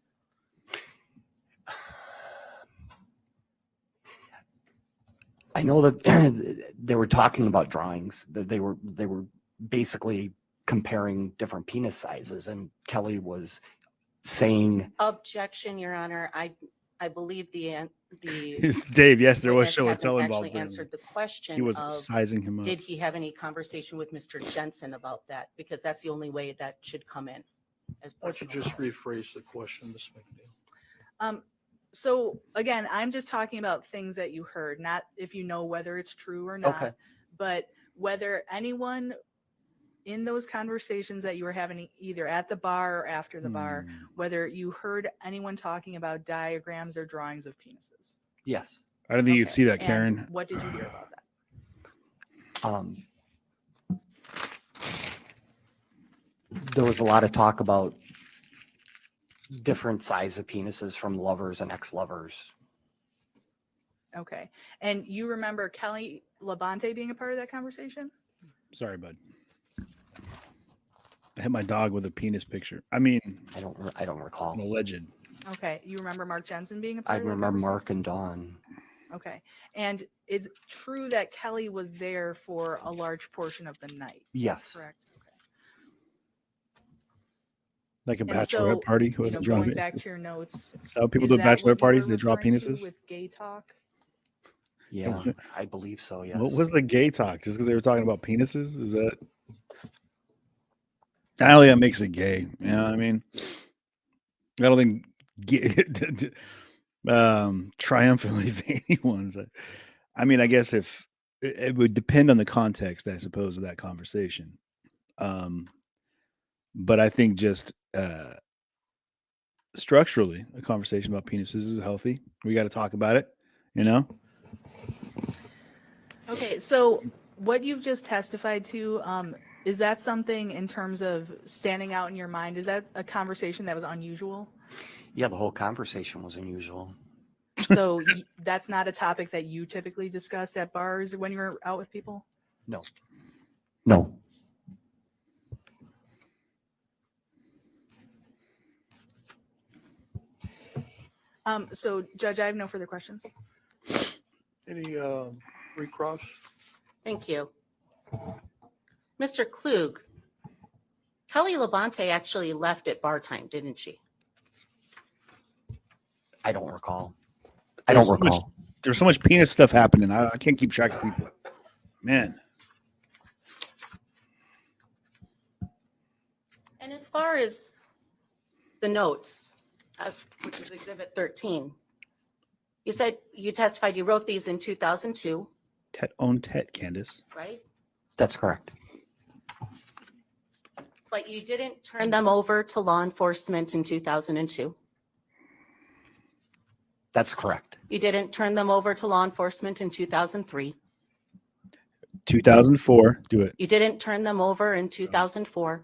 I know that they were talking about drawings. That they were basically comparing different penis sizes, and Kelly was saying, Objection, Your Honor. I believe the It's Dave. Yes, there was witness show and hasn't tell involved. actually with him. answered the question. He was of, sizing him up. did he have any conversation with Mr. Jensen about that? Because that's the only way that should come in. As Why don't you just rephrase the question, Ms. McNeil? So again, I'm just talking about things that you heard, not if you know whether it's true or not, Okay. but whether anyone in those conversations that you were having either at the bar or after the bar, whether you heard anyone talking about diagrams or drawings of penises. Yes. I don't think you'd Okay. see that, And Karen. what did you hear about that? There was a lot of talk about different size of penises from lovers and ex-lovers. Okay. And you remember Kelly Labonte being a part of that conversation? Sorry, bud. I hit my dog with a penis picture. I mean, I don't recall. an alleged. Okay. You remember Mark Jensen being a I part of that remember conversation? Mark and Dawn. Okay. And is it true that Kelly was there for a large portion of the night? Yes. Correct. Okay. Like a And bachelorette so, party. Who You was know, drawing going it? back to your notes. Is that how people is do that what bachelorette you were parties? They draw referring to penises? with gay talk? Yeah, I believe so. Yes. What was the gay talk? Just because they were talking about penises? Is that? I don't think that makes it gay. You know what I mean? I don't think triumphantly veiny ones. I mean, I guess if it would depend on the context, I suppose, of that conversation. But I think just structurally, a conversation about penises is healthy. We got to talk about it, you know? Okay. So what you've just testified to, is that something in terms of standing out in your mind? Is that a conversation that was unusual? Yeah, the whole conversation was unusual. So that's not a topic that you typically discussed at bars when you were out with people? No. So Judge, I have no further questions. Any recross? Thank you. Mr. Klug, Kelly Labonte actually left at bar time, didn't she? I don't recall. There's so much penis stuff happening. I can't keep track of people. Man. And as far as the notes, which is Exhibit 13, you said you testified you wrote these in 2002, Tete, Candace. right? That's correct. But you didn't turn them over to law enforcement in 2002. That's correct. You didn't turn them over to law enforcement in 2003. 2004. Do it. You didn't turn them over in 2004.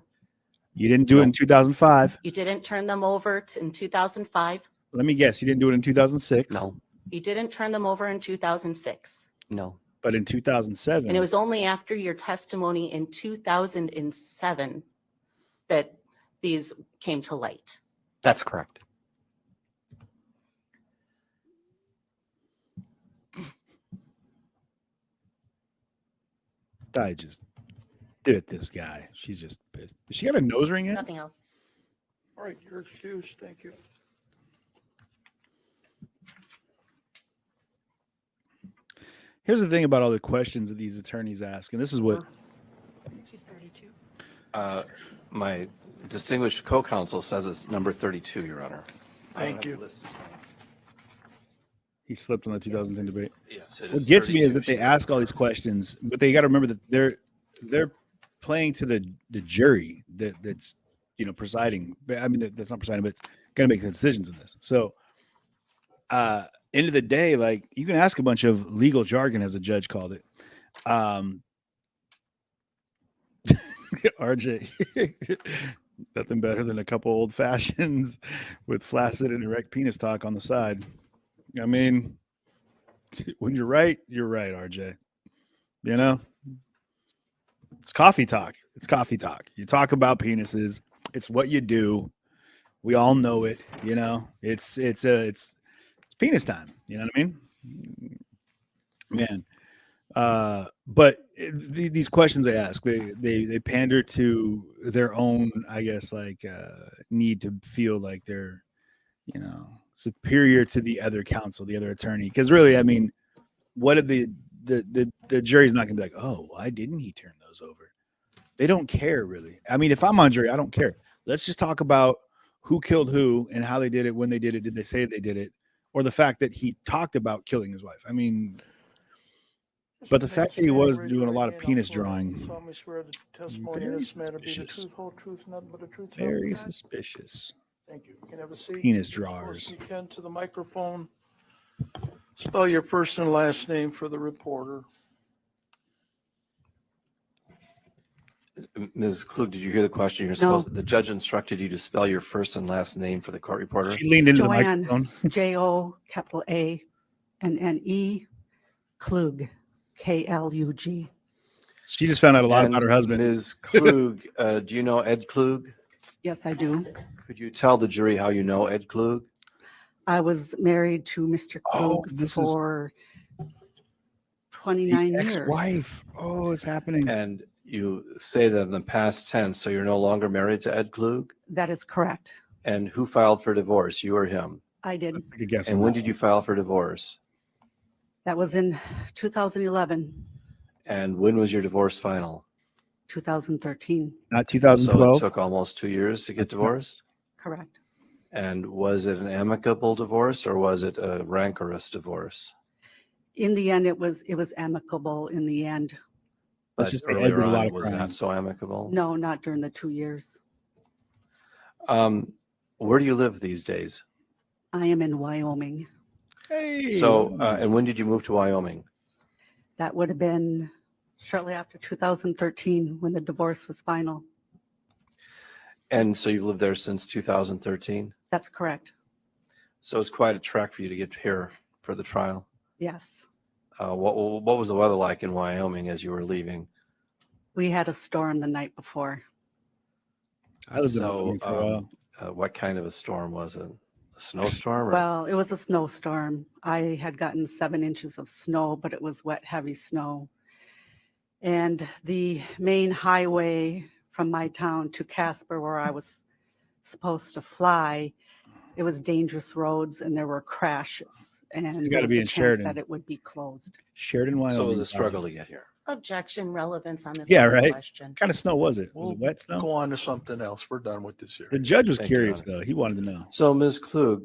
You didn't do it in 2005. You didn't turn them over in 2005. Let me guess. You didn't do it in 2006. No. You didn't turn them over in 2006. No. But in 2007. And it was only after your testimony in 2007 that these came to light. That's correct. I just did it. This guy. She's just pissed. Does she have a nose ring in? Nothing else. All right, you're excused. Thank you. Here's the thing about all the questions that these attorneys ask, and this is what She's 32. My distinguished co-counsel says it's number 32, Your Honor. Thank you. he slipped on the 2010 debate. Yes, it What is gets me is 32. that they ask all these questions, but they got to remember that they're playing to the jury that's presiding. I mean that's not presiding, but it's got to make the decisions in this. So, end of the day, like you can ask a bunch of legal jargon, as a judge called it. RJ, nothing better than a couple old fashions with flaccid and erect penis talk on the side. I mean, when you're right, RJ. You know, it's coffee talk. It's coffee talk. You talk about penises. It's what you do. We all know it. You know, it's penis time. You know what I mean? Man. But these questions they ask, they pander to their own, I guess, like need to feel like they're, superior to the other counsel, the other attorney. Because really, I mean, what did the jury's not gonna be like, oh, why didn't he turn those over? They don't care really. I mean, if I'm on jury, I don't care. Let's just talk about who killed who and how they did it, when they did it. Did they say they did it? or the fact that he talked about killing his wife. I mean, but the fact that he was doing a lot of penis drawing, very suspicious. Very suspicious. Thank you. You can have a seat. Penis As close drawers. as you can to the microphone. Spell your first and last name for the reporter. Ms. Klug, did you hear the question? The judge instructed you to spell your first and last name for the court reporter. She leaned into Joanne. the microphone. JOANNE Klug, KLUG. She just found out a lot And about her husband. Ms. Klug, do you know Ed Klug? Yes, I do. Could you tell the jury how you know Ed Klug? I was married to Mr. Klug this is for 29 The years. ex-wife. Oh, it's happening. And you say that in the past tense, so you're no longer married to Ed Klug? That is correct. And who filed for divorce, you or him? I did. Take a guess. And on when that. did you file for divorce? That was in 2011, And when was your divorce final? 2013. Not So it 2012. took almost 2 years to get divorced? Correct. And was it an amicable divorce or was it a rancorous divorce? In the end, it was amicable in the end. Let's But just say Ed earlier did a lot on, of was not crime. so amicable? No, not during the 2 years. Where do you live these days? I am in Wyoming. Hey. So, and when did you move to Wyoming? That would have been shortly after 2013 when the divorce was final. And so you've lived there since 2013? That's correct. So it's quite a trek for you to get here for the trial. Yes. What was the weather like in Wyoming as you were leaving? We had a storm the night before. I lived in So, Wyoming for a while. What kind of a storm was it? A snowstorm? Or? Well, it was a snowstorm. I had gotten 7 inches of snow, but it was wet, heavy snow. And the main highway from my town to Casper, where I was supposed to fly, it was dangerous roads and there were crashes. And It's there gotta was be a in chance Sheridan. that it would be closed. Sheridan, Wyoming. So it was a struggle to get here. Objection, relevance on this Yeah, other right. question. What kind of snow was it? Was it wet snow? Go on to something else. We're done with this here. The judge was Thank you, curious, Honor. though. He wanted to know. So, Ms. Klug,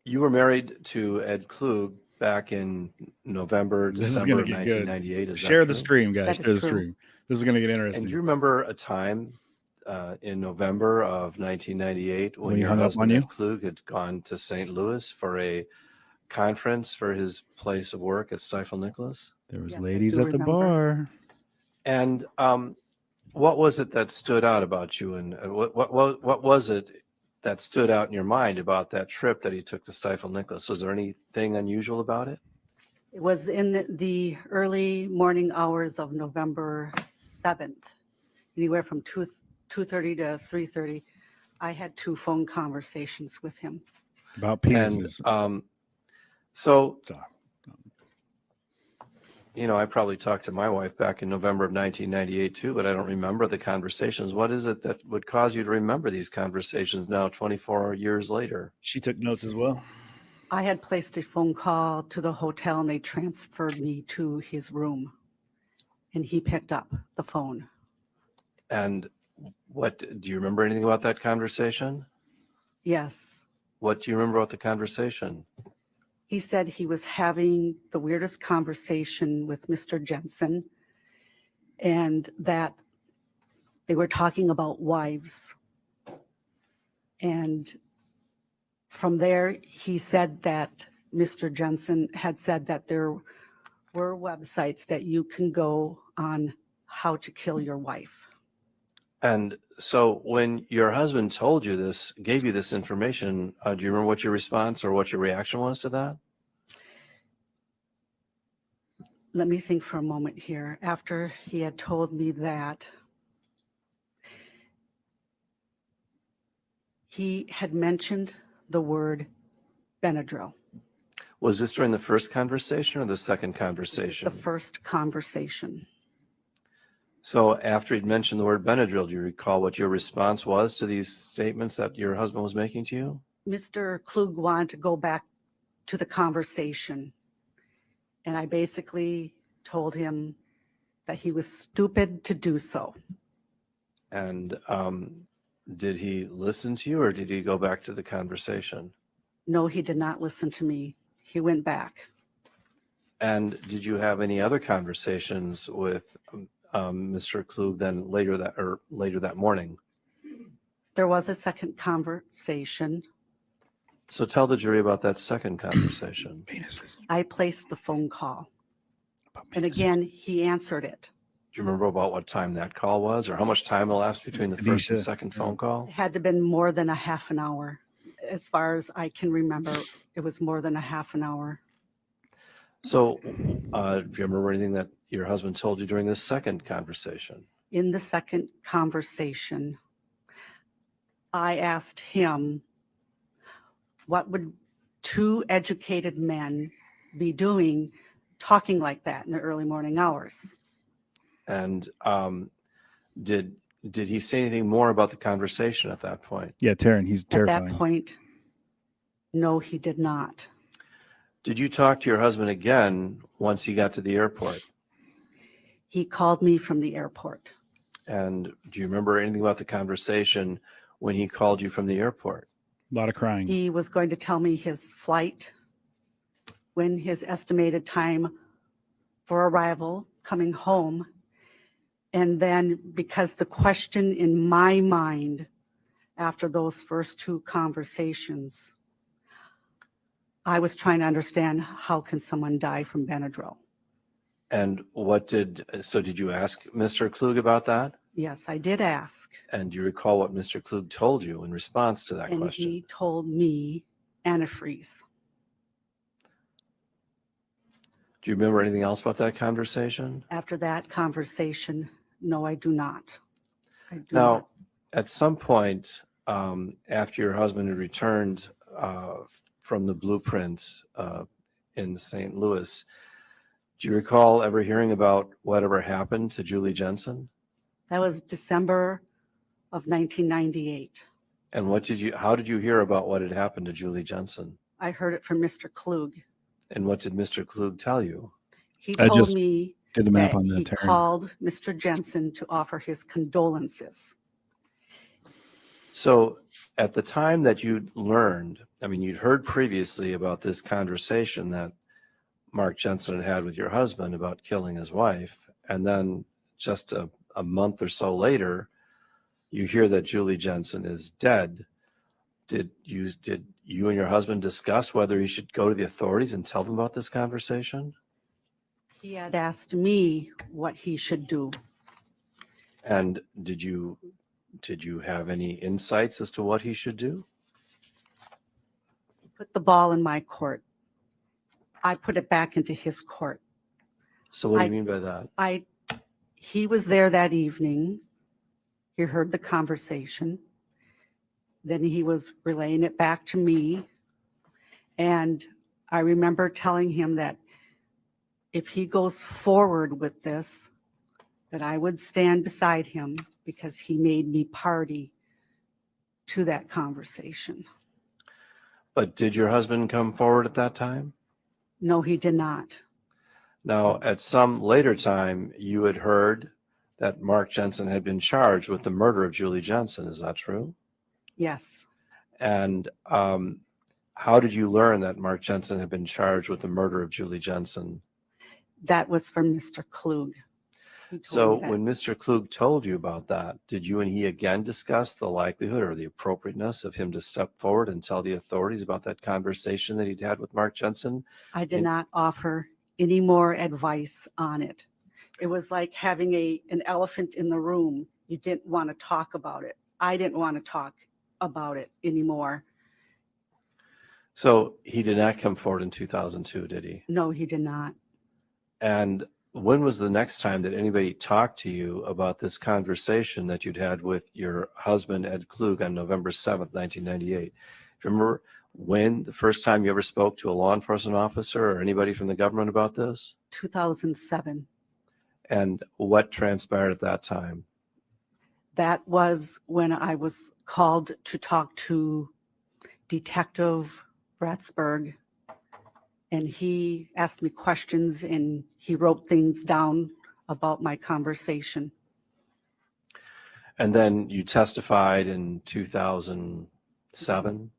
you were married to Ed Klug back in November, This is December gonna of get good. 1998. Is that Share the true? stream, guys. That Share is the true. stream. This is going to get And interesting. do you remember a time in November of 1998 When when he your hung up husband on you? Ed Klug had gone to St. Louis for a conference for his place of work at Stifel Nicholas? There was Yes, I ladies do at the remember. bar. And what was it that stood out about you? And what was it that stood out in your mind about that trip that he took to Stifel Nicholas? Was there anything unusual about it? It was in the early morning hours of November 7th, anywhere from 2:30 to 3:30. I had 2 phone conversations with him. About And penises. so, Sorry. I probably talked to my wife back in November of 1998 too, but I don't remember the conversations. What is it that would cause you to remember these conversations now, 24 years later? She took notes as well. I had placed a phone call to the hotel and they transferred me to his room. And he picked up the phone. And do you remember anything about that conversation? Yes. What do you remember about the conversation? He said he was having the weirdest conversation with Mr. Jensen and that they were talking about wives. And from there, he said that Mr. Jensen had said that there were websites that you can go on how to kill your wife. And so when your husband told you this, gave you this information, do you remember what your response or what your reaction was to that? Let me think for a moment here. After he had told me that, he had mentioned the word Benadryl. Was this during the first conversation or the second This is conversation? the first conversation. So after he'd mentioned the word Benadryl, do you recall what your response was to these statements that your husband was making to you? Mr. Klug wanted to go back to the conversation. And I basically told him that he was stupid to do so. And did he listen to you or did he go back to the conversation? No, he did not listen to me. He went back. And did you have any other conversations with Mr. Klug then later that morning? There was a second conversation. So tell the jury about that second conversation. I placed the phone call. And again, he answered it. Do you remember about what time that call was or how much time elapsed between the first and Tanisha, second phone call? It had to have been more than a half an hour. As far as I can remember, it was more than a half an hour. So do you remember anything that your husband told you during this second conversation? In the second conversation, I asked him, what would two educated men be doing talking like that in the early morning hours? And did he say anything more about the conversation at that point? Yeah, Taryn, he's At terrifying. that point, no, he did not. Did you talk to your husband again once he got to the airport? He called me from the airport. And do you remember anything about the conversation when he called you from the airport? A lot of crying. He was going to tell me his flight, when his estimated time for arrival, coming home. And then because the question in my mind after those first two conversations, I was trying to understand how can someone die from Benadryl? And did you ask Mr. Klug about that? Yes, I did ask. And do you recall what Mr. Klug told you in response to that And question? he told me antifreeze. Do you remember anything else about that conversation? After that conversation, no, I do not. I do Now, not. at some point after your husband had returned from the blueprints in St. Louis, do you recall ever hearing about whatever happened to Julie Jensen? That was December of 1998. And how did you hear about what had happened to Julie Jensen? I heard it from Mr. Klug. And what did Mr. Klug tell you? He I told just me Did the math that on he that, Taryn. called Mr. Jensen to offer his condolences. So at the time that you'd learned, you'd heard previously about this conversation that Mark Jensen had with your husband about killing his wife. And then just a month or so later, you hear that Julie Jensen is dead. Did you and your husband discuss whether he should go to the authorities and tell them about this conversation? He had asked me what he should do. And did you have any insights as to what he should do? He put the ball in my court. I put it back into his court. So what do you mean by that? He was there that evening. He heard the conversation. Then he was relaying it back to me. And I remember telling him that if he goes forward with this, that I would stand beside him because he made me party to that conversation. But did your husband come forward at that time? No, he did not. Now, at some later time, you had heard that Mark Jensen had been charged with the murder of Julie Jensen. Is that true? Yes. And how did you learn that Mark Jensen had been charged with the murder of Julie Jensen? That was from Mr. Klug. He told So me that. when Mr. Klug told you about that, did you and he again discuss the likelihood or the appropriateness of him to step forward and tell the authorities about that conversation that he'd had with Mark Jensen? I did not offer any more advice on it. It was like having an elephant in the room. You didn't want to talk about it. I didn't want to talk about it anymore. So he did not come forward in 2002, did he? No, he did not. And when was the next time that anybody talked to you about this conversation that you'd had with your husband, Ed Klug, on November 7th, 1998? Do you remember when the first time you ever spoke to a law enforcement officer or anybody from the government about this? 2007. And what transpired at that time? That was when I was called to talk to Detective Bratsberg, and he asked me questions and he wrote things down about my conversation. And then you testified in 2007?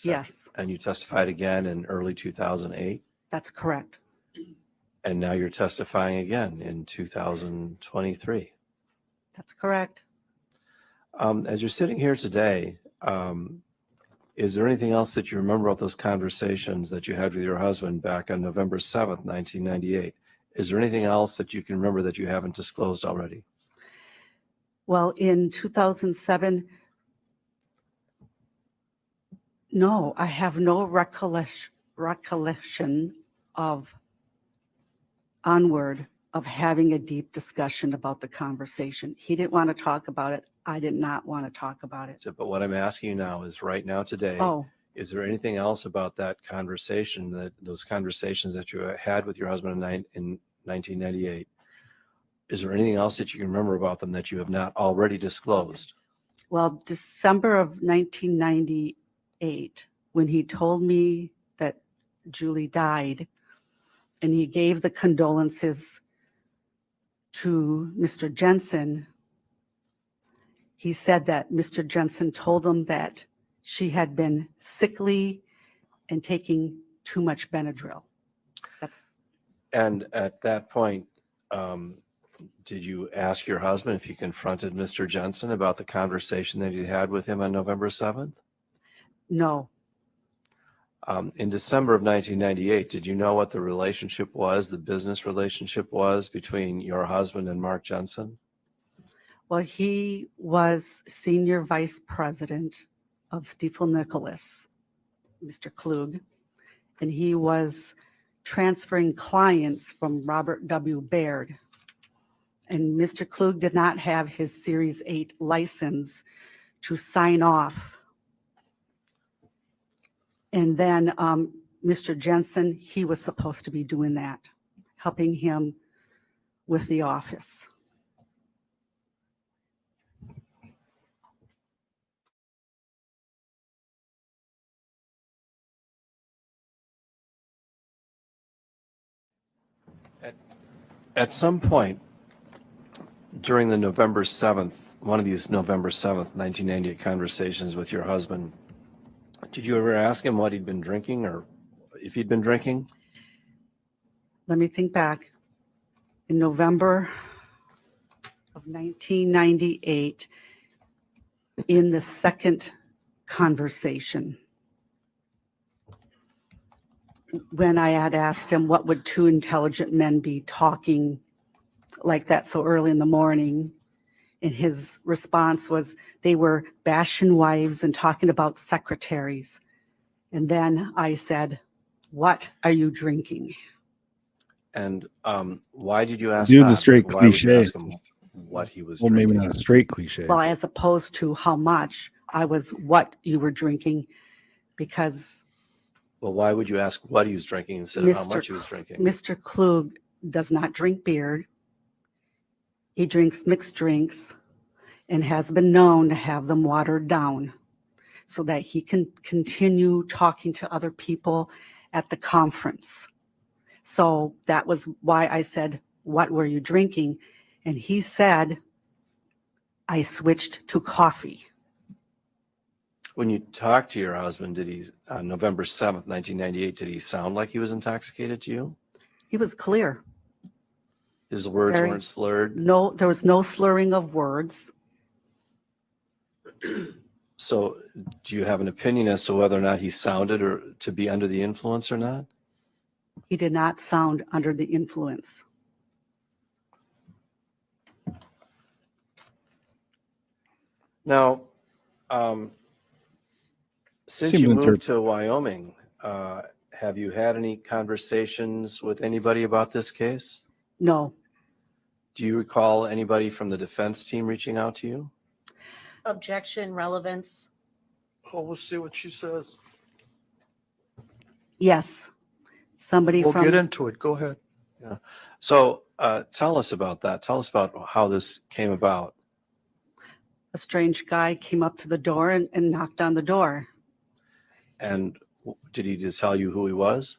Yes, And you testified again in early 2008? that's correct. And now you're testifying again in 2023. That's correct. As you're sitting here today, is there anything else that you remember about those conversations that you had with your husband back on November 7th, 1998? Is there anything else that you can remember that you haven't disclosed already? Well, in 2007, no, I have no recollection of onward of having a deep discussion about the conversation. He didn't want to talk about it. I did not want to talk about it. So, but what I'm asking you now is right now today, Oh, is there anything else about that conversation, those conversations that you had with your husband in 1998? Is there anything else that you can remember about them that you have not already disclosed? well, December of 1998, when he told me that Julie died, and he gave the condolences to Mr. Jensen, he said that Mr. Jensen told him that she had been sickly and taking too much Benadryl. That's And at that point, did you ask your husband if you confronted Mr. Jensen about the conversation that you had with him on November 7th? no, In December of 1998, did you know what the relationship was, the business relationship was between your husband and Mark Jensen? well, he was senior vice president of Stiefel Nicholas, Mr. Klug, and he was transferring clients from Robert W. Baird. And Mr. Klug did not have his Series 8 license to sign off. And then Mr. Jensen, he was supposed to be doing that, helping him with the office. At some point during the November 7th, one of these November 7th, 1998 conversations with your husband, did you ever ask him what he'd been drinking or if he'd been drinking? Let me think back. In November of 1998, in the second conversation, when I had asked him what would two intelligent men be talking like that so early in the morning, and his response was they were bashing wives and talking about secretaries. And then I said, "What are you drinking?" And why did you ask Dude's that? a straight Why would you cliche. ask him what he was Well, drinking? maybe not a straight cliche. Well, as opposed to how much, I was what you were drinking, because Well, why would you ask what he was drinking instead of how much he was drinking? Mr. Klug does not drink beer. He drinks mixed drinks and has been known to have them watered down so that he can continue talking to other people at the conference. So that was why I said, "What were you drinking?" And he said, "I switched to coffee." When you talked to your husband, did he, on November 7th, 1998, did he sound like he was intoxicated to you? He was clear. His words Very- weren't slurred? No, there was no slurring of words. So do you have an opinion as to whether or not he sounded or to be under the influence or not? He did not sound under the influence. Now, since Seems you moved inter- to Wyoming, have you had any conversations with anybody about this case? No, Do you recall anybody from the defense team reaching out to you? Objection, relevance. Oh, we'll see what she says. yes. Somebody We'll get from, into it. Go ahead. So tell us about that. Tell us about how this came about. a strange guy came up to the door and knocked on the door. And did he just tell you who he was?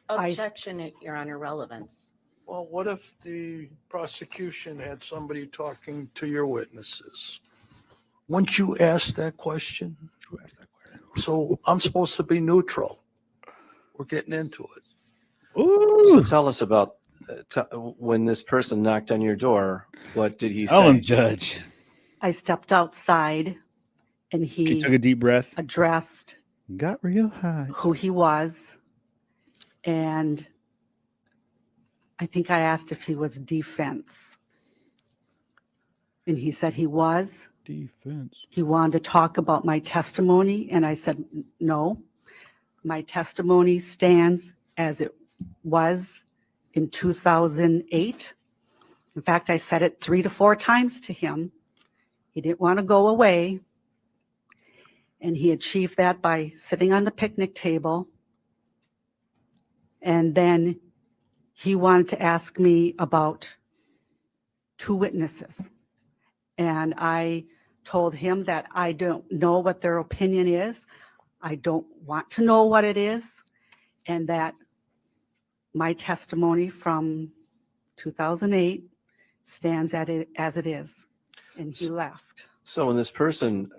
I- Objection, Your Honor, relevance. Well, what if the prosecution had somebody talking to your witnesses? Wouldn't you ask that question? Who asked that question? So I'm supposed to be neutral. We're getting into it. So Ooh, tell us about when this person knocked on your door. What did he tell say? him, Judge. I stepped outside and She he took a deep breath. addressed Got real hot. who he was. And I think I asked if he was defense. And he said he was. Defense. He wanted to talk about my testimony. And I said, no, my testimony stands as it was in 2008. In fact, I said it 3 to 4 times to him. He didn't want to go away. And he achieved that by sitting on the picnic table. And then he wanted to ask me about 2 witnesses. And I told him that I don't know what their opinion is. I don't want to know what it is. And that my testimony from 2008 stands at it as it is. And he left. So when this person,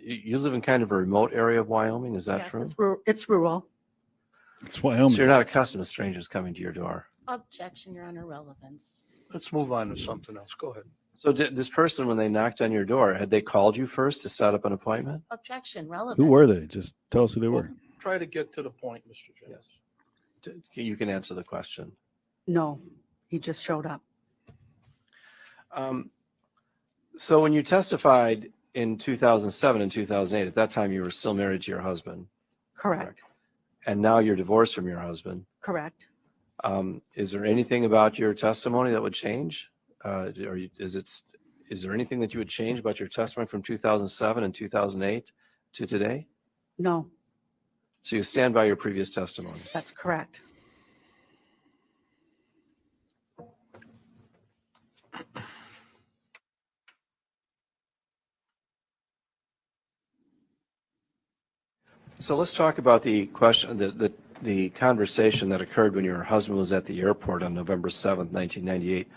you live in kind of a remote area of Wyoming, is that Yes, true? it's rural. It's Wyoming. So you're not accustomed to strangers coming to your door. Objection, Your Honor, relevance. Let's move on to something else. Go ahead. So did this person, when they knocked on your door, had they called you first to set up an appointment? Objection, relevance. Who were they? Just tell us who they Well, were. try to get to the point, Mr. Jensen. You can answer the question. No, he just showed up. So when you testified in 2007 and 2008, at that time you were still married to your husband, Correct. and now you're divorced from your husband. Correct. Is there anything about your testimony that would change? Is there anything that you would change about your testimony from 2007 and 2008 to today? No, So you stand by your previous testimony. that's correct. So let's talk about the question, the conversation that occurred when your husband was at the airport on November 7th, 1998.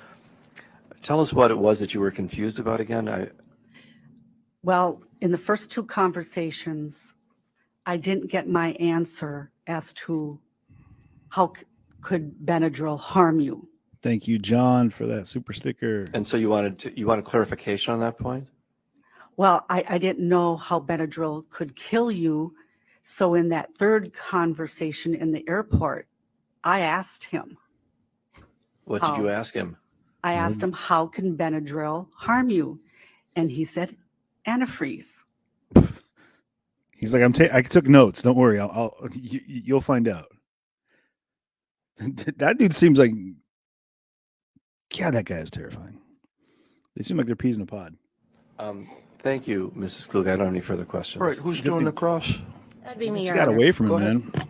Tell us what it was that you were confused about again. Well, in the first 2 conversations, I didn't get my answer as to how could Benadryl harm you. Thank you, John, for that super sticker. And so you wanted clarification on that point? Well, I didn't know how Benadryl could kill you. So in that 3rd conversation in the airport, I asked him. What did you ask him? I asked him, how can Benadryl harm you? And he said, antifreeze. He's like, I took notes. Don't worry. You'll find out. That dude seems like, yeah, that guy is terrifying. They seem like they're peas in a pod. Thank you, Mrs. Klug. I don't have any further questions. All right, who's Good doing thing- the cross? That'd be me, She Your got Honor. away from Go him, ahead. man.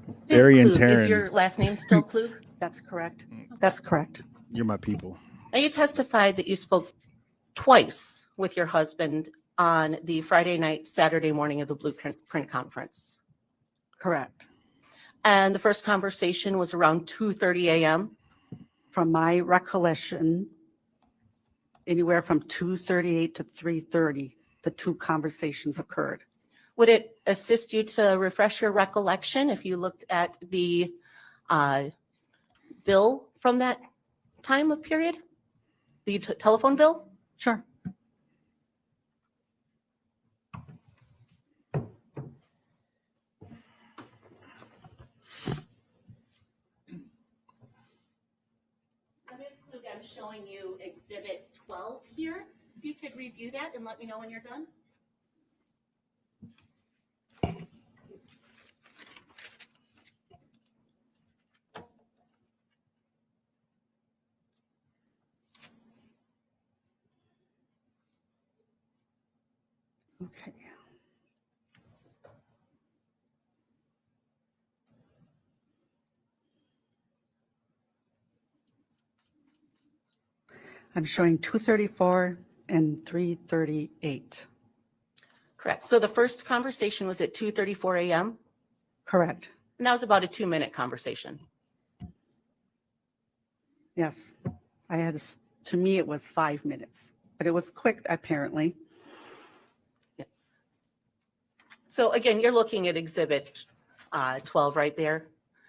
Ms. Barry and Klug, Is Taryn. your last name still Klug? That's correct. That's correct. You're my people. Now, you testified that you spoke twice with your husband on the Friday night, Saturday morning of the Blueprint Conference. Correct. And the first conversation was around 2:30 a.m. From my recollection, anywhere from 2:38 to 3:30, the 2 conversations occurred. Would it assist you to refresh your recollection if you looked at the bill from that time of period? The telephone bill? Sure. Ms. Klug, I'm showing you Exhibit 12 here. If you could review that and let me know when you're done. Okay. I'm showing 2:34 and 3:38. Correct. So the first conversation was at 2:34 a.m. Correct. And that was about a 2-minute conversation. Yes, to me, it was 5 minutes, but it was quick, apparently. So again, you're looking at Exhibit 12 right there,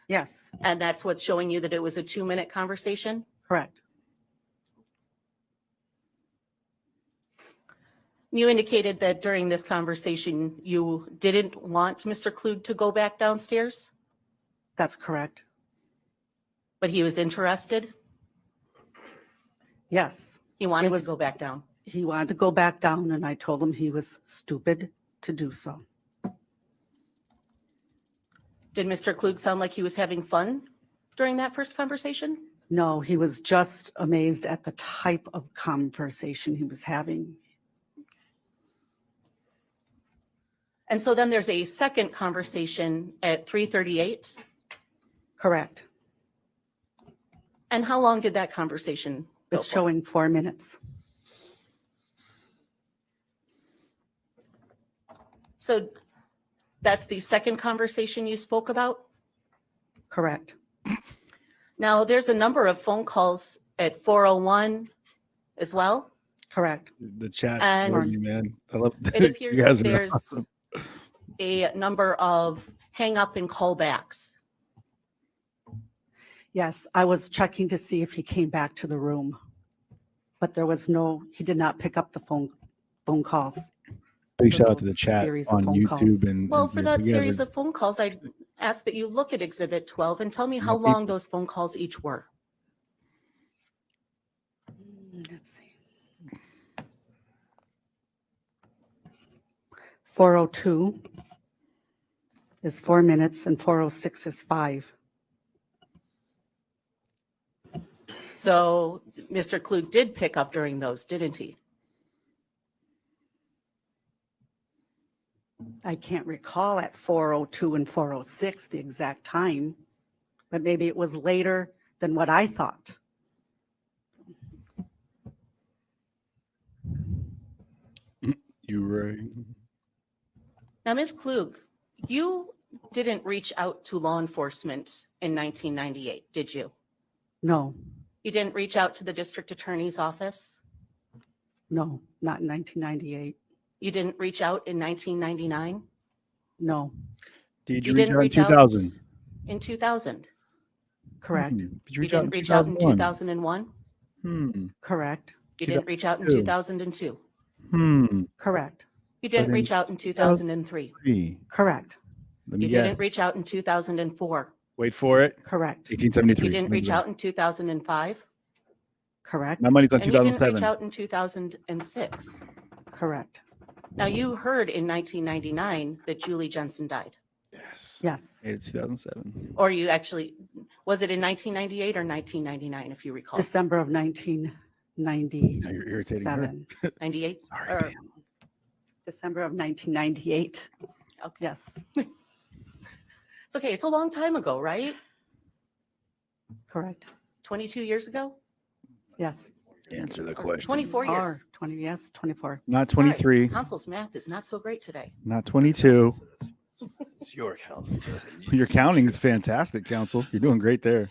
Yes, and that's what's showing you that it was a 2-minute conversation? correct. You indicated that during this conversation, you didn't want Mr. Klug to go back downstairs, That's correct. but he was interested? Yes, He wanted was- to go back down? he wanted to go back down, and I told him he was stupid to do so. Did Mr. Klug sound like he was having fun during that first conversation? No, he was just amazed at the type of conversation he was having. And so then there's a second conversation at 3:38. Correct. And how long did that conversation go It's for? showing 4 minutes. So that's the second conversation you spoke about? Correct. Now, there's a number of phone calls at 4:01 as well. Correct. The chat's And for me, man. I love It appears you guys that are there's awesome. a number of hang up and call backs. Yes, I was checking to see if he came back to the room, but he did not pick up the phone calls. Big for shout out to those the chat series of on phone calls. YouTube and Well, for that you guys series are- of phone calls, I ask that you look at Exhibit 12 and tell me how Yep. long those phone calls each were. Let's see. 4:02 is 4 minutes and 4:06 is 5. So Mr. Klug did pick up during those, didn't he? I can't recall at 4:02 and 4:06 the exact time, but maybe it was later than what I thought. You right. Now, Ms. Klug, you didn't reach out to law enforcement in 1998, did you? No, You didn't reach out to the district attorney's office? no, not in 1998. You didn't reach out in 1999? No, Did You you reach didn't out in reach out 2000? In 2000? correct, Did you You reach out didn't reach out in 2001? 2001? correct, You didn't reach out in 2002? correct, You didn't in reach out in 2003? correct, Let me You guess. didn't reach out in 2004? Wait for it. correct, 1873. You didn't reach out in 2005? correct, My money's on And you didn't 2007. reach out in 2006? correct. Now, you heard in 1999 that Julie Jensen died. Yes. Yes, It's 2007. Or you actually, was it in 1998 or 1999, if you recall? December of 1997. Now you're irritating her. 98? Sorry, Or- Pam. December of 1998. Okay. Yes, It's okay, it's a long time ago, right? correct. 22 years ago? Yes. Answer the Or question. 24 years? 20, yes, 24. Not Sorry, 23, Council's math is not so great today. not 22. It's your council. Your counting is fantastic, Council. You're doing great there.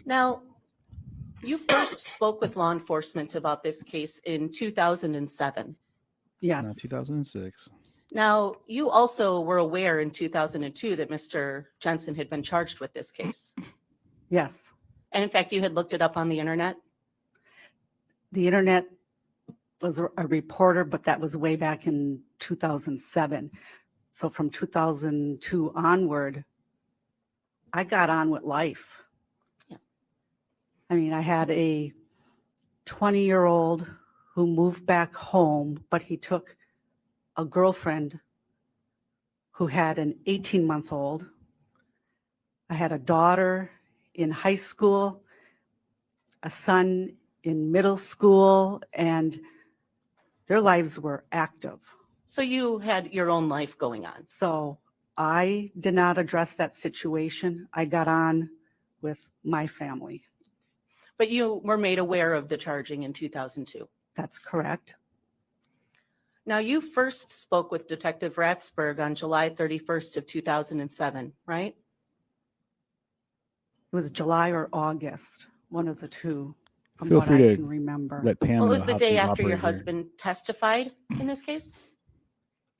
Now, you first spoke with law enforcement about this case in 2007. Not Yes, 2006. Now, you also were aware in 2002 that Mr. Jensen had been charged with this case. yes. And in fact, you had looked it up on the internet. The internet was a reporter, but that was way back in 2007. So from 2002 onward, I got on with life. Yeah. I mean, I had a 20-year-old who moved back home, but he took a girlfriend who had an 18-month-old. I had a daughter in high school, a son in middle school, and their lives were active. So you had your own life going on. So I did not address that situation. I got on with my family. But you were made aware of the charging in 2002. That's correct. Now, you first spoke with Detective Ratsberg on July 31st of 2007, right? It was July or August, one of the two, from Feel what free I to can remember. let Pam Well, it know was the how day things after your operate here. husband testified in this case?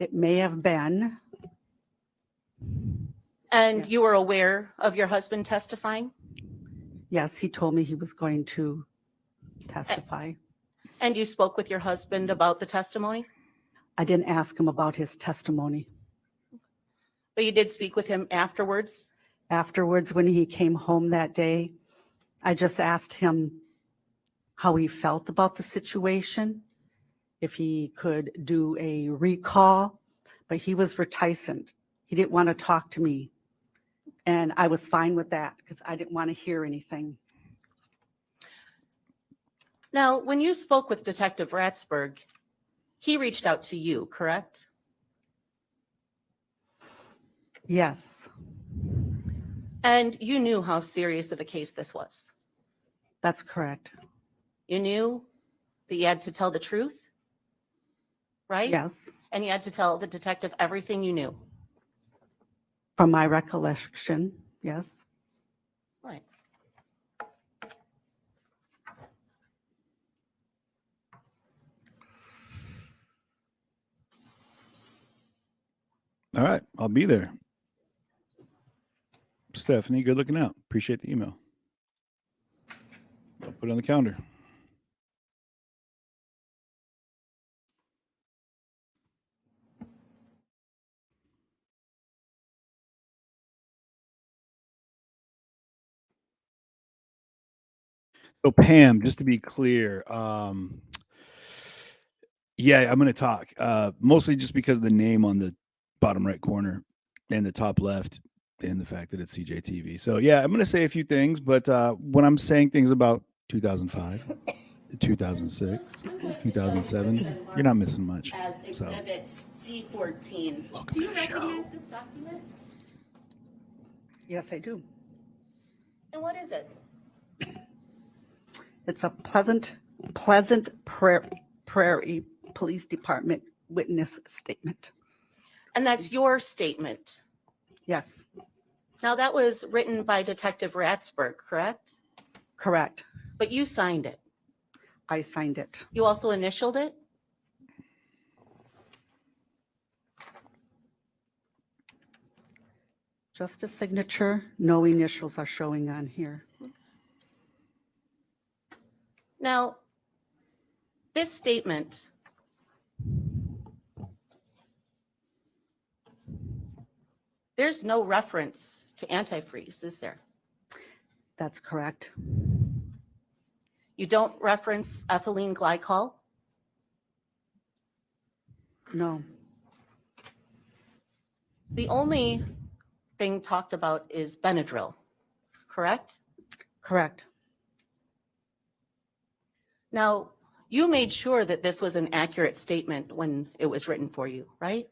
It may have been, And Yeah. you were aware of your husband testifying? yes, he told me he was going to testify. And you spoke with your husband about the testimony? I didn't ask him about his testimony. But you did speak with him afterwards? Afterwards, when he came home that day, I just asked him how he felt about the situation, if he could do a recall, but he was reticent. He didn't want to talk to me. And I was fine with that because I didn't want to hear anything. Now, when you spoke with Detective Ratsberg, he reached out to you, correct? Yes, And you knew how serious of a case this was. that's correct. You knew that you had to tell the truth, right? Yes, And you had to tell the detective everything you knew. from my recollection, yes. Right. All right, I'll be there. Stephanie, good looking out. Appreciate the email. I'll put it on the calendar. So Pam, just to be clear, yeah, I'm going to talk mostly just because of the name on the bottom right corner and the top left and the fact that it's CJTV. So yeah, I'm going to say a few things, but when I'm saying things about 2005, 2006, 2007, you're not missing much. As So Exhibit D14. welcome Do to you the show. recognize this document? Yes, I do. And what is it? It's a Pleasant Prairie Police Department witness statement. And that's your statement. Yes, Now, that was written by Detective Ratsberg, correct? correct. But you signed it. I signed it. You also initialed it? Just a signature, no initials are showing on here. Now, this statement there's no reference to antifreeze, is there? That's correct. You don't reference ethylene glycol? No, The only thing talked about is Benadryl, correct? correct. Now, you made sure that this was an accurate statement when it was written for you, right?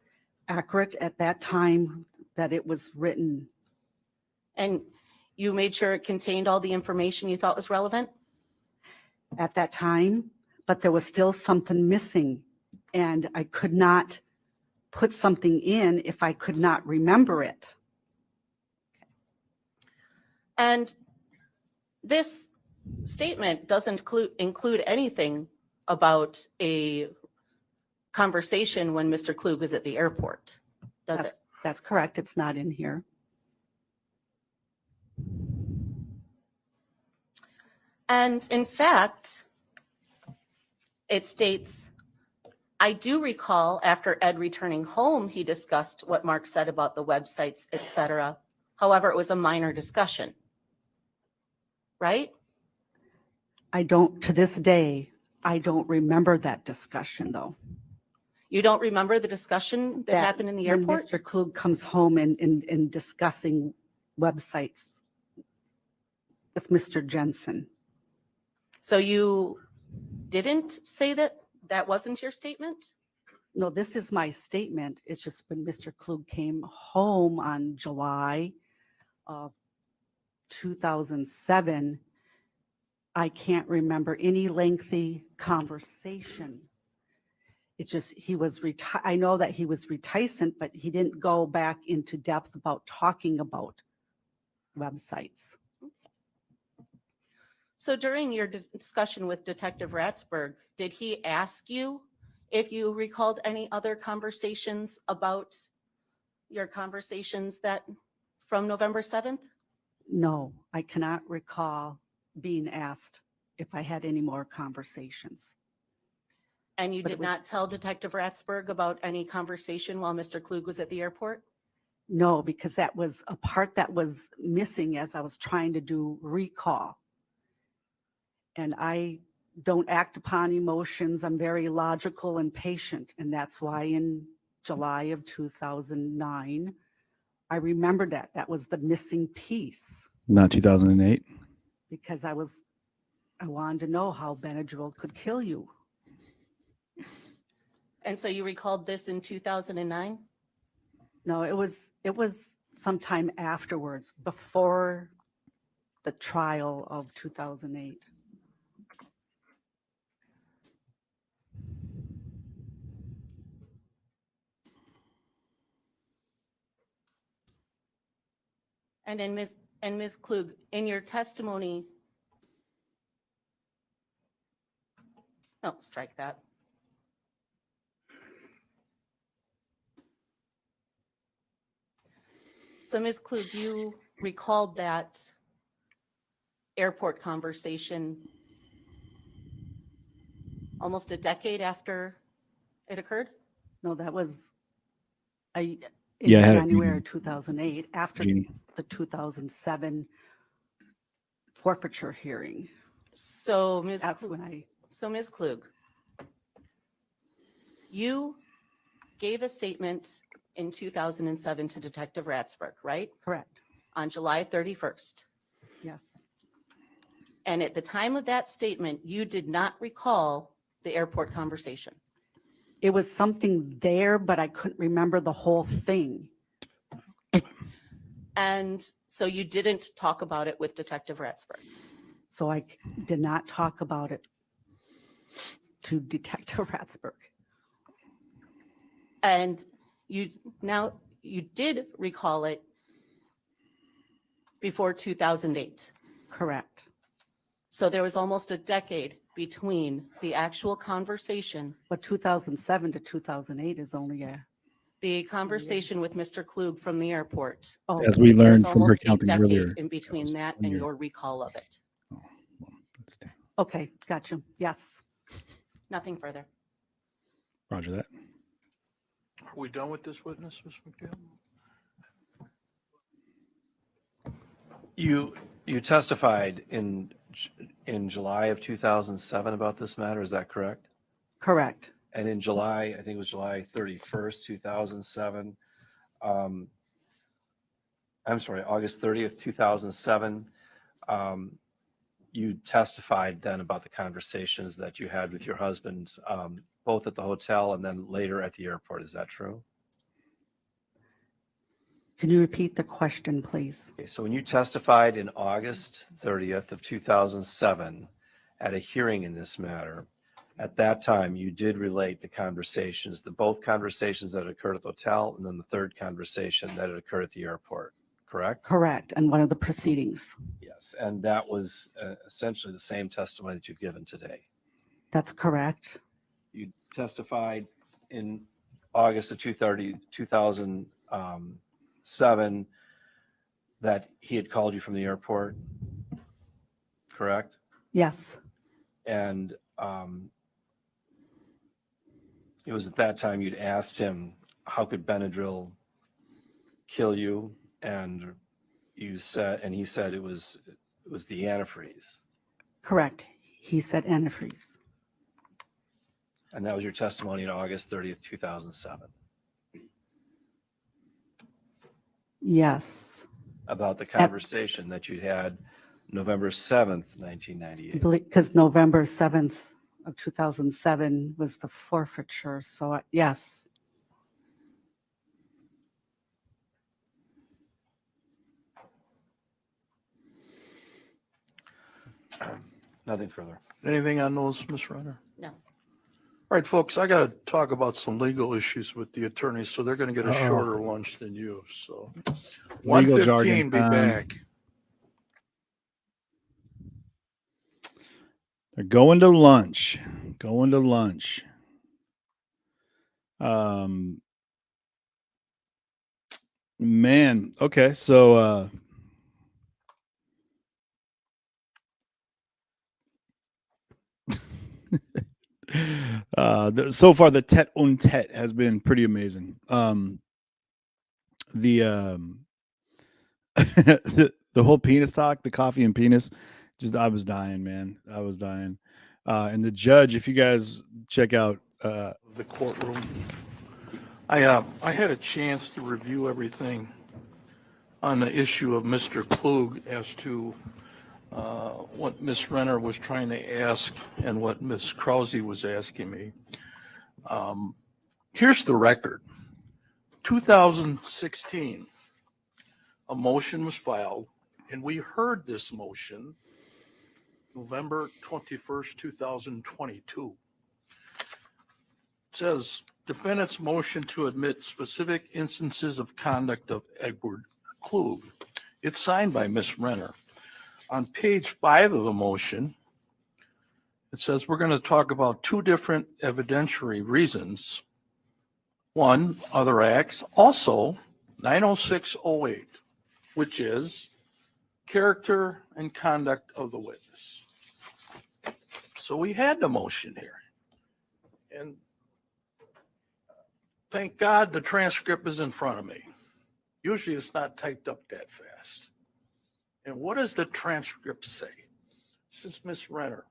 Accurate at that time that it was written. And you made sure it contained all the information you thought was relevant? At that time, but there was still something missing. And I could not put something in if I could not remember it. And this statement doesn't include anything about a conversation when Mr. Klug was at the airport, does it? That's correct. It's not in here. And in fact, it states, I do recall after Ed returning home, he discussed what Mark said about the websites, et cetera. However, it was a minor discussion, right? I don't, to this day, I don't remember that discussion though. You don't remember the discussion that happened in the when airport? Mr. Klug comes home and discussing websites with Mr. Jensen. So you didn't say that that wasn't your statement? No, this is my statement. It's just when Mr. Klug came home on July of 2007, I can't remember any lengthy conversation. It's just, I know that he was reticent, but he didn't go back into depth about talking about websites. So during your discussion with Detective Ratzberg, did he ask you if you recalled any other conversations about your conversations that from November 7th? No, I cannot recall being asked if I had any more conversations. And you But it did was- not tell Detective Ratzberg about any conversation while Mr. Klug was at the airport? No, because that was a part that was missing as I was trying to do recall. And I don't act upon emotions. I'm very logical and patient. And that's why in July of 2009, I remembered that. That was the missing piece Not 2008. because I wanted to know how Benadryl could kill you. And so you recalled this in 2009? No, it was sometime afterwards, before the trial of 2008. And in Ms. Klug, in your testimony, no, strike that. So Ms. Klug, you recalled that airport conversation almost a decade after it occurred? No, that was in Yeah, I had it, January Jeannie. 2008, after Jeannie. the 2007 forfeiture hearing. So Ms. That's Klug, when I, Ms. Klug, you gave a statement in 2007 to Detective Ratzberg, right? correct, On July 31st. yes. And at the time of that statement, you did not recall the airport conversation. It was something there, but I couldn't remember the whole thing. And so you didn't talk about it with Detective Ratzberg. So I did not talk about it to Detective Ratzberg. And you did recall it before 2008. Correct. So there was almost a decade between the actual conversation, But 2007 to 2008 is only the conversation with Mr. Klug from the airport. oh, As we learned There's from her almost a counting decade earlier. in between was that 1 and year. your recall of it. Oh, well, that's okay, gotcha. Yes. Nothing further. Roger that. Are we done with this witness, Ms. McDaniel? You testified in July of 2007 about this matter, is that correct? Correct. And in July, I think it was July 31st, 2007, I'm sorry, August 30th, 2007, you testified then about the conversations that you had with your husband, both at the hotel and then later at the airport. Is that true? Can you repeat the question, please? Okay, so when you testified in August 30th of 2007 at a hearing in this matter, at that time, you did relate the conversations, both conversations that occurred at the hotel and then the third conversation that had occurred at the airport, correct? Correct. And one of the proceedings. Yes, and that was essentially the same testimony that you've given today. That's correct. You testified in August of 2007 that he had called you from the airport, correct? Yes. And it was at that time you'd asked him, how could Benadryl kill you? And he said it was the antifreeze. Correct. He said antifreeze. And that was your testimony on August 30th, 2007, Yes. about the conversation that you had November 7th, 1998. Because November 7th of 2007 was the forfeiture. So yes. Nothing further. Anything on those, Ms. Runner? No. All right, folks, I got to talk about some legal issues with the attorneys, so they're going to get a Uh-oh. shorter lunch than you. So Legal 1:15, jargon be time. back. They're going to lunch. Going to lunch. Man, okay, so so far the tete on tete has been pretty amazing. The whole penis talk, the coffee and penis, just I was dying, man. I was dying. And the judge, if you guys check out The courtroom. I had a chance to review everything on the issue of Mr. Klug as to what Miss Renner was trying to ask and what Miss Krause was asking me. Here's the record. 2016, a motion was filed, and we heard this motion November 21st, 2022. It says, defendant's motion to admit specific instances of conduct of Edward Klug. It's signed by Miss Renner. On page 5 of the motion, it says we're going to talk about two different evidentiary reasons. One, other acts. Also, 90608, which is character and conduct of the witness. So we had the motion here. And thank God the transcript is in front of me. Usually it's not typed up that fast. And what does the transcript say? This is Miss Renner.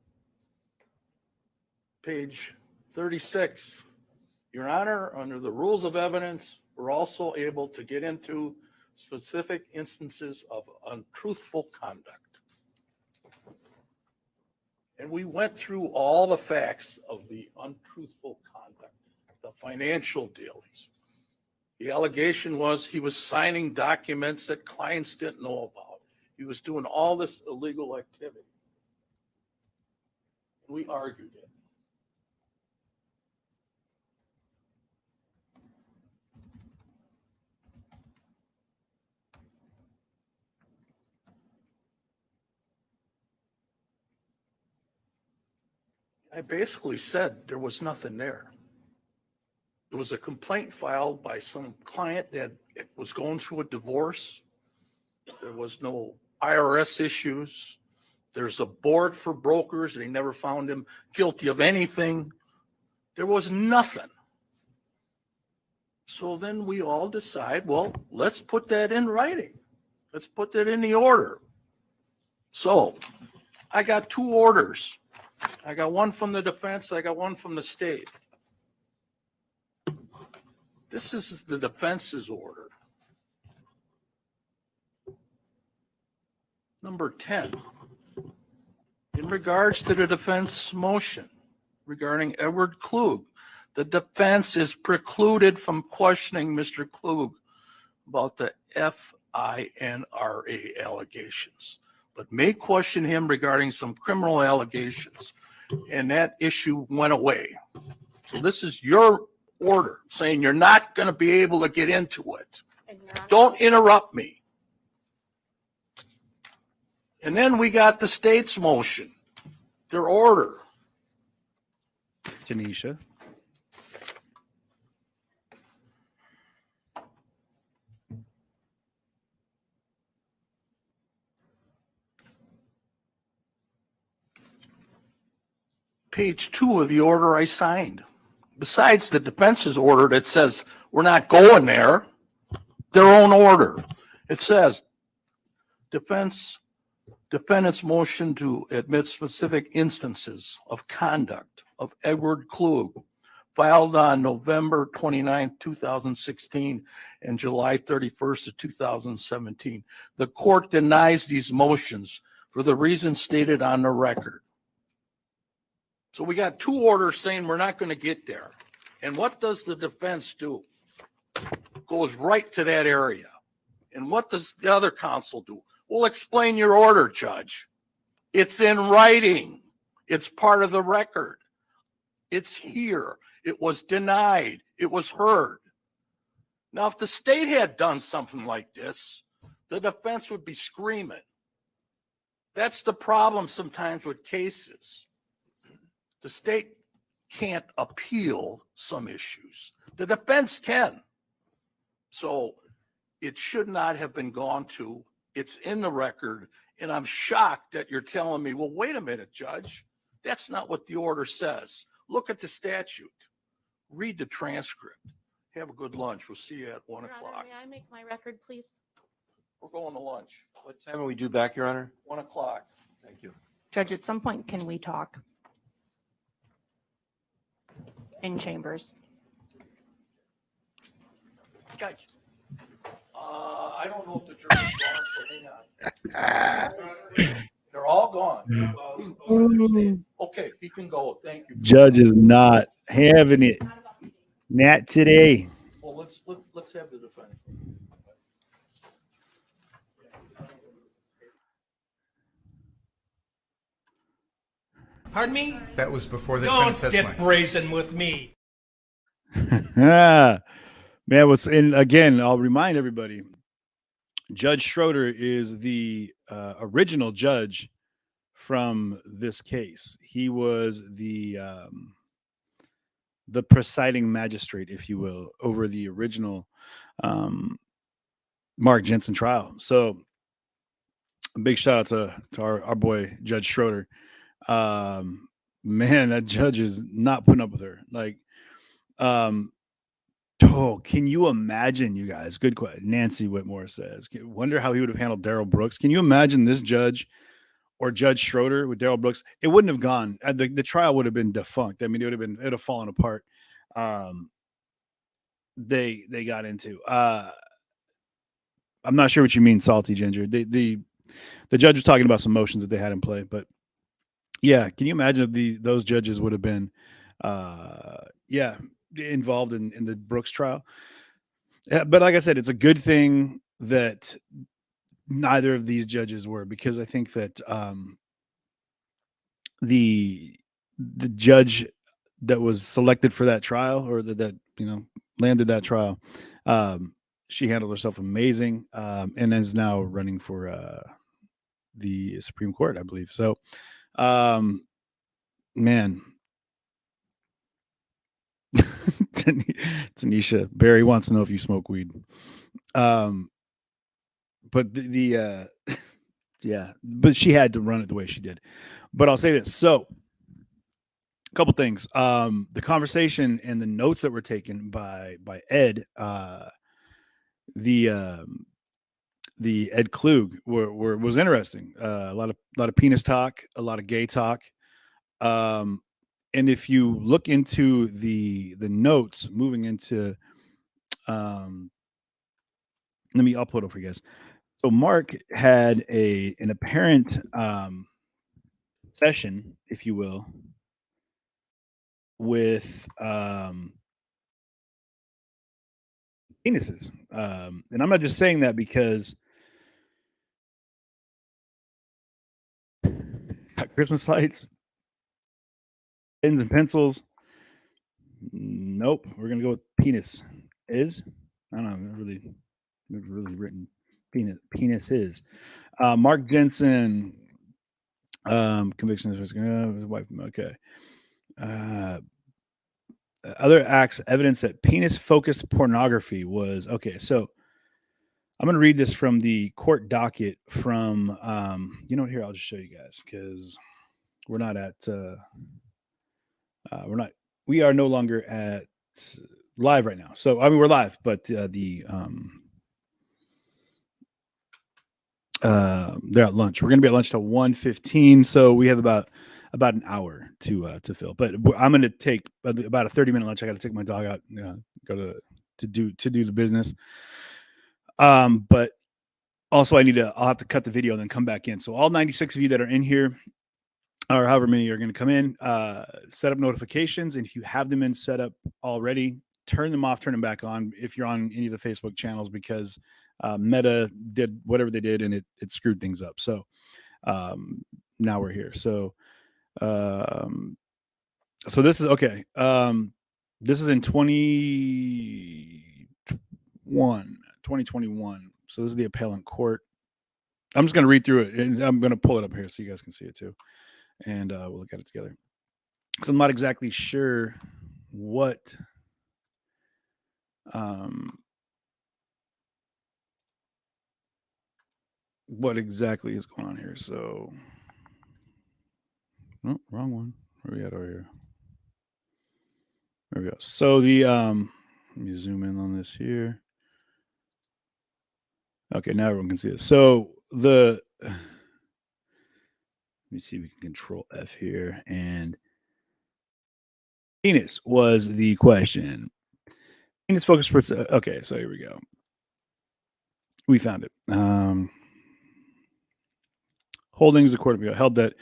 Page 36. Your Honor, under the rules of evidence, we're also able to get into specific instances of untruthful conduct. And we went through all the facts of the untruthful conduct, the financial dealings. The allegation was he was signing documents that clients didn't know about. He was doing all this illegal activity. We argued it. I basically said there was nothing there. There was a complaint filed by some client that was going through a divorce. There was no IRS issues. There's a board for brokers. They never found him guilty of anything. There was nothing. So then we all decide, well, let's put that in writing. Let's put that in the order. So I got two orders. I got one from the defense. I got one from the state. This is the defense's order. Number 10, in regards to the defense motion regarding Edward Klug, the defense is precluded from questioning Mr. Klug about the FINRA allegations, but may question him regarding some criminal allegations, and that issue went away. So this is your order saying you're not going to be able to get into it. Don't interrupt me. And then we got the state's motion, their order. Tanisha. Page 2 of the order I signed. Besides the defense's order that says we're not going there, their own order. It says defendant's motion to admit specific instances of conduct of Edward Klug filed on November 29, 2016 and July 31st of 2017. The court denies these motions for the reasons stated on the record. So we got two orders saying we're not going to get there. And what does the defense do? Goes right to that area. And what does the other counsel do? Well, explain your order, Judge. It's in writing. It's part of the record. It's here. It was denied. It was heard. Now, if the state had done something like this, the defense would be screaming. That's the problem sometimes with cases. The state can't appeal some issues. The defense can. So it should not have been gone to. It's in the record. And I'm shocked that you're telling me, well, wait a minute, Judge. That's not what the order says. Look at the statute. Read the transcript. Have a good lunch. We'll see you at 1 Your Honor, o'clock. may I make my record, please? We're going to lunch. What time are we due back, Your Honor? 1 o'clock. Thank you. Judge, at some point, can we talk? In chambers. Judge. I don't know if the jury's gone, so hang on. They're all gone. Okay, he can go. Thank you. Judge is not having it. Not today. Well, let's have the defense. Pardon me? That was before the Don't princess get went. brazen with me. Man, what's in again? I'll remind everybody. Judge Schroeder is the original judge from this case. He was the presiding magistrate, if you will, over the original Mark Jensen trial. So, a big shout out to our boy Judge Schroeder. Man, that judge is not putting up with her. Like, can you imagine, you guys? Good question. Nancy Whitmore says, wonder how he would have handled Darrell Brooks. Can you imagine this judge or Judge Schroeder with Darrell Brooks? It wouldn't have gone. The trial would have been defunct. I mean, it would have fallen apart. They got into. I'm not sure what you mean, Salty Ginger. The judge was talking about some motions that they had in play, but yeah, can you imagine if those judges would have been, involved in the Brooks trial? But like I said, it's a good thing that neither of these judges were, because I think that the judge that was selected for that trial, or that landed that trial, she handled herself amazing, and is now running for the Supreme Court, I believe. So, man. Tanisha Barry wants to know if you smoke weed. But but she had to run it the way she did. But I'll say this. So, a couple things. The conversation and the notes that were taken by Ed, the Ed Klug was interesting. A lot of penis talk, a lot of gay talk. And if you look into the notes moving into, let me upload it for you guys. So Mark had an apparent session, if you will, with penises. And I'm not just saying that because Christmas lights, pens and pencils. Nope, we're gonna go with penis. Is I don't know. Never really written penis is. Mark Jensen, conviction of his wife. Okay. Other acts, evidence that penis-focused pornography was okay. So I'm going to read this from the court docket from. Here I'll just show you guys, because we're not at. We are no longer at live right now. So, I mean, we're live, but they're at lunch. We're going to be at lunch till 1:15. So we have about an hour to fill, but I'm going to take about a 30-minute lunch. I got to take my dog out, go to do the business. But also I'll have to cut the video and then come back in. So all 96 of you that are in here, or however many are going to come in, set up notifications. And if you have them in set up already, turn them off, turn them back on if you're on any of the Facebook channels, because Meta did whatever they did and it screwed things up. So now we're here. So So this is okay. This is in 2021. So this is the appellant court. I'm just going to read through it, and I'm going to pull it up here so you guys can see it too, and we'll look at it together. Because I'm not exactly sure what exactly is going on here. So, no, wrong one. Where are we at over here? There we go. So the let me zoom in on this here. Okay, now everyone can see this. So let me see if we can control F here. And penis was the question. Penis focus. Okay, so here we go. We found it. Holdings, the court of appeal held that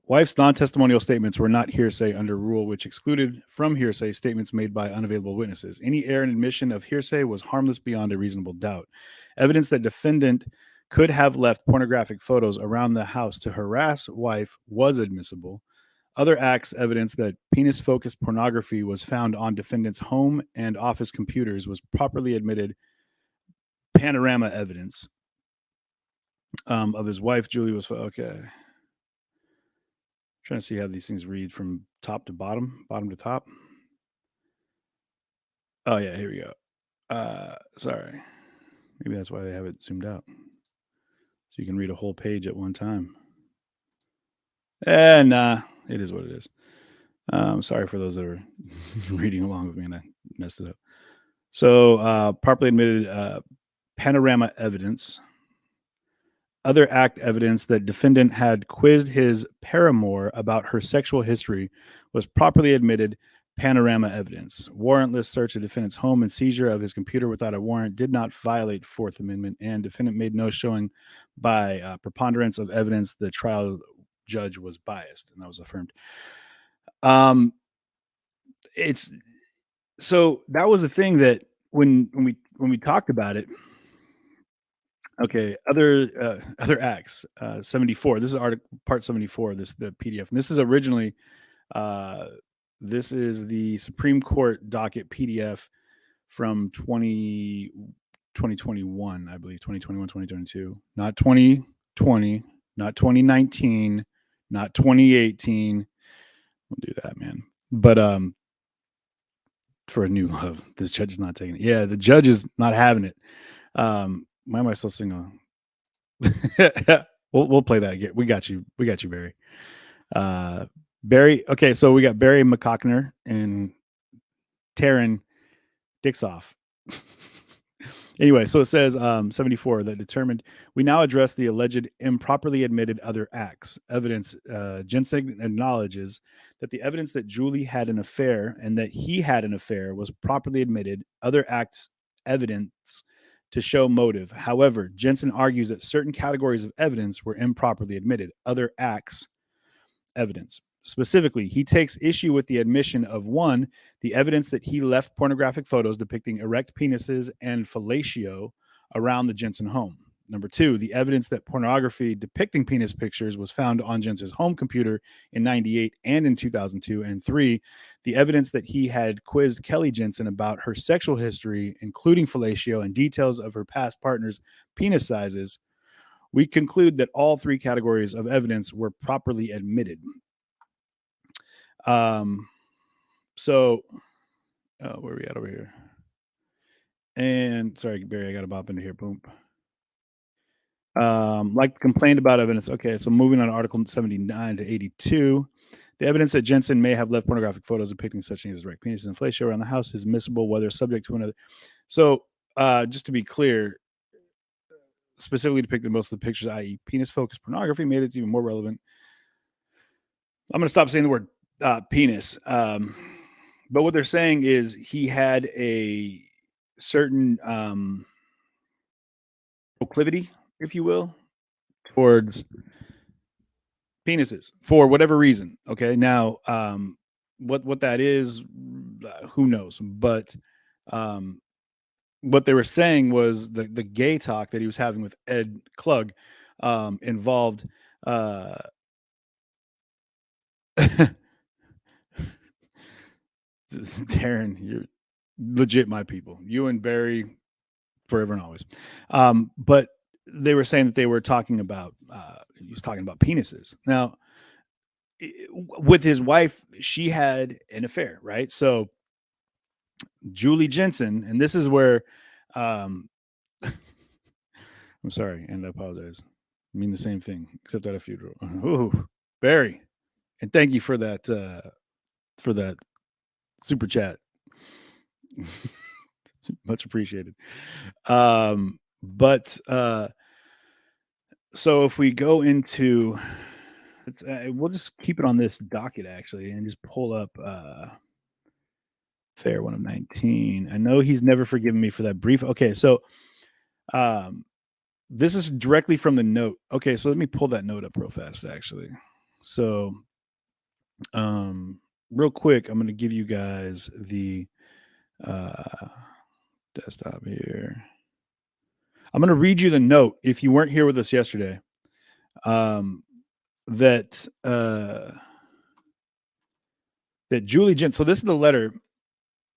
wife's non-testimonial statements were not hearsay under rule which excluded from hearsay statements made by unavailable witnesses. Any error in admission of hearsay was harmless beyond a reasonable doubt. Evidence that defendant could have left pornographic photos around the house to harass wife was admissible. Other acts evidence that penis-focused pornography was found on defendant's home and office computers was properly admitted. Panorama evidence of his wife, Julie, was okay. Trying to see how these things read from top to bottom to top. Oh yeah, here we go. Sorry. Maybe that's why they have it zoomed out. So you can read a whole page at one time. And it is what it is. Sorry for those that are reading along with me and I messed it up. So properly admitted panorama evidence. Other act evidence that defendant had quizzed his paramour about her sexual history was properly admitted. Panorama evidence. Warrantless search of defendant's home and seizure of his computer without a warrant did not violate Fourth Amendment, and defendant made no showing by preponderance of evidence the trial judge was biased, and that was affirmed. It's so that was a thing that when we talked about it. Okay, other acts, 74. This is part 74 of the PDF. And this is originally, this is the Supreme Court docket PDF from 2021, I believe, 2021, 2022. Not 2020, not 2019, not 2018. We'll do that, man. But for a new love, this judge is not taking it. Yeah, the judge is not having it. Why am I still singing? We'll play that again. We got you, Barry. Barry. Okay, so we got Barry McCockner and Taryn Dixoff. Anyway, so it says 74 that determined. We now address the alleged improperly admitted other acts. Evidence. Jensen acknowledges that the evidence that Julie had an affair and that he had an affair was properly admitted. Other acts evidence to show motive. However, Jensen argues that certain categories of evidence were improperly admitted. Other acts evidence. Specifically, he takes issue with the admission of one, the evidence that he left pornographic photos depicting erect penises and fellatio around the Jensen home. Number two, the evidence that pornography depicting penis pictures was found on Jensen's home computer in 98 and in 2002. And three, the evidence that he had quizzed Kelly Jensen about her sexual history, including fellatio and details of her past partner's penis sizes. We conclude that all three categories of evidence were properly admitted. So where are we at over here? And sorry, Barry, I got to bop into here. Boom. Like complained about evidence. Okay, so moving on to Article 79 to 82. The evidence that Jensen may have left pornographic photos depicting such things as erect penises and fellatio around the house is admissible, whether subject to another. So just to be clear, specifically depicted most of the pictures, i.e. penis-focused pornography, made it even more relevant. I'm going to stop saying the word penis. But what they're saying is he had a certain proclivity, if you will, towards penises for whatever reason. Okay. Now, what that is, who knows? But what they were saying was the gay talk that he was having with Ed Klug involved Darren, you're legit my people. You and Barry, forever and always. But they were saying that they were talking about, he was talking about penises. Now, with his wife, she had an affair, right? So Julie Jensen, and this is where, I'm sorry, and I apologize. I mean the same thing, except at a funeral. Ooh, Barry, and thank you for that super chat. Much appreciated. But so if we go into, we'll just keep it on this docket actually, and just pull up fair one of 19. I know he's never forgiven me for that brief. Okay, so this is directly from the note. Okay, so let me pull that note up real fast actually. So real quick, I'm going to give you guys the desktop here. I'm going to read you the note if you weren't here with us yesterday. That Julie Jensen. So this is the letter.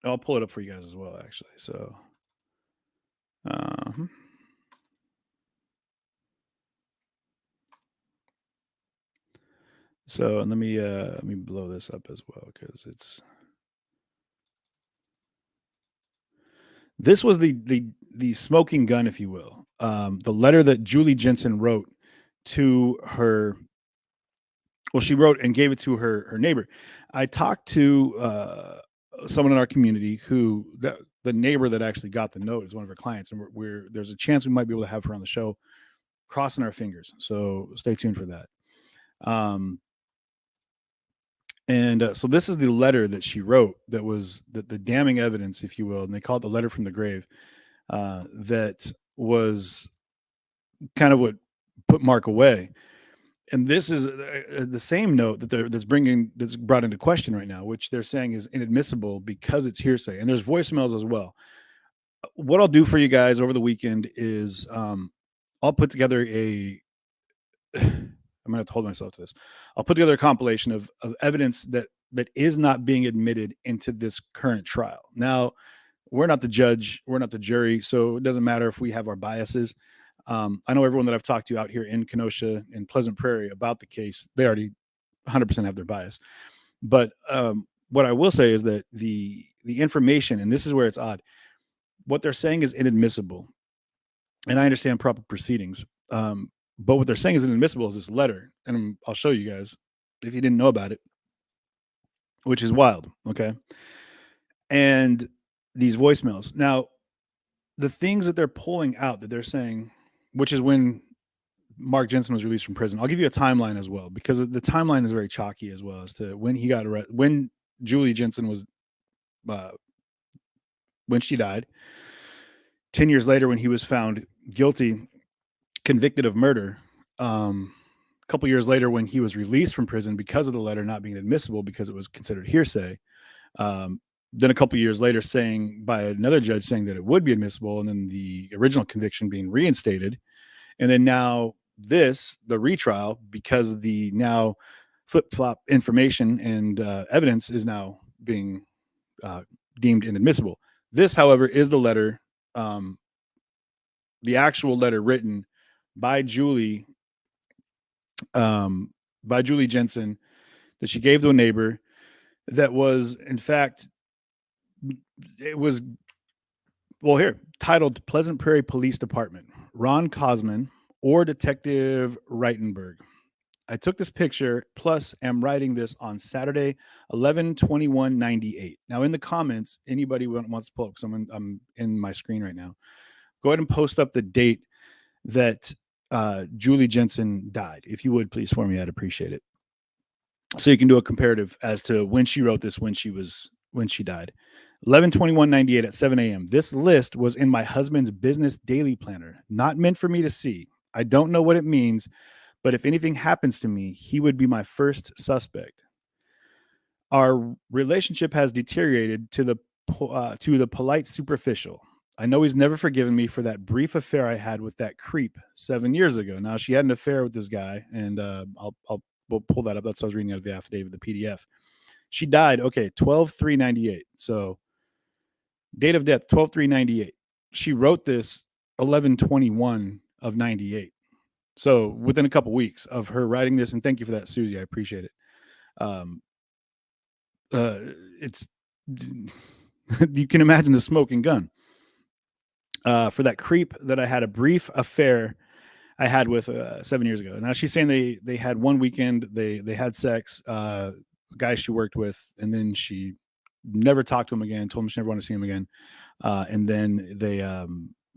I'll pull it up for you guys as well, actually. So, so let me blow this up as well because it's. This was the smoking gun, if you will. The letter that Julie Jensen wrote to her. Well, she wrote and gave it to her neighbor. I talked to someone in our community who the neighbor that actually got the note is one of her clients, and there's a chance we might be able to have her on the show. Crossing our fingers, so stay tuned for that. So this is the letter that she wrote that was the damning evidence, if you will, and they call it the letter from the grave. That was kind of what put Mark away. And this is the same note that's brought into question right now, which they're saying is inadmissible because it's hearsay. And there's voicemails as well. What I'll do for you guys over the weekend is I'll put together I'm going to have to hold myself to this. I'll put together a compilation of evidence that is not being admitted into this current trial. Now, we're not the judge, we're not the jury, so it doesn't matter if we have our biases. I know everyone that I've talked to out here in Kenosha and Pleasant Prairie about the case, they already 100% have their bias. But what I will say is that the information, and this is where it's odd, what they're saying is inadmissible. And I understand proper proceedings. But what they're saying is inadmissible is this letter. And I'll show you guys if you didn't know about it, which is wild. Okay. And these voicemails. Now, the things that they're pulling out that they're saying, which is when Mark Jensen was released from prison. I'll give you a timeline as well, because the timeline is very chalky as well as to when he got arrested, when Julie Jensen was, when she died, 10 years later, when he was found guilty, convicted of murder, a couple years later, when he was released from prison because of the letter not being admissible because it was considered hearsay. Then a couple years later, saying by another judge saying that it would be admissible, and then the original conviction being reinstated. And then now the retrial, because the now flip-flop information and evidence is now being deemed inadmissible. This, however, is the letter, the actual letter written by Julie Jensen that she gave to a neighbor that was, in fact, it was, well, here, titled Pleasant Prairie Police Department, Ron Cosman or Detective Reitenberg. I took this picture, plus am writing this on Saturday, 11/21/98. Now, in the comments, anybody wants to pull up, because I'm in my screen right now, go ahead and post up the date that Julie Jensen died. If you would, please, for me, I'd appreciate it. So you can do a comparative as to when she wrote this, when she died. 11/21/98 at 7 a.m. This list was in my husband's business daily planner, not meant for me to see. I don't know what it means, but if anything happens to me, he would be my first suspect. Our relationship has deteriorated to the polite superficial. I know he's never forgiven me for that brief affair I had with that creep 7 years ago. Now, she had an affair with this guy, and we'll pull that up. That's what I was reading out of the affidavit, the PDF. She died, okay, 12/3/98. So date of death, 12/3/98. She wrote this 11/21 of 98. So within a couple weeks of her writing this, and thank you for that, Susie. I appreciate it. It's you can imagine the smoking gun. For that creep that I had a brief affair I had with 7 years ago. Now she's saying they had one weekend, they had sex, guy she worked with, and then she never talked to him again, told him she never wanted to see him again. And then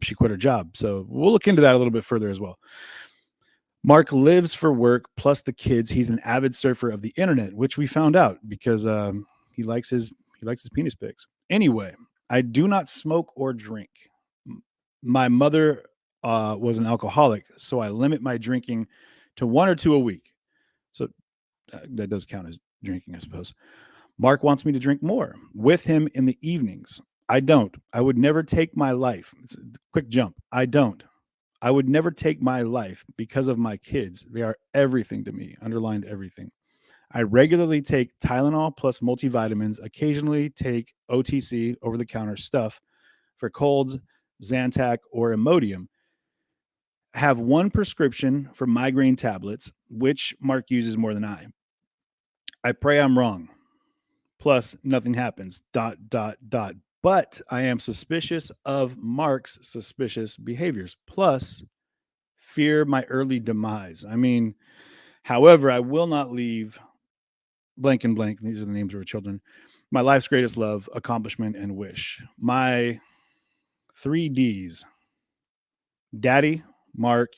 she quit her job. So we'll look into that a little bit further as well. Mark lives for work plus the kids. He's an avid surfer of the internet, which we found out because he likes his penis pics. Anyway, I do not smoke or drink. My mother was an alcoholic, so I limit my drinking to 1 or 2 a week. So that does count as drinking, I suppose. Mark wants me to drink more with him in the evenings. I don't. I would never take my life. It's a quick jump. I don't. I would never take my life because of my kids. They are everything to me, underlined everything. I regularly take Tylenol plus multivitamins, occasionally take OTC, over-the-counter stuff, for colds, Zantac, or Imodium. Have one prescription for migraine tablets, which Mark uses more than I. I pray I'm wrong. Plus, nothing happens, ... But I am suspicious of Mark's suspicious behaviors. Plus, fear my early demise. I mean, however, I will not leave blank and blank. These are the names of our children. My life's greatest love, accomplishment, and wish. My 3 Ds. Daddy, Mark,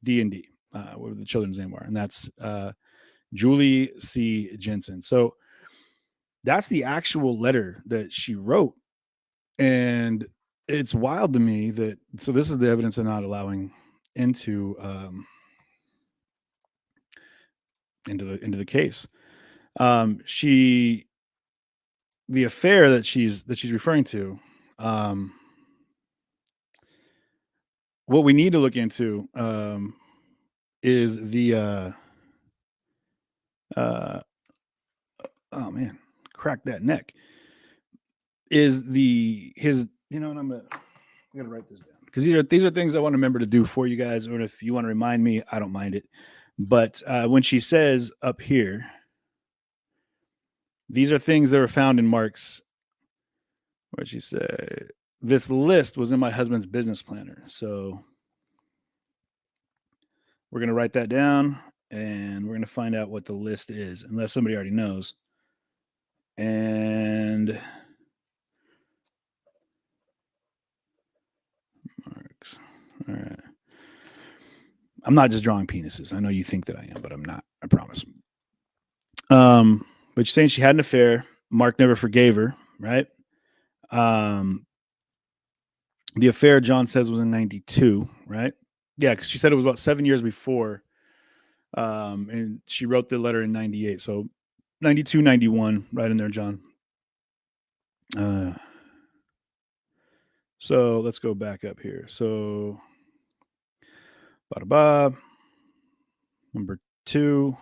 D&D. Whatever the children's name are. And that's Julie C. Jensen. So that's the actual letter that she wrote. And it's wild to me that, so this is the evidence they're not allowing into the case. The affair that she's referring to, what we need to look into is the oh man, crack that neck. Is his, you know, and I'm gonna write this down because these are things I want to remember to do for you guys, or if you want to remind me, I don't mind it. But when she says up here, these are things that were found in Mark's, what she said, this list was in my husband's business planner. So we're gonna write that down and we're gonna find out what the list is, unless somebody already knows. And Mark's. All right. I'm not just drawing penises. I know you think that I am, but I'm not. I promise. But she's saying she had an affair. Mark never forgave her, right? The affair, John says, was in 92, right? Yeah, because she said it was about 7 years before. And she wrote the letter in 98. So 92, 91, right in there, John. So let's go back up here. So number 2.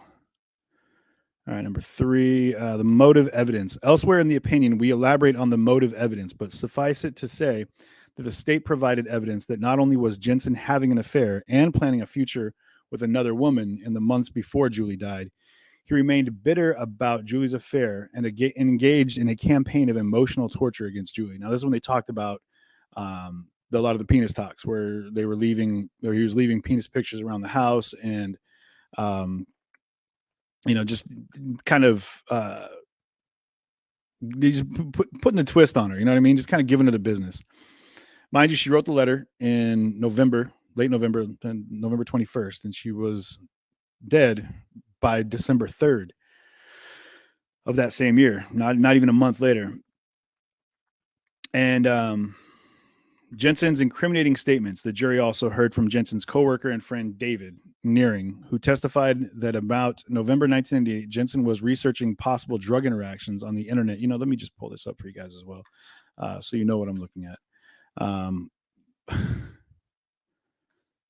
All right, number 3, the motive evidence. Elsewhere in the opinion, we elaborate on the motive evidence, but suffice it to say that the state provided evidence that not only was Jensen having an affair and planning a future with another woman in the months before Julie died, he remained bitter about Julie's affair and engaged in a campaign of emotional torture against Julie. Now, this is when they talked about a lot of the penis talks, where he was leaving penis pictures around the house, and just kind of putting a twist on her, you know what I mean? Just kind of giving her the business. Mind you, she wrote the letter in late November 21st, and she was dead by December 3rd of that same year, not even a month later. And Jensen's incriminating statements, the jury also heard from Jensen's coworker and friend David Nearing, who testified that about November 1998, Jensen was researching possible drug interactions on the internet. Let me just pull this up for you guys as well, so you know what I'm looking at.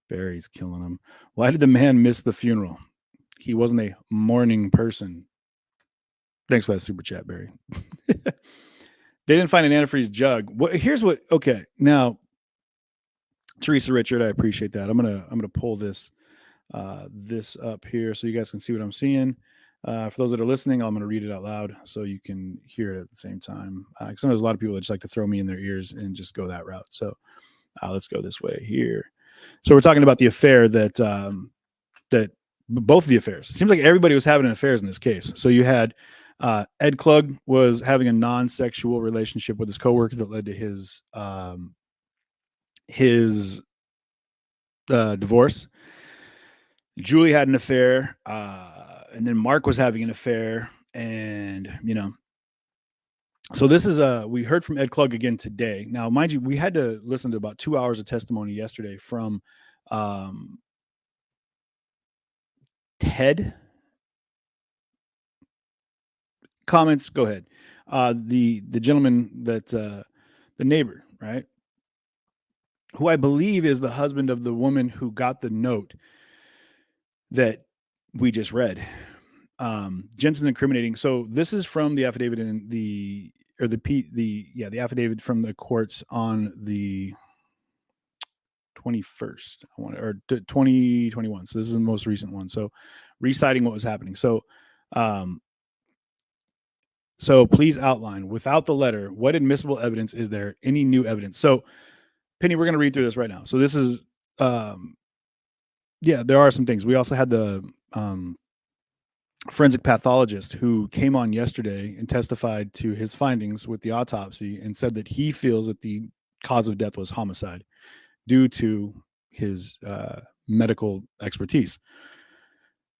Barry's killing him. Why did the man miss the funeral? He wasn't a mourning person. Thanks for that super chat, Barry. They didn't find an antifreeze jug. Here's what. Okay, now, Teresa Richard, I appreciate that. I'm gonna pull this up here so you guys can see what I'm seeing. For those that are listening, I'm gonna read it out loud so you can hear it at the same time. Because there's a lot of people that just like to throw me in their ears and just go that route. So let's go this way here. So we're talking about the affair that both of the affairs. It seems like everybody was having affairs in this case. So you had Ed Klug was having a non-sexual relationship with his coworker that led to his divorce. Julie had an affair, and then Mark was having an affair, and so this is we heard from Ed Klug again today. Now, mind you, we had to listen to about 2 hours of testimony yesterday from Ted. Comments, go ahead. The gentleman that the neighbor, right, who I believe is the husband of the woman who got the note that we just read. Jensen's incriminating. So this is from the affidavit in the affidavit from the courts on the 21st, 2021. So this is the most recent one. So reciting what was happening. So please outline, without the letter, what admissible evidence is there? Any new evidence? So, Penny, we're going to read through this right now. So this is, there are some things. We also had the forensic pathologist who came on yesterday and testified to his findings with the autopsy and said that he feels that the cause of death was homicide due to his medical expertise.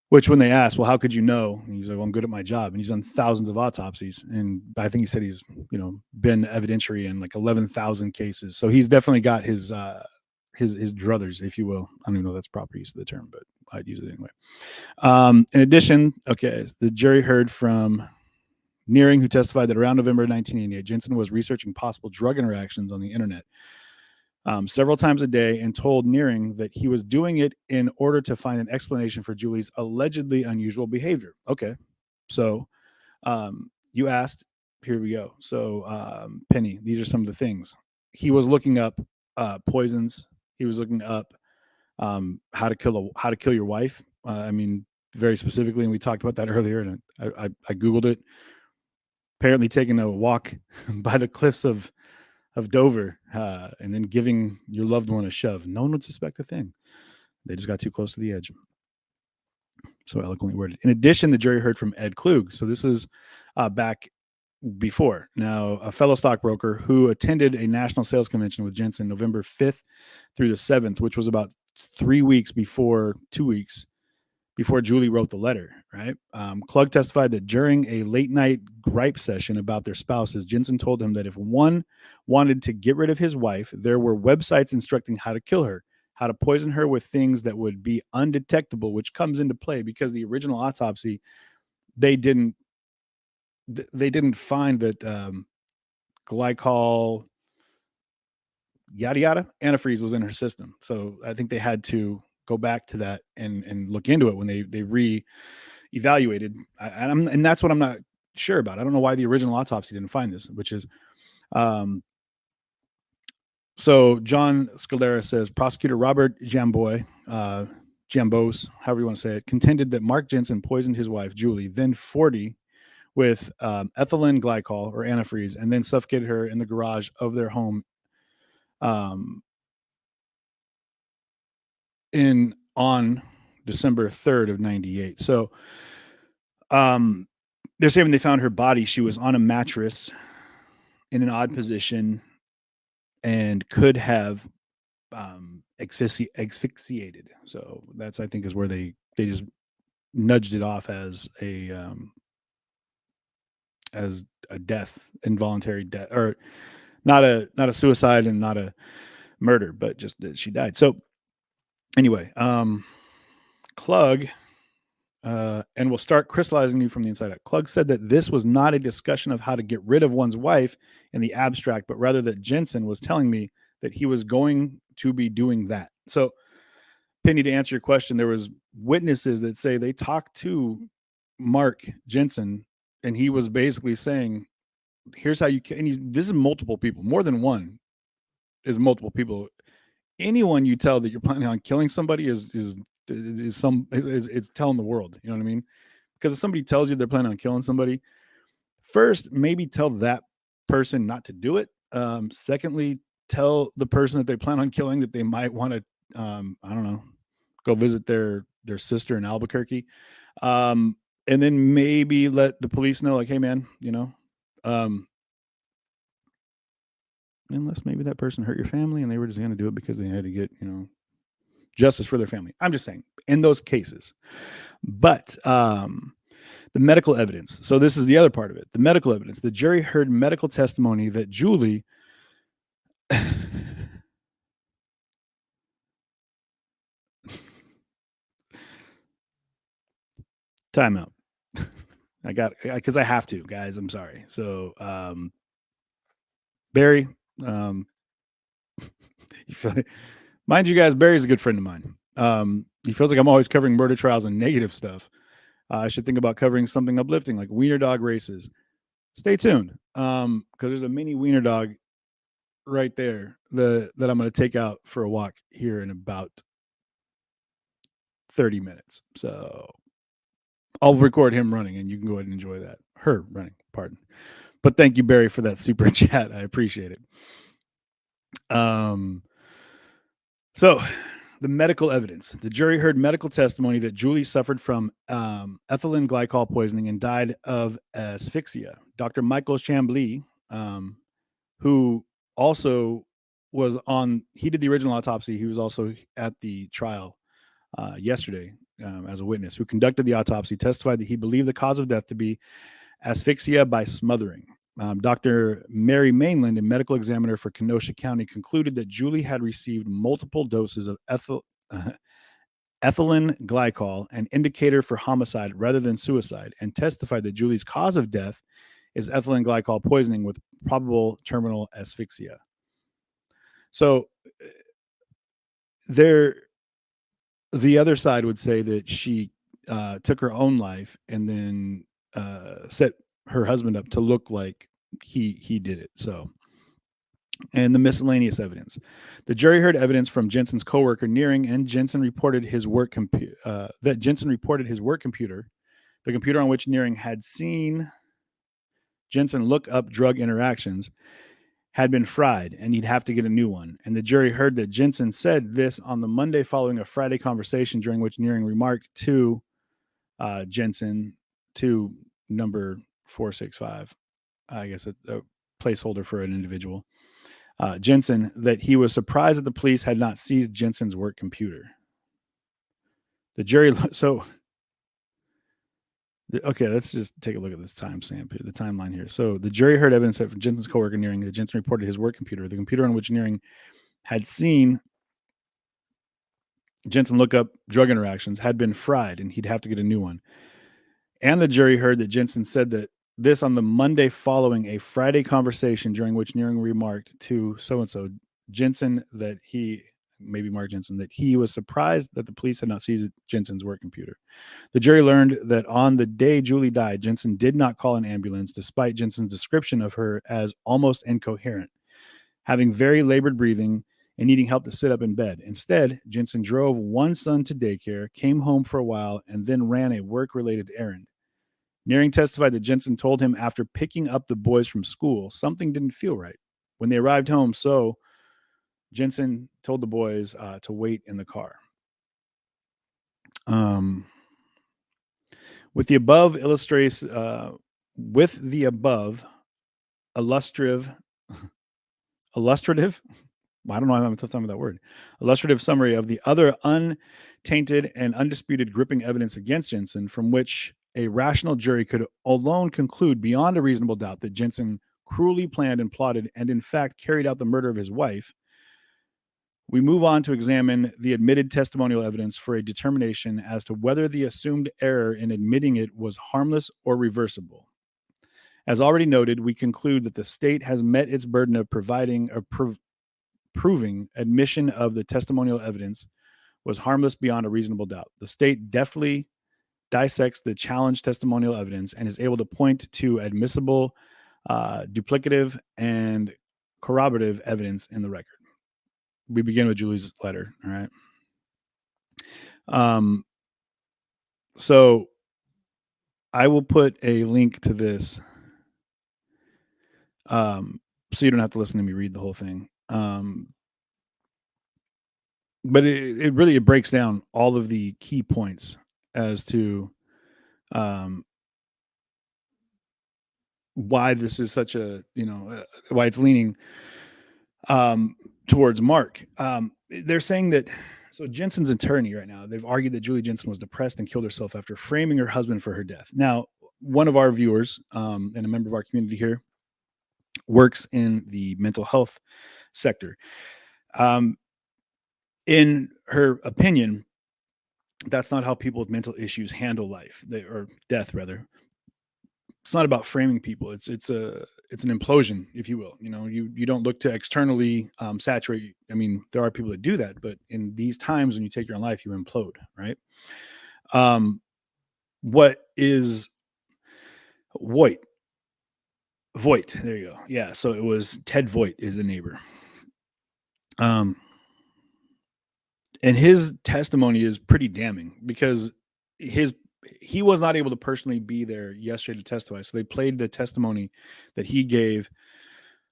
Which, when they asked, well, how could you know? And he's like, well, I'm good at my job. And he's done thousands of autopsies. And I think he said he's, been evidentiary in like 11,000 cases. So he's definitely got his druthers, if you will. I don't even know if that's proper use of the term, but I'd use it anyway. In addition, the jury heard from Nearing, who testified that around November 1988, Jensen was researching possible drug interactions on the internet several times a day, and told Nearing that he was doing it in order to find an explanation for Julie's allegedly unusual behavior. Okay. So you asked, here we go. So Penny, these are some of the things. He was looking up poisons. He was looking up how to kill your wife. Very specifically, and we talked about that earlier, and I Googled it. Apparently taking a walk by the cliffs of Dover, and then giving your loved one a shove. No one would suspect a thing. They just got too close to the edge. So eloquently worded. In addition, the jury heard from Ed Klug. So this is back before. Now, a fellow stockbroker who attended a national sales convention with Jensen November 5th through the 7th, which was about 2 weeks before Julie wrote the letter, right? Klug testified that during a late night gripe session about their spouses, Jensen told him that if one wanted to get rid of his wife, there were websites instructing how to kill her, how to poison her with things that would be undetectable, which comes into play because the original autopsy, they didn't find that glycol, yada, yada, antifreeze was in her system. So I think they had to go back to that and look into it when they re-evaluated. And that's what I'm not sure about. I don't know why the original autopsy didn't find this, which is, so John Scalera says, prosecutor Robert Jambos, however you want to say it, contended that Mark Jensen poisoned his wife, Julie, then 40, with ethylene glycol or antifreeze, and then suffocated her in the garage of their home on December 3rd of 98. So they're saying when they found her body, she was on a mattress in an odd position and could have asphyxiated. So that's, I think, is where they just nudged it off as a death, involuntary death, or not a suicide and not a murder, but just that she died. So anyway, Klug, and we'll start crystallizing you from the inside out. Klug said that this was not a discussion of how to get rid of one's wife in the abstract, but rather that Jensen was telling me that he was going to be doing that. So, Penny, to answer your question, there was witnesses that say they talked to Mark Jensen and he was basically saying, here's how you can, and this is multiple people, more than one is multiple people. Anyone you tell that you're planning on killing somebody is telling the world, you know what I mean? Because if somebody tells you they're planning on killing somebody, first, maybe tell that person not to do it. Secondly, tell the person that they plan on killing that they might want to, I don't know, go visit their sister in Albuquerque. And then maybe let the police know, like, hey man, unless maybe that person hurt your family and they were just going to do it because they had to get, justice for their family. I'm just saying in those cases. But the medical evidence. So this is the other part of it. The medical evidence. The jury heard medical testimony that Julie time out. Because I have to, guys. I'm sorry. So Barry, mind you guys, Barry's a good friend of mine. He feels like I'm always covering murder trials and negative stuff. I should think about covering something uplifting like wiener dog races. Stay tuned, because there's a mini wiener dog right there that I'm going to take out for a walk here in about 30 minutes. So I'll record him running, and you can go ahead and enjoy that. Her running, pardon. But thank you, Barry, for that super chat. I appreciate it. So the medical evidence. The jury heard medical testimony that Julie suffered from ethylene glycol poisoning and died of asphyxia. Dr. Michael Chambly, who also was he did the original autopsy. He was also at the trial yesterday as a witness, who conducted the autopsy, testified that he believed the cause of death to be asphyxia by smothering. Dr. Mary Mainland, a medical examiner for Kenosha County, concluded that Julie had received multiple doses of ethylene glycol, an indicator for homicide rather than suicide, and testified that Julie's cause of death is ethylene glycol poisoning with probable terminal asphyxia. So the other side would say that she took her own life and then set her husband up to look like he did it. So, and the miscellaneous evidence. The jury heard evidence from Jensen's coworker Nearing, and Jensen reported his work computer, the computer on which Nearing had seen Jensen look up drug interactions, had been fried, and he'd have to get a new one. And the jury heard that Jensen said this on the Monday following a Friday conversation during which Nearing remarked to Jensen, to number 465, I guess a placeholder for an individual, Jensen, that he was surprised that the police had not seized Jensen's work computer. The jury, okay, let's just take a look at this the timeline here. So the jury heard evidence that from Jensen's coworker Nearing that Jensen reported his work computer, the computer on which Nearing had seen Jensen look up drug interactions, had been fried, and he'd have to get a new one. And the jury heard that Jensen said that this on the Monday following a Friday conversation during which Nearing remarked to so-and-so, Jensen, that he, maybe Mark Jensen, that he was surprised that the police had not seized Jensen's work computer. The jury learned that on the day Julie died, Jensen did not call an ambulance, despite Jensen's description of her as almost incoherent, having very labored breathing and needing help to sit up in bed. Instead, Jensen drove one son to daycare, came home for a while, and then ran a work-related errand. Nearing testified that Jensen told him after picking up the boys from school, something didn't feel right when they arrived home. So Jensen told the boys to wait in the car. With the above illustrative, I don't know, I'm having a tough time with that word. Illustrative summary of the other untainted and undisputed gripping evidence against Jensen, from which a rational jury could alone conclude beyond a reasonable doubt that Jensen cruelly planned and plotted and in fact carried out the murder of his wife, we move on to examine the admitted testimonial evidence for a determination as to whether the assumed error in admitting it was harmless or reversible. As already noted, we conclude that the state has met its burden of proving admission of the testimonial evidence was harmless beyond a reasonable doubt. The state deftly dissects the challenged testimonial evidence and is able to point to admissible, duplicative, and corroborative evidence in the record. We begin with Julie's letter. All right. So I will put a link to this, so you don't have to listen to me read the whole thing. But it really breaks down all of the key points as to why this is such a, why it's leaning towards Mark. They're saying that, so Jensen's attorney right now, they've argued that Julie Jensen was depressed and killed herself after framing her husband for her death. Now, one of our viewers and a member of our community here works in the mental health sector. In her opinion, that's not how people with mental issues handle life, or death rather. It's not about framing people. It's an implosion, if you will. You don't look to externally saturate. I mean, there are people that do that, but in these times when you take your own life, you implode, right? What is Voight? There you go. Yeah. So it was Ted Voight is the neighbor. And his testimony is pretty damning because he was not able to personally be there yesterday to testify. So they played the testimony that he gave.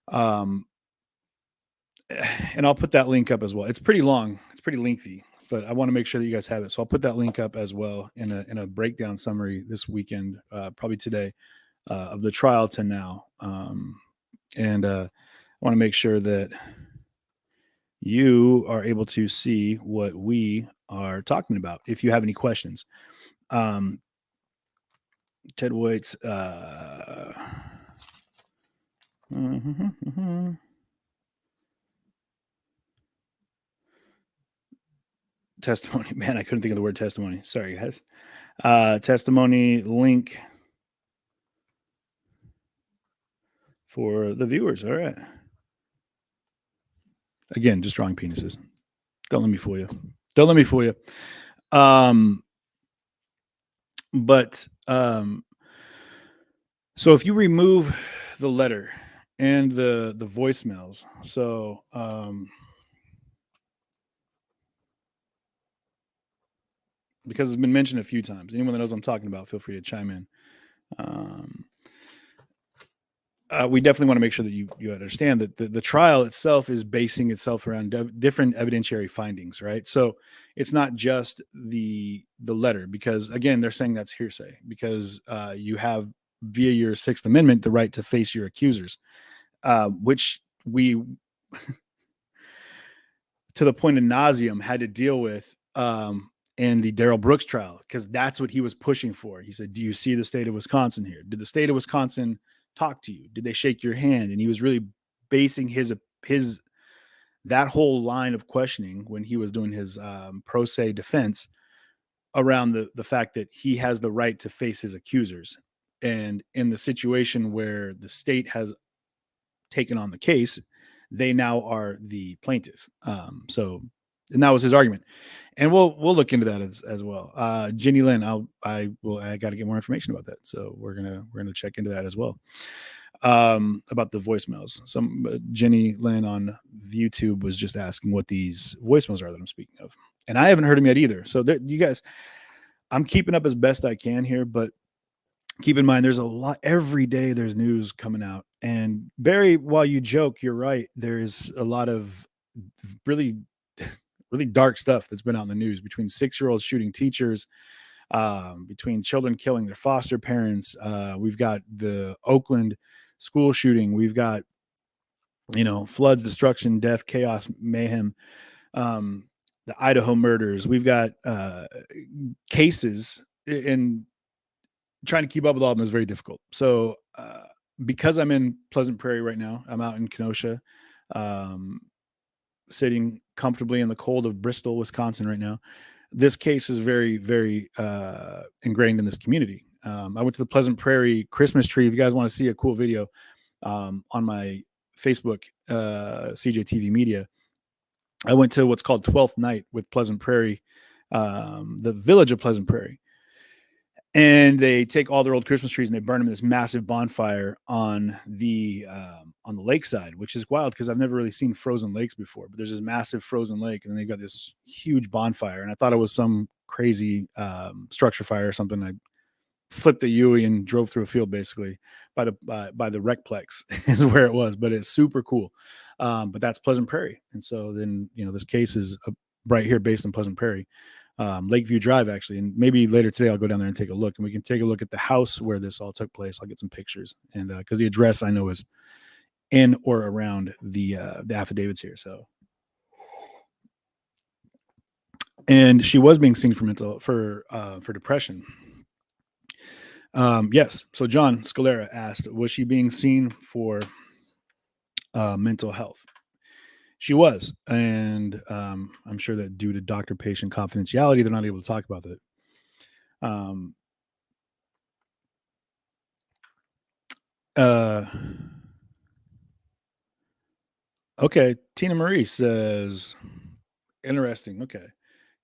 And I'll put that link up as well. It's pretty long. It's pretty lengthy, but I want to make sure that you guys have it. So I'll put that link up as well in a breakdown summary this weekend, probably today, of the trial to now. And I want to make sure that you are able to see what we are talking about. If you have any questions, Ted White's testimony. Man, I couldn't think of the word testimony. Sorry, guys. Testimony link for the viewers. All right. Again, just drawing penises. Don't let me fool you. So if you remove the letter and the voicemails, so because it's been mentioned a few times, anyone that knows what I'm talking about, feel free to chime in. We definitely want to make sure that you understand that the trial itself is basing itself around different evidentiary findings, right? So it's not just the letter, because again, they're saying that's hearsay because you have via your Sixth Amendment the right to face your accusers, which we to the point of nauseum had to deal with in the Darrell Brooks trial, because that's what he was pushing for. He said, "Do you see the state of Wisconsin here? Did the state of Wisconsin talk to you? Did they shake your hand?" And he was really basing his that whole line of questioning when he was doing his pro se defense around the fact that he has the right to face his accusers. And in the situation where the state has taken on the case, they now are the plaintiff. And that was his argument. And we'll look into that as well. Jenny Lynn, I got to get more information about that. So we're gonna check into that as well. About the voicemails. Jenny Lynn on YouTube was just asking what these voicemails are that I'm speaking of, and I haven't heard them yet either. So you guys, I'm keeping up as best I can here, but keep in mind there's a lot every day. There's news coming out, and Barry, while you joke, you're right. There's a lot of really dark stuff that's been out in the news between 6-year-olds shooting teachers, between children killing their foster parents. We've got the Oakland school shooting. We've got, floods, destruction, death, chaos, mayhem, the Idaho murders. We've got cases, and trying to keep up with all of them is very difficult. So because I'm in Pleasant Prairie right now, I'm out in Kenosha, sitting comfortably in the cold of Bristol, Wisconsin right now. This case is very, very ingrained in this community. I went to the Pleasant Prairie Christmas tree. If you guys want to see a cool video on my Facebook, CJTV Media, I went to what's called 12th Night with Pleasant Prairie, the village of Pleasant Prairie. And they take all their old Christmas trees and they burn them in this massive bonfire on the lakeside, which is wild because I've never really seen frozen lakes before. But there's this massive frozen lake, and then they've got this huge bonfire. And I thought it was some crazy structure fire or something. I flipped a Yui and drove through a field basically by the Recplex is where it was. But it's super cool. But that's Pleasant Prairie, and so then this case is right here based in Pleasant Prairie. Lakeview Drive, actually. And maybe later today I'll go down there and take a look, and we can take a look at the house where this all took place. I'll get some pictures, and because the address I know is in or around the affidavits here. So, and she was being seen for depression. Yes. So John Scalera asked, was she being seen for mental health? She was, and I'm sure that due to doctor-patient confidentiality, they're not able to talk about that. Okay, Tina Marie says, interesting. Okay,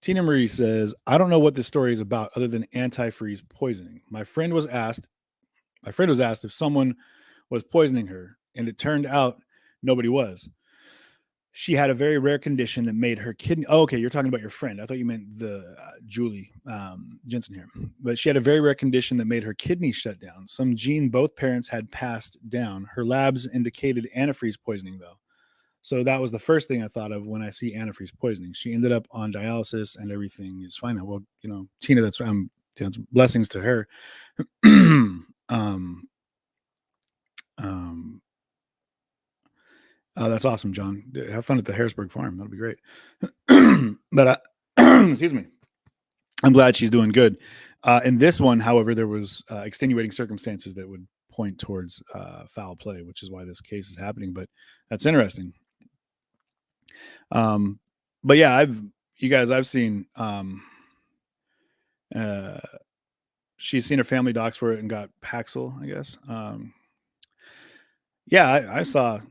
Tina Marie says, I don't know what this story is about other than antifreeze poisoning. My friend was asked if someone was poisoning her, and it turned out nobody was. She had a very rare condition that made her kidney. Oh, okay, you're talking about your friend. I thought you meant the Julie Jensen here. But she had a very rare condition that made her kidney shut down. Some gene both parents had passed down. Her labs indicated antifreeze poisoning, though. So that was the first thing I thought of when I see antifreeze poisoning. She ended up on dialysis, and everything is fine now. Well, Tina, that's it's blessings to her. That's awesome, John. Have fun at the Harrisburg farm. That'll be great. But excuse me. I'm glad she's doing good. In this one, however, there was extenuating circumstances that would point towards foul play, which is why this case is happening. But that's interesting. But yeah, I've seen she's seen her family docs for it and got Paxil, I guess. Yeah, I saw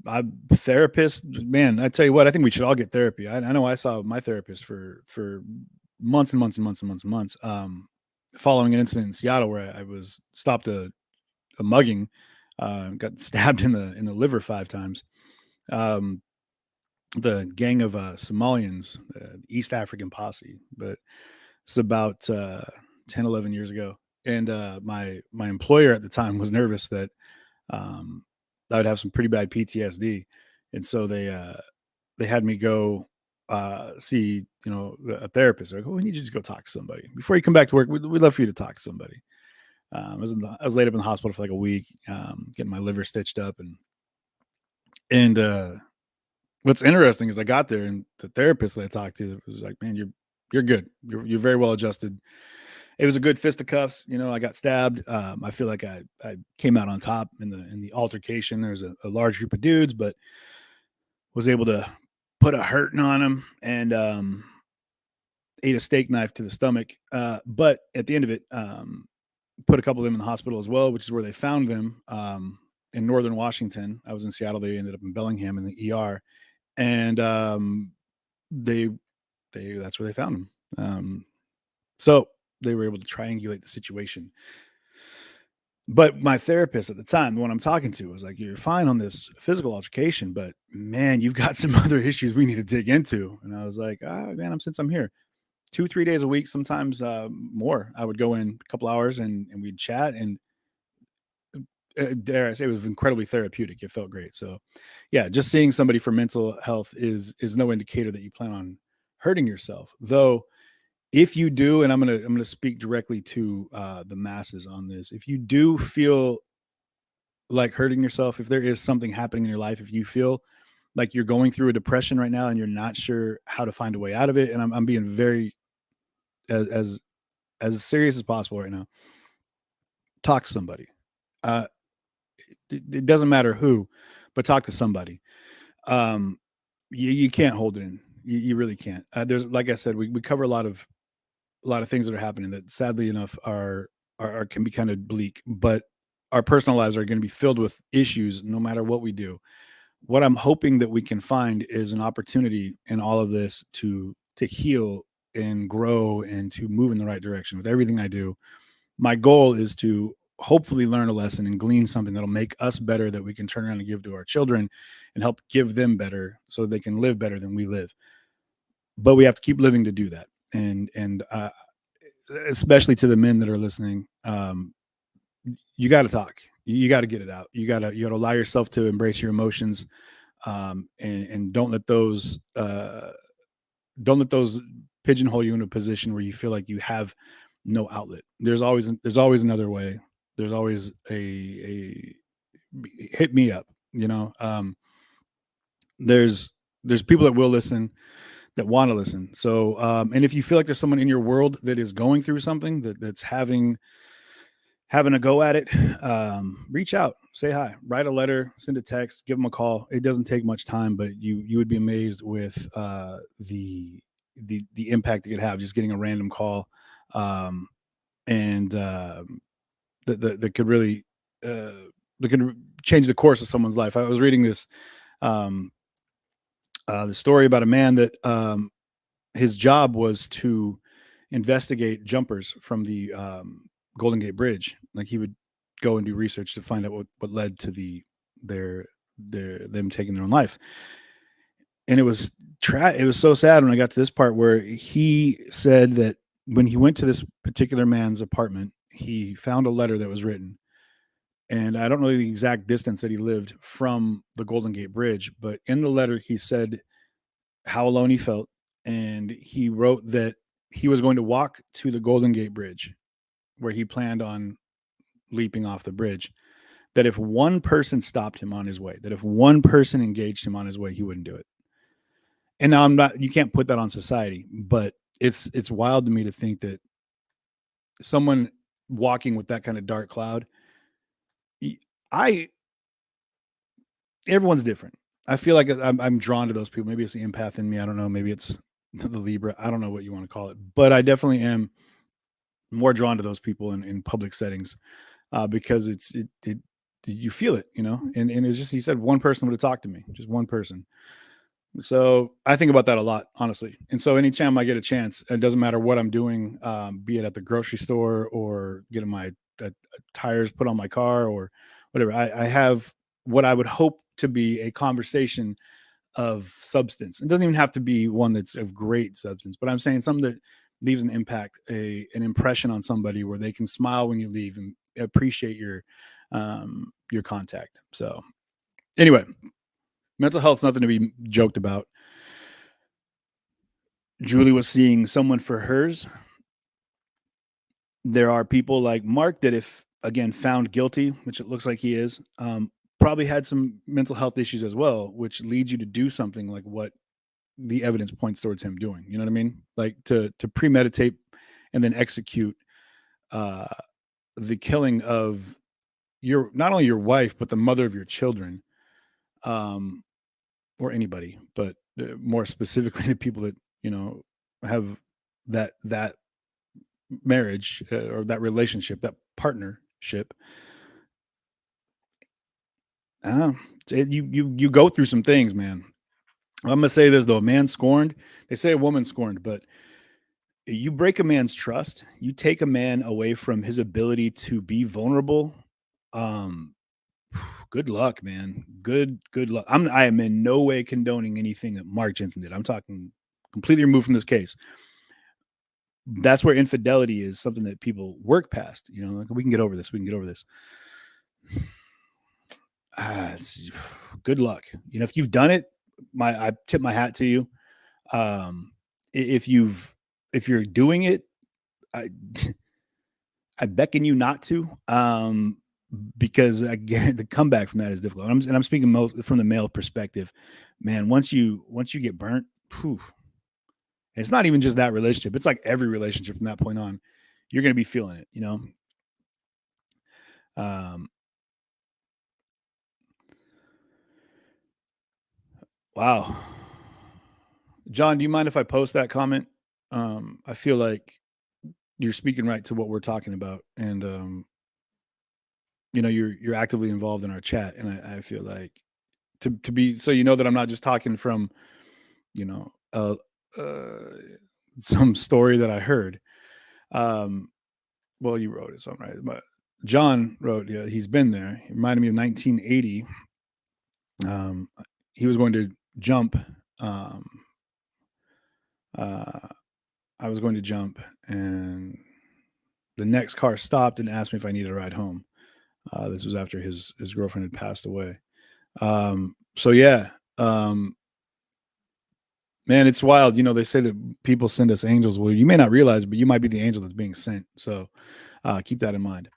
a therapist, man. I tell you what, I think we should all get therapy. I know I saw my therapist for months and months and months and months and months. Following an incident in Seattle where I was stopped a mugging, got stabbed in the liver 5 times. The gang of Somalians, the East African posse, but it's about 10, 11 years ago. And my employer at the time was nervous that I would have some pretty bad PTSD. And so they had me go see, a therapist. They're like, oh, we need you to go talk to somebody. Before you come back to work, we'd love for you to talk to somebody. I was laid up in the hospital for like a week, getting my liver stitched up. And what's interesting is I got there, and the therapist that I talked to was like, man, you're good. You're very well adjusted. It was a good fisticuffs. I got stabbed. I feel like I came out on top in the altercation. There was a large group of dudes, but was able to put a hurting on him and ate a steak knife to the stomach. But at the end of it, put a couple of them in the hospital as well, which is where they found them in northern Washington. I was in Seattle. They ended up in Bellingham in the ER, and that's where they found him. So they were able to triangulate the situation. But my therapist at the time, the one I'm talking to, was like, you're fine on this physical altercation, but man, you've got some other issues we need to dig into. And I was like, man, since I'm here 2-3 days a week, sometimes more, I would go in a couple hours and we'd chat, and dare I say, it was incredibly therapeutic. It felt great. So yeah, just seeing somebody for mental health is no indicator that you plan on hurting yourself, though. If you do, and I'm gonna speak directly to the masses on this, if you do feel like hurting yourself, if there is something happening in your life, if you feel like you're going through a depression right now and you're not sure how to find a way out of it, and I'm being very as serious as possible right now, talk to somebody. It doesn't matter who, but talk to somebody. You can't hold it in. You really can't. There's, like I said, we cover a lot of things that are happening that sadly enough are can be kind of bleak, but our personal lives are going to be filled with issues no matter what we do. What I'm hoping that we can find is an opportunity in all of this to heal and grow and to move in the right direction with everything I do. My goal is to hopefully learn a lesson and glean something that'll make us better, that we can turn around and give to our children and help give them better so they can live better than we live. But we have to keep living to do that. And especially to the men that are listening, you got to talk. You got to get it out. You got to allow yourself to embrace your emotions, and don't let those pigeonhole you in a position where you feel like you have no outlet. There's always another way. There's always a hit me up. There's people that will listen, that want to listen. So, and if you feel like there's someone in your world that is going through something, that's having a go at it, reach out, say hi, write a letter, send a text, give them a call. It doesn't take much time, but you would be amazed with the impact it could have, just getting a random call, and that could really that could change the course of someone's life. I was reading this the story about a man that his job was to investigate jumpers from the Golden Gate Bridge. Like, he would go and do research to find out what led to them taking their own life. And it was so sad when I got to this part where he said that when he went to this particular man's apartment, he found a letter that was written. And I don't know the exact distance that he lived from the Golden Gate Bridge, but in the letter he said how alone he felt. And he wrote that he was going to walk to the Golden Gate Bridge, where he planned on leaping off the bridge, that if one person stopped him on his way, that if one person engaged him on his way, he wouldn't do it. And now you can't put that on society, but it's wild to me to think that someone walking with that kind of dark cloud, everyone's different. I feel like I'm drawn to those people. Maybe it's the empath in me. I don't know. Maybe it's the Libra. I don't know what you want to call it, but I definitely am more drawn to those people in public settings, because you feel it, and it's just, he said one person would have talked to me, just one person. So I think about that a lot, honestly. And so anytime I get a chance, it doesn't matter what I'm doing, be it at the grocery store or getting my tires put on my car or whatever, I have what I would hope to be a conversation of substance. It doesn't even have to be one that's of great substance, but I'm saying something that leaves an impact, an impression on somebody where they can smile when you leave and appreciate your contact. So anyway, mental health's nothing to be joked about. Julie was seeing someone for hers. There are people like Mark that, if again found guilty, which it looks like he is, probably had some mental health issues as well, which leads you to do something like what the evidence points towards him doing. You know what I mean? Like to premeditate and then execute the killing of not only your wife, but the mother of your children, or anybody, but more specifically the people that, have that marriage or that relationship, that partnership. You go through some things, man. I'm going to say this though, a man scorned, they say a woman scorned, but you break a man's trust, you take a man away from his ability to be vulnerable. Good luck, man. Good luck. I am in no way condoning anything that Mark Jensen did. I'm talking completely removed from this case. That's where infidelity is something that people work past. Like, we can get over this. Good luck. If you've done it, I tip my hat to you. If you're doing it, I beckon you not to, because again, the comeback from that is difficult. And I'm speaking most from the male perspective, man. Once you get burnt, it's not even just that relationship. It's like every relationship from that point on, you're going to be feeling it, Wow. John, do you mind if I post that comment? I feel like you're speaking right to what we're talking about. And, you're actively involved in our chat. And I feel like to be, so that I'm not just talking from, the some story that I heard. Well, you wrote it, so I'm right. But John wrote, yeah, he's been there. It reminded me of 1980. He was going to jump. I was going to jump, and the next car stopped and asked me if I needed a ride home. This was after his girlfriend had passed away. So yeah, man, it's wild. You know, they say that people send us angels. Well, you may not realize, but you might be the angel that's being sent. So keep that in mind.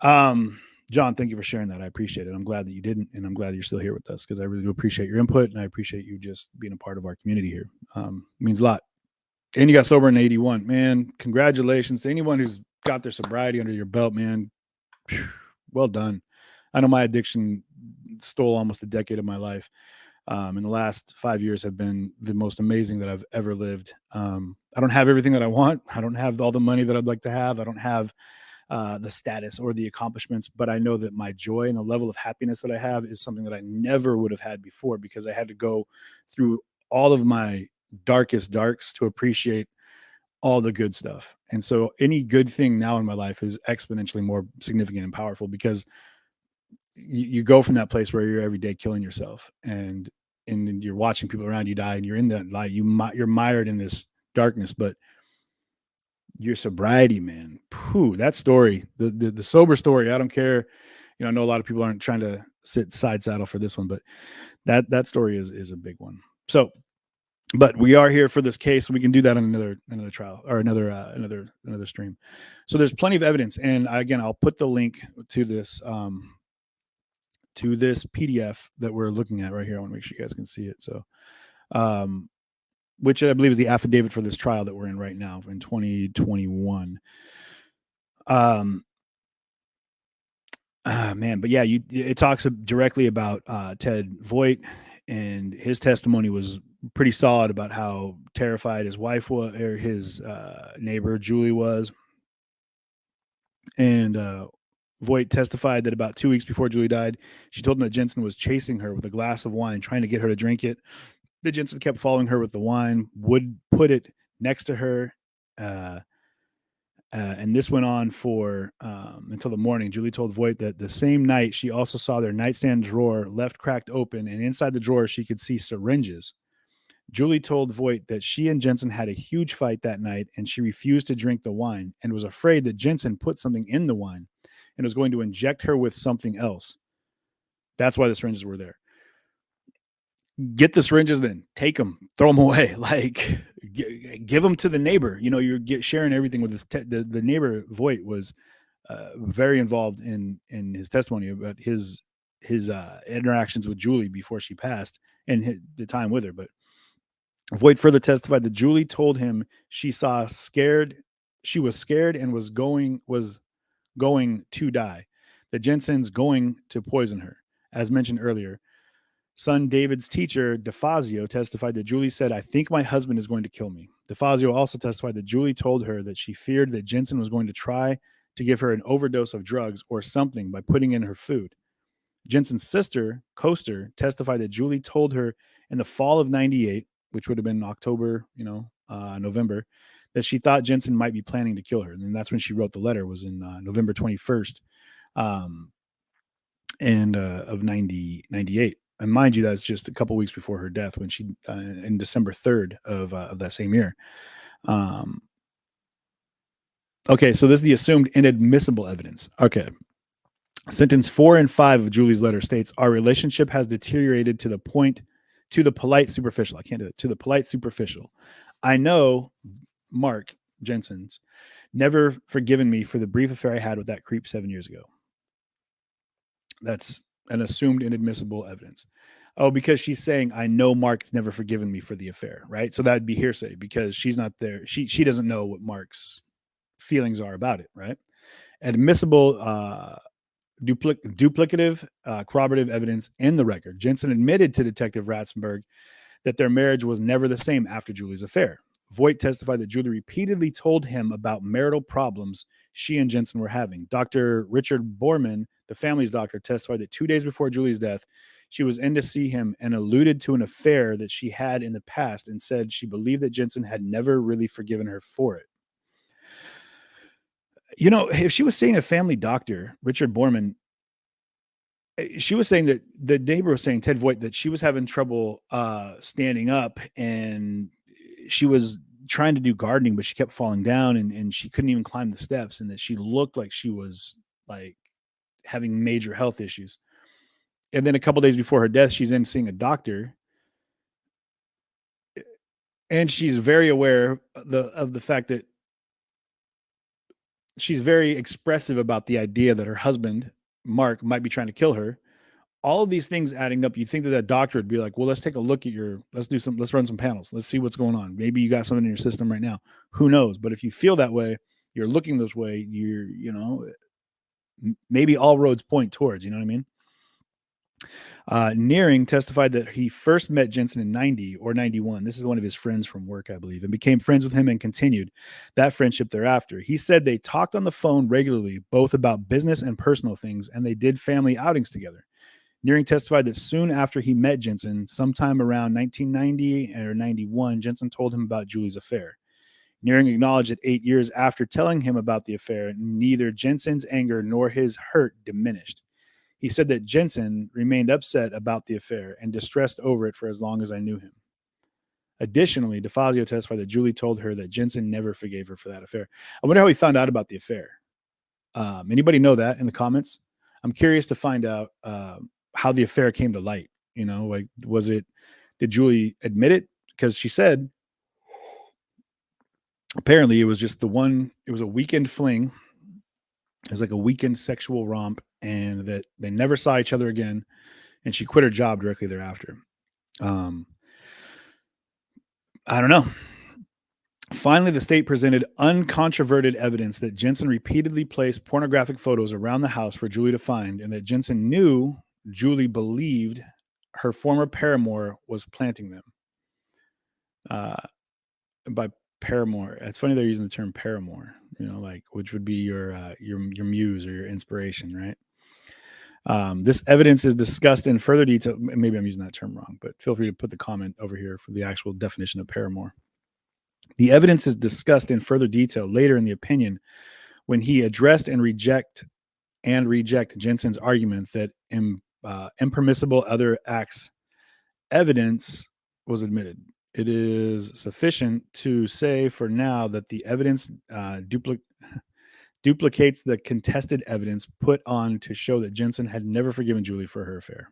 John, thank you for sharing that. I appreciate it. I'm glad that you didn't, and I'm glad you're still here with us because I really do appreciate your input, and I appreciate you just being a part of our community here. It means a lot. And you got sober in 81. Man, congratulations to anyone who's got their sobriety under your belt, man. Whew, well done. I know my addiction stole almost a decade of my life. And the last 5 years have been the most amazing that I've ever lived. I don't have everything that I want. I don't have all the money that I'd like to have. I don't have the status or the accomplishments, but I know that my joy and the level of happiness that I have is something that I never would have had before because I had to go through all of my darkest darks to appreciate all the good stuff. And so any good thing now in my life is exponentially more significant and powerful because you go from that place where you're every day killing yourself and you're watching people around you die and you're in that light, you're mired in this darkness, but your sobriety, man, that story, the sober story, I don't care. You know, I know a lot of people aren't trying to sit side saddle for this one, but that story is a big one. So, but we are here for this case. We can do that on another trial or another stream. So there's plenty of evidence. And again, I'll put the link to this PDF that we're looking at right here. I want to make sure you guys can see it. So, which I believe is the affidavit for this trial that we're in right now in 2021. Man, but yeah, it talks directly about Ted Voigt, and his testimony was pretty solid about how terrified his wife was, or his neighbor Julie was. And Voigt testified that about 2 weeks before Julie died, she told him that Jensen was chasing her with a glass of wine, trying to get her to drink it. The Jensen kept following her with the wine, would put it next to her. And this went on for until the morning. Julie told Voigt that the same night she also saw their nightstand drawer left cracked open, and inside the drawer she could see syringes. Julie told Voigt that she and Jensen had a huge fight that night, and she refused to drink the wine and was afraid that Jensen put something in the wine and was going to inject her with something else. That's why the syringes were there. Get the syringes, then take them, throw them away. Like, give them to the neighbor. You know, you're sharing everything with this. The neighbor Voigt was very involved in his testimony about his interactions with Julie before she passed and the time with her. But Voigt further testified that Julie told him she was scared and was going to die. That Jensen's going to poison her, as mentioned earlier. Son David's teacher, DeFazio, testified that Julie said, "I think my husband is going to kill me." DeFazio also testified that Julie told her that she feared that Jensen was going to try to give her an overdose of drugs or something by putting in her food. Jensen's sister, Coaster, testified that Julie told her in the fall of 98, which would have been October, November, that she thought Jensen might be planning to kill her. And that's when she wrote the letter, was in November 21st of 98. And mind you, that's just a couple weeks before her death, when she, in December 3rd of that same year. Okay, so this is the assumed inadmissible evidence. Okay. Sentence 4 and 5 of Julie's letter states, "Our relationship has deteriorated to the polite superficial." I can't do it. To the polite superficial. I know Mark Jensen's never forgiven me for the brief affair I had with that creep 7 years ago. That's an assumed inadmissible evidence. Oh, because she's saying, I know Mark's never forgiven me for the affair, right? So that'd be hearsay because she's not there. She doesn't know what Mark's feelings are about it, right? Admissible, duplicative, corroborative evidence in the record. Jensen admitted to Detective Ratzenberg that their marriage was never the same after Julie's affair. Voigt testified that Julie repeatedly told him about marital problems she and Jensen were having. Dr. Richard Borman, the family's doctor, testified that 2 days before Julie's death, She was in to see him and alluded to an affair that she had in the past and said she believed that Jensen had never really forgiven her for it. You know, if she was seeing a family doctor, Richard Borman, she was saying that the neighbor was saying, Ted Voigt, that she was having trouble standing up, and she was trying to do gardening, but she kept falling down, and she couldn't even climb the steps, and that she looked like she was like having major health issues. And then a couple days before her death, she's in seeing a doctor, and she's very aware of the fact that she's very expressive about the idea that her husband, Mark, might be trying to kill her. All of these things adding up, you'd think that doctor would be like, well, let's take a look at let's run some panels. Let's see what's going on. Maybe you got something in your system right now. Who knows? But if you feel that way, you're looking this way, maybe all roads point towards, you know what I mean? Nearing testified that he first met Jensen in 90 or 91. This is one of his friends from work, I believe, and became friends with him and continued that friendship thereafter. He said they talked on the phone regularly, both about business and personal things, and they did family outings together. Nearing testified that soon after he met Jensen, sometime around 1990 or 91, Jensen told him about Julie's affair. Nearing acknowledged that 8 years after telling him about the affair, neither Jensen's anger nor his hurt diminished. He said that Jensen remained upset about the affair and distressed over it for as long as I knew him. Additionally, DeFazio testified that Julie told her that Jensen never forgave her for that affair. I wonder how he found out about the affair. Anybody know that in the comments? I'm curious to find out how the affair came to light. You know, like, did Julie admit it? Because she said, apparently it was just it was a weekend fling. It was like a weekend sexual romp, and that they never saw each other again. And she quit her job directly thereafter. I don't know. Finally, the state presented uncontroverted evidence that Jensen repeatedly placed pornographic photos around the house for Julie to find, and that Jensen knew Julie believed her former paramour was planting them. By paramour, it's funny they're using the term paramour, like, which would be your muse or your inspiration, right? This evidence is discussed in further detail. Maybe I'm using that term wrong, but feel free to put the comment over here for the actual definition of paramour. The evidence is discussed in further detail later in the opinion when he addressed and reject Jensen's argument that impermissible other acts evidence was admitted. It is sufficient to say for now that the evidence duplicates the contested evidence put on to show that Jensen had never forgiven Julie for her affair.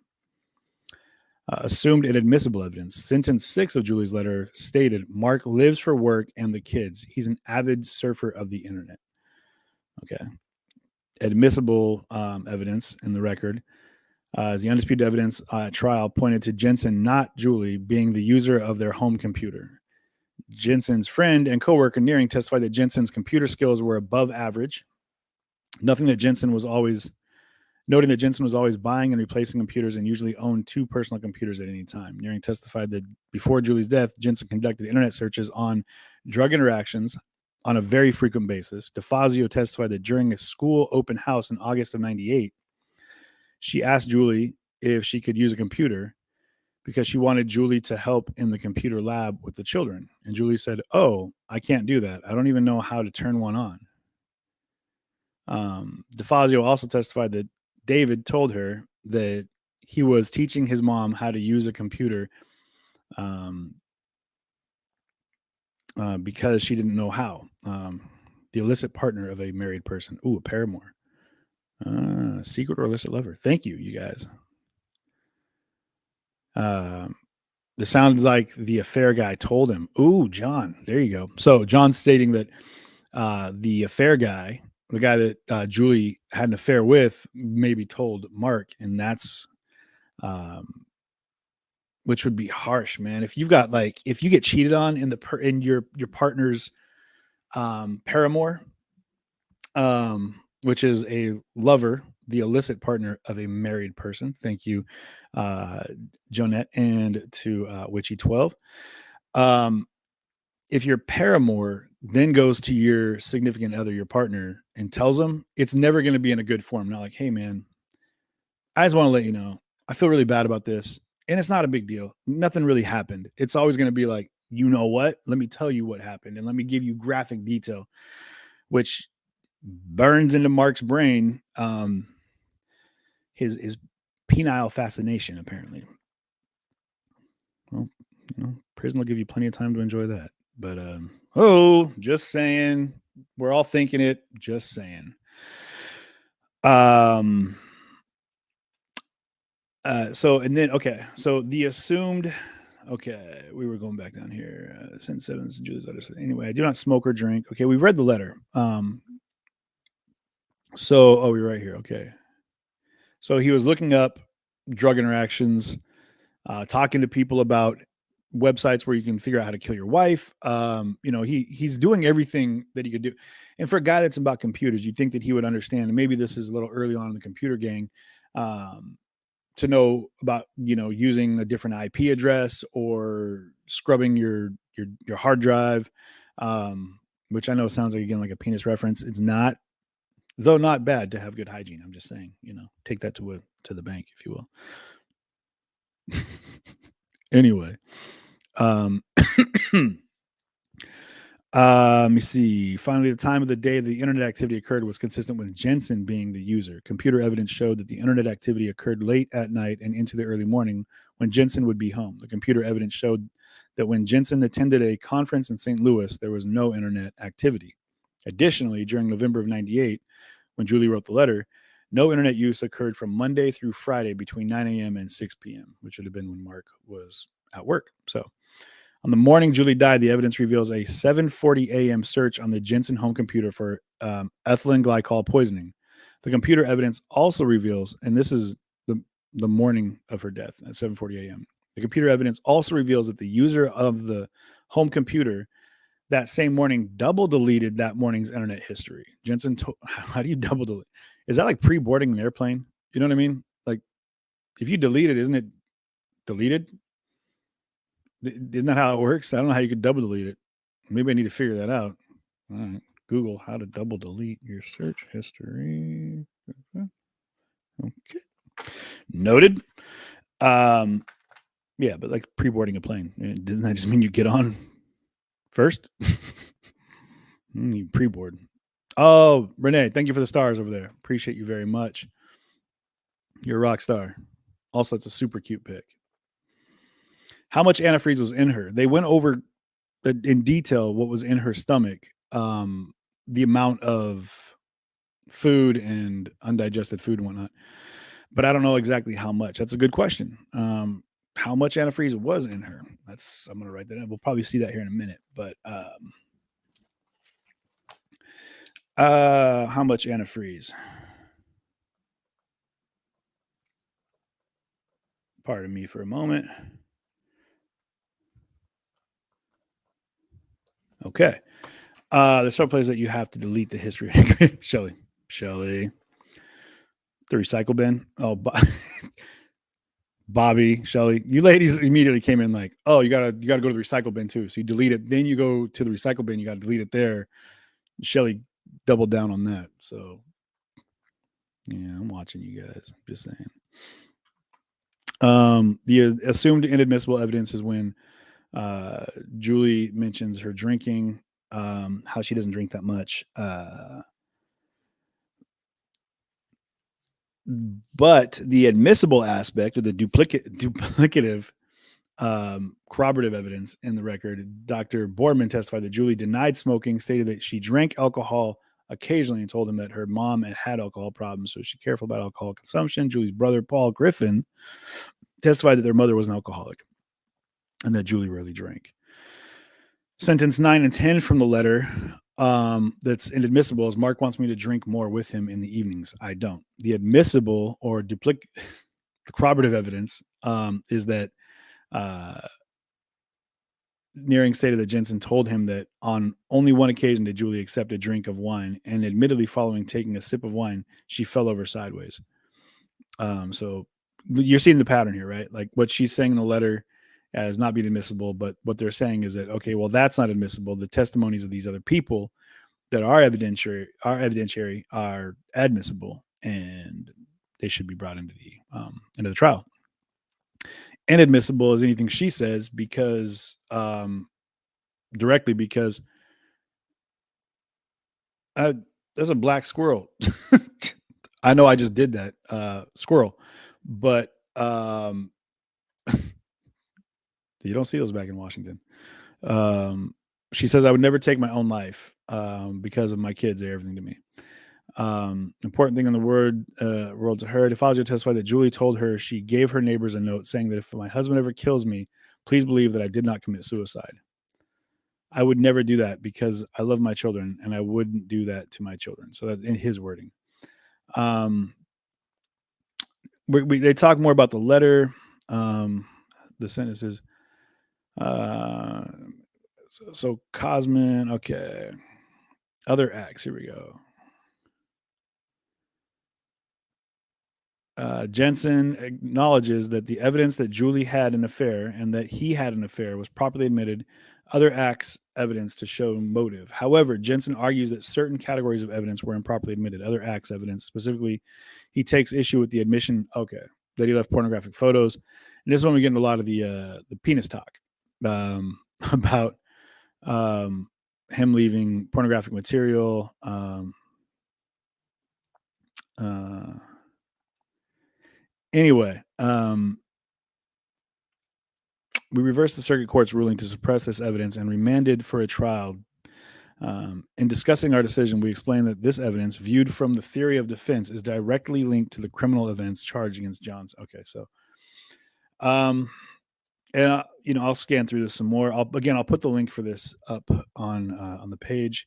Assumed inadmissible evidence. Sentence 6 of Julie's letter stated, Mark lives for work and the kids. He's an avid surfer of the internet. Okay. Admissible evidence in the record is the undisputed evidence at trial pointed to Jensen, not Julie, being the user of their home computer. Jensen's friend and coworker Nearing testified that Jensen's computer skills were above average. Noting that Jensen was always buying and replacing computers and usually owned 2 personal computers at any time. Nearing testified that before Julie's death, Jensen conducted internet searches on drug interactions on a very frequent basis. DeFazio testified that during a school open house in August of 98, she asked Julie if she could use a computer because she wanted Julie to help in the computer lab with the children. And Julie said, "Oh, I can't do that. I don't even know how to turn one on." DeFazio also testified that David told her that he was teaching his mom how to use a computer because she didn't know how. The illicit partner of a married person. Ooh, a paramour. Secret or illicit lover. Thank you, you guys. This sounds like the affair guy told him. Ooh, John. There you go. So John's stating that the affair guy, the guy that Julie had an affair with, maybe told Mark, and that's which would be harsh, man. If you get cheated on in your partner's paramour, which is a lover, the illicit partner of a married person. Thank you, Jonette, and to Witchy 12. If your paramour then goes to your significant other, your partner, and tells them, it's never going to be in a good form. Not like, hey, man, I just want to let you know, I feel really bad about this. And it's not a big deal. Nothing really happened. It's always going to be like, you know what? Let me tell you what happened. And let me give you graphic detail, which burns into Mark's brain. His penile fascination, apparently. Well, prison will give you plenty of time to enjoy that. But, just saying. We're all thinking it. Just saying. So the assumed, we were going back down here. Send sevens, Julie's letter. Anyway, I do not smoke or drink. Okay, we read the letter. We're right here. Okay. So he was looking up drug interactions, talking to people about websites where you can figure out how to kill your wife. He's doing everything that he could do. And for a guy that's about computers, you'd think that he would understand. And maybe this is a little early on in the computer gang, to know about, using a different IP address or scrubbing your hard drive, which I know sounds like, again, like a penis reference. It's not, though not bad to have good hygiene. I'm just saying, take that to the bank, if you will. Anyway, let me see. Finally, the time of the day the internet activity occurred was consistent with Jensen being the user. Computer evidence showed that the internet activity occurred late at night and into the early morning when Jensen would be home. The computer evidence showed that when Jensen attended a conference in St. Louis, there was no internet activity. Additionally, during November of 98, when Julie wrote the letter, no internet use occurred from Monday through Friday between 9 a.m. and 6 p.m., which would have been when Mark was at work. So on the morning Julie died, the evidence reveals a 7:40 a.m. search on the Jensen home computer for ethylene glycol poisoning. The computer evidence also reveals, and this is the morning of her death at 7:40 a.m. The computer evidence also reveals that the user of the home computer that same morning double deleted that morning's internet history. Jensen, how do you double delete? Is that like pre-boarding an airplane? You know what I mean? Like, if you delete it, isn't it deleted? Isn't that how it works? I don't know how you could double delete it. Maybe I need to figure that out. All right. Google how to double delete your search history. Okay. Noted. Yeah, but like pre-boarding a plane. Doesn't that just mean you get on first? You pre-board. Oh, Renee, thank you for the stars over there. Appreciate you very much. You're a rock star. Also, it's a super cute pic. How much antifreeze was in her? They went over in detail what was in her stomach, the amount of food and undigested food and whatnot. But I don't know exactly how much. That's a good question. How much antifreeze was in her? I'm going to write that down. We'll probably see that here in a minute. But how much antifreeze? Pardon me for a moment. Okay. There's some places that you have to delete the history. Shelly, the recycle bin. Oh, Bobby, Shelly, you ladies immediately came in like, oh, you gotta go to the recycle bin too. So you delete it, then you go to the recycle bin. You got to delete it there. Shelly doubled down on that. So yeah, I'm watching you guys. Just saying. The assumed inadmissible evidence is when Julie mentions her drinking, how she doesn't drink that much. But the admissible aspect, or the duplicative corroborative evidence in the record, Dr. Boardman testified that Julie denied smoking, stated that she drank alcohol occasionally, and told him that her mom had alcohol problems, so she's careful about alcohol consumption. Julie's brother, Paul Griffin, testified that their mother was an alcoholic and that Julie rarely drank. Sentence 9 and 10 from the letter that's inadmissible is Mark wants me to drink more with him in the evenings. I don't. The admissible or the corroborative evidence is that Nearing stated that Jensen told him that on only one occasion did Julie accept a drink of wine, and admittedly following taking a sip of wine, she fell over sideways. So you're seeing the pattern here, right? Like what she's saying in the letter as not being admissible, but what they're saying is that, okay, well, that's not admissible. The testimonies of these other people that are evidentiary are admissible, and they should be brought into the trial. inadmissible as anything she says because directly because there's a black squirrel. I know I just did that squirrel, but you don't see those back in Washington. She says, I would never take my own life because of my kids. They're everything to me. Important thing in the world to her. DeFazio testified that Julie told her she gave her neighbors a note saying that if my husband ever kills me, please believe that I did not commit suicide. I would never do that because I love my children and I wouldn't do that to my children. So that's in his wording. They talk more about the letter, the sentences. So Cosman, okay. Other acts, here we go. Jensen acknowledges that the evidence that Julie had an affair and that he had an affair was properly admitted. Other acts evidence to show motive. However, Jensen argues that certain categories of evidence were improperly admitted. Other acts evidence, specifically, he takes issue with the admission, that he left pornographic photos. And this is when we get into a lot of the penis talk about him leaving pornographic material. Anyway, we reversed the circuit court's ruling to suppress this evidence and remanded for a trial. In discussing our decision, we explained that this evidence, viewed from the theory of defense, is directly linked to the criminal events charged against Johns. Okay, so, and I'll scan through this some more. I'll put the link for this up on the page.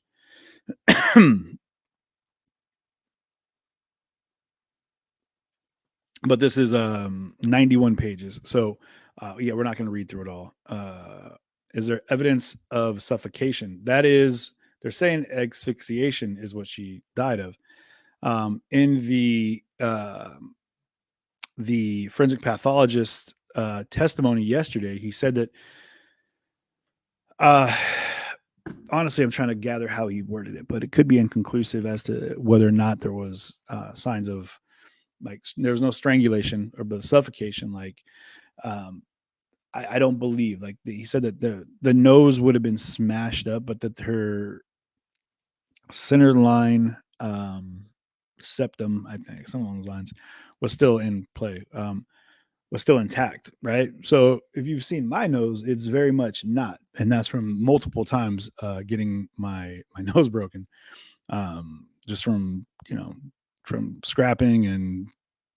But this is 91 pages. So, we're not going to read through it all. Is there evidence of suffocation? That is, they're saying asphyxiation is what she died of. In the forensic pathologist testimony yesterday, he said that, honestly, I'm trying to gather how he worded it, but it could be inconclusive as to whether or not there was signs of, like, there was no strangulation or but suffocation. Like, I don't believe, like, he said that the nose would have been smashed up, but that her center line septum, I think, some along those lines, was still in play, was still intact, right? So if you've seen my nose, it's very much not, and that's from multiple times getting my nose broken, just from scrapping and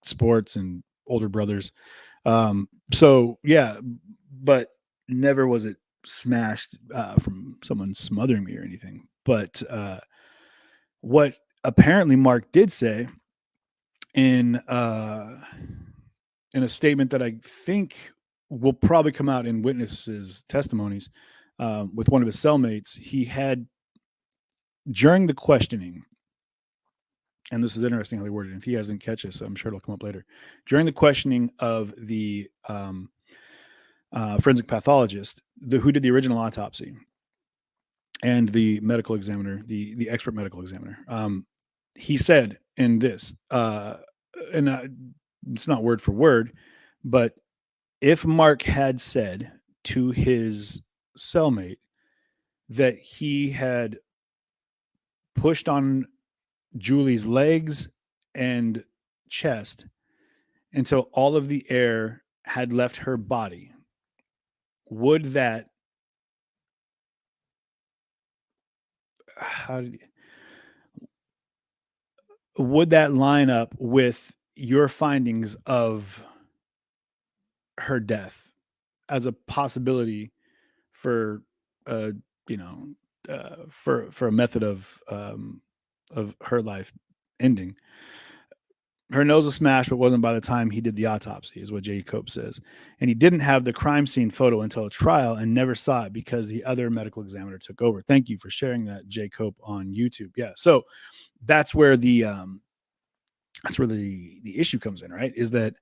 sports and older brothers. So yeah, but never was it smashed from someone smothering me or anything. But what apparently Mark did say in a statement that I think will probably come out in witnesses' testimonies with one of his cellmates, he had, during the questioning, and this is interesting how they worded it. If he hasn't catch this, I'm sure it'll come up later. During the questioning of the forensic pathologist, who did the original autopsy, and the medical examiner, the expert medical examiner, he said in this, and it's not word for word, but if Mark had said to his cellmate that he had pushed on Julie's legs and chest until all of the air had left her body, would that line up with your findings of her death as a possibility for for a method of her life ending? Her nose was smashed, but wasn't by the time he did the autopsy, is what Jay Cope says. And he didn't have the crime scene photo until a trial and never saw it because the other medical examiner took over. Thank you for sharing that, Jay Cope, on YouTube. Yeah, so that's where the issue comes in, right? Is that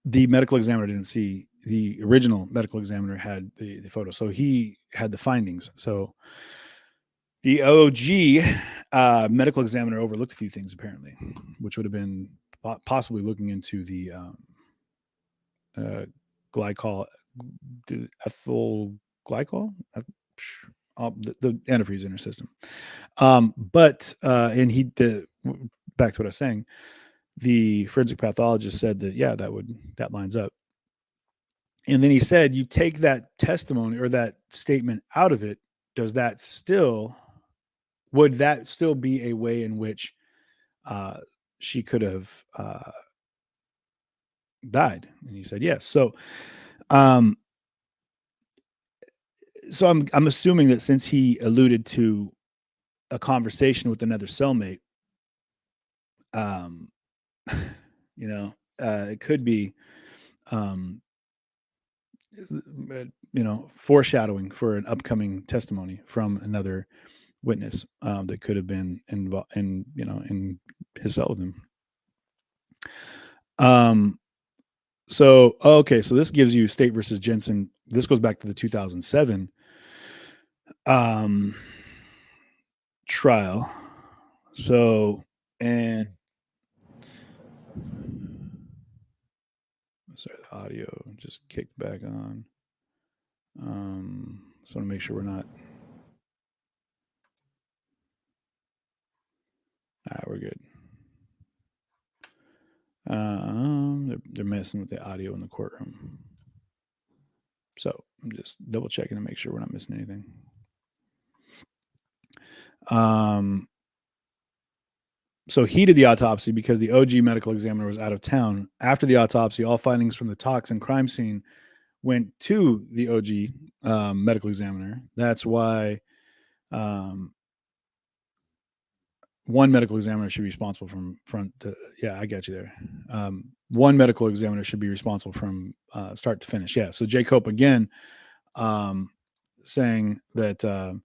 the medical examiner didn't see, the original medical examiner had the photo, so he had the findings. So the OG medical examiner overlooked a few things, apparently, which would have been possibly looking into the glycol, ethyl glycol, the antifreeze in her system. But and back to what I was saying, the forensic pathologist said that, yeah, that lines up. And then he said, you take that testimony or that statement out of it, would that still be a way in which she could have died? And he said, yes. So I'm assuming that since he alluded to a conversation with another cellmate, it could be, foreshadowing for an upcoming testimony from another witness that could have been involved in his cell with him. So this gives you State versus Jensen. This goes back to the 2007 trial. So, and sorry, the audio just kicked back on. Just want to make sure we're not. All right, we're good. They're messing with the audio in the courtroom. So I'm just double checking to make sure we're not missing anything. So he did the autopsy because the OG medical examiner was out of town. After the autopsy, all findings from the toxin crime scene went to the OG medical examiner. That's why one medical examiner should be responsible from front to, I got you there. One medical examiner should be responsible from start to finish. Yeah. So Jay Cope again saying that,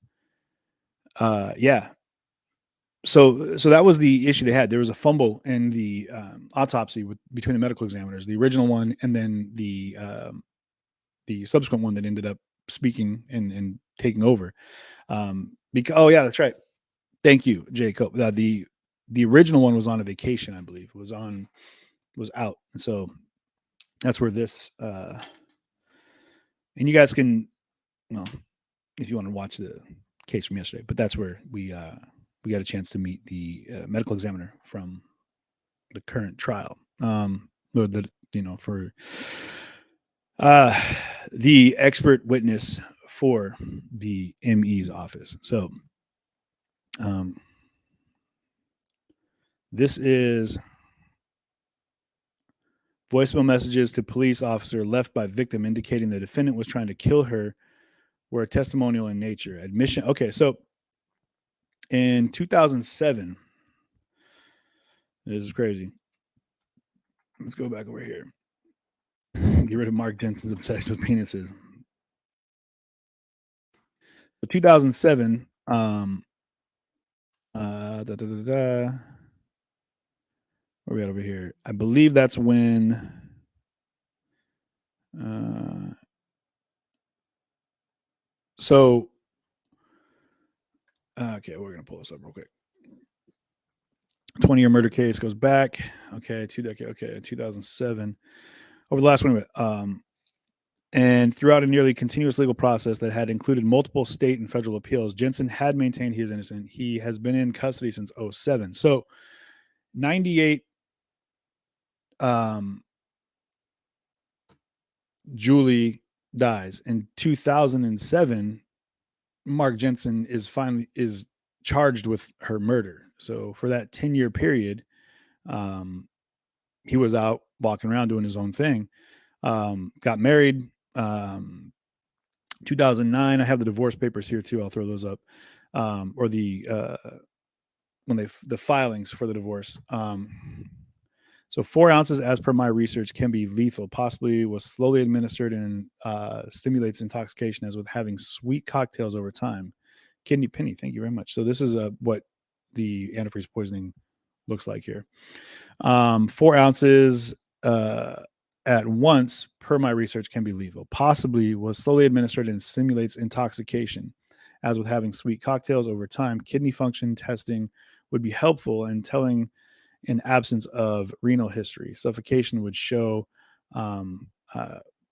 So that was the issue they had. There was a fumble in the autopsy between the medical examiners, the original one, and then the subsequent one that ended up speaking and taking over. That's right. Thank you, Jacob. The original one was on a vacation, I believe. Was out, and so that's where this. And you guys can, if you want to watch the case from yesterday, but that's where we got a chance to meet the medical examiner from the current trial. For the expert witness for the ME's office. So this is voicemail messages to police officer left by victim indicating the defendant was trying to kill her were testimonial in nature. Admission. Okay, so in 2007, this is crazy. Let's go back over here. Get rid of Mark Jensen's obsession with penises. 2007, where we at over here? I believe that's when okay, we're gonna pull this up real quick. 20-year murder case goes back. Okay, 2 decades. Okay, 2007. Over the last one, and throughout a nearly continuous legal process that had included multiple state and federal appeals, Jensen had maintained he is innocent. He has been in custody since 2007. So 98, Julie dies. In 2007, Mark Jensen is charged with her murder. So for that 10-year period, he was out walking around doing his own thing. Got married. 2009. I have the divorce papers here too. I'll throw those up. Or the filings for the divorce. So 4 ounces, as per my research, can be lethal. Possibly was slowly administered and stimulates intoxication, as with having sweet cocktails over time. Kidney Penny, thank you very much. So this is what the antifreeze poisoning looks like here. 4 ounces at once, per my research, can be lethal. Possibly was slowly administered and stimulates intoxication, as with having sweet cocktails over time. Kidney function testing would be helpful in telling in absence of renal history. Suffocation would show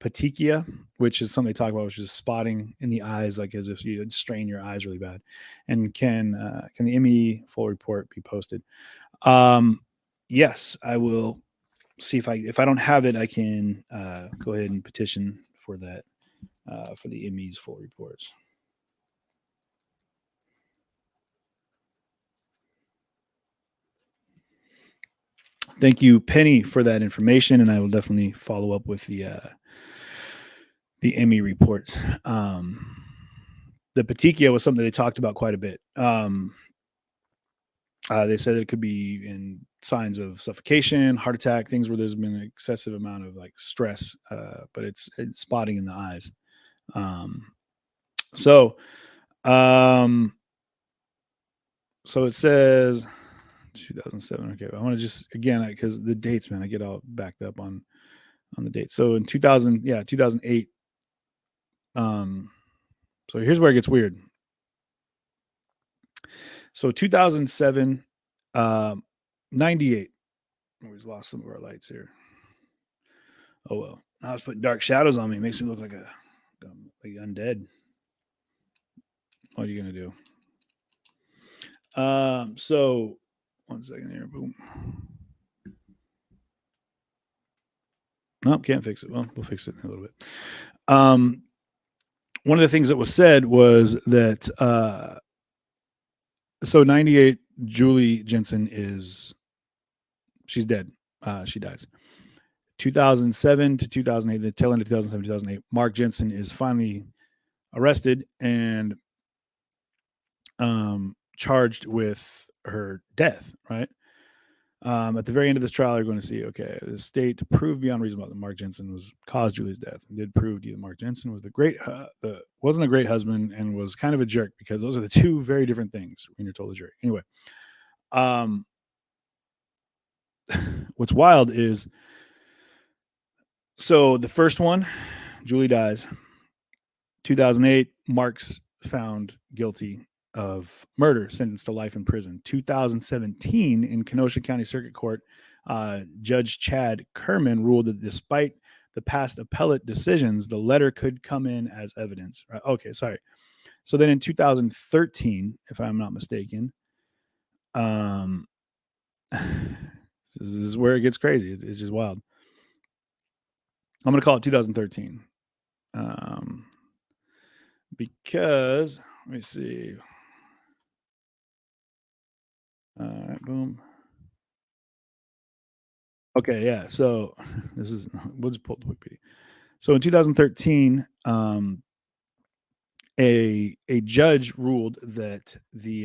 petechia, which is something they talk about, which is spotting in the eyes, like as if you strain your eyes really bad. And can the ME full report be posted? Yes, I will see if I don't have it, I can go ahead and petition for that for the ME's full reports. Thank you, Penny, for that information, and I will definitely follow up with the ME reports. The petechia was something they talked about quite a bit. They said it could be in signs of suffocation, heart attack, things where there's been an excessive amount of like stress, but it's spotting in the eyes. So it says 2007. Okay, I want to just again because the dates, man, I get all backed up on the dates. So in 2008. So here's where it gets weird. So 2007, 98. Always lost some of our lights here. Oh well. Now it's putting dark shadows on me. It makes me look like like undead. What are you gonna do? So 1 second here. Boom. Nope, can't fix it. Well, we'll fix it in a little bit. One of the things that was said was that so 98, Julie Jensen she's dead. She dies. 2007 to 2008, the tail end of 2007, 2008, Mark Jensen is finally arrested and charged with her death, right? At the very end of this trial, you're going to see, okay, the state proved beyond reasonable doubt that Mark Jensen caused Julie's death. It did prove that Mark Jensen was wasn't a great husband and was kind of a jerk, because those are the two very different things when you're told a jury. Anyway, what's wild is, so the first one, Julie dies. 2008, Mark's found guilty of murder, sentenced to life in prison. 2017, in Kenosha County Circuit Court, Judge Chad Kerman ruled that despite the past appellate decisions, the letter could come in as evidence. Right? Okay, sorry. So then in 2013, if I'm not mistaken, this is where it gets crazy. It's just wild. I'm going to call it 2013. Because, let me see. All right, boom. Okay, yeah. So we'll just pull up the Wikipedia. So in 2013, a judge ruled that let's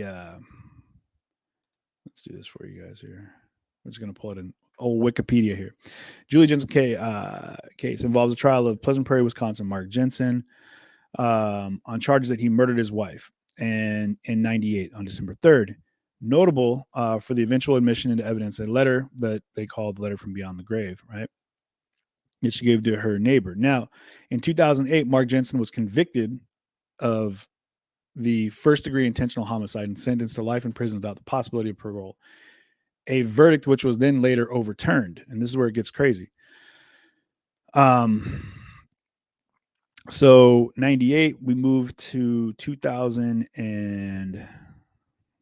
do this for you guys here. I'm just going to pull it in Wikipedia here. Julie Jensen case involves a trial of Pleasant Prairie, Wisconsin, Mark Jensen, on charges that he murdered his wife, and in 98 on December 3rd. Notable for the eventual admission into evidence, a letter that they called the letter from beyond the grave, right? That she gave to her neighbor. Now, in 2008, Mark Jensen was convicted of the first-degree intentional homicide and sentenced to life in prison without the possibility of parole. A verdict which was then later overturned, and this is where it gets crazy. So 98, we moved to 2000, and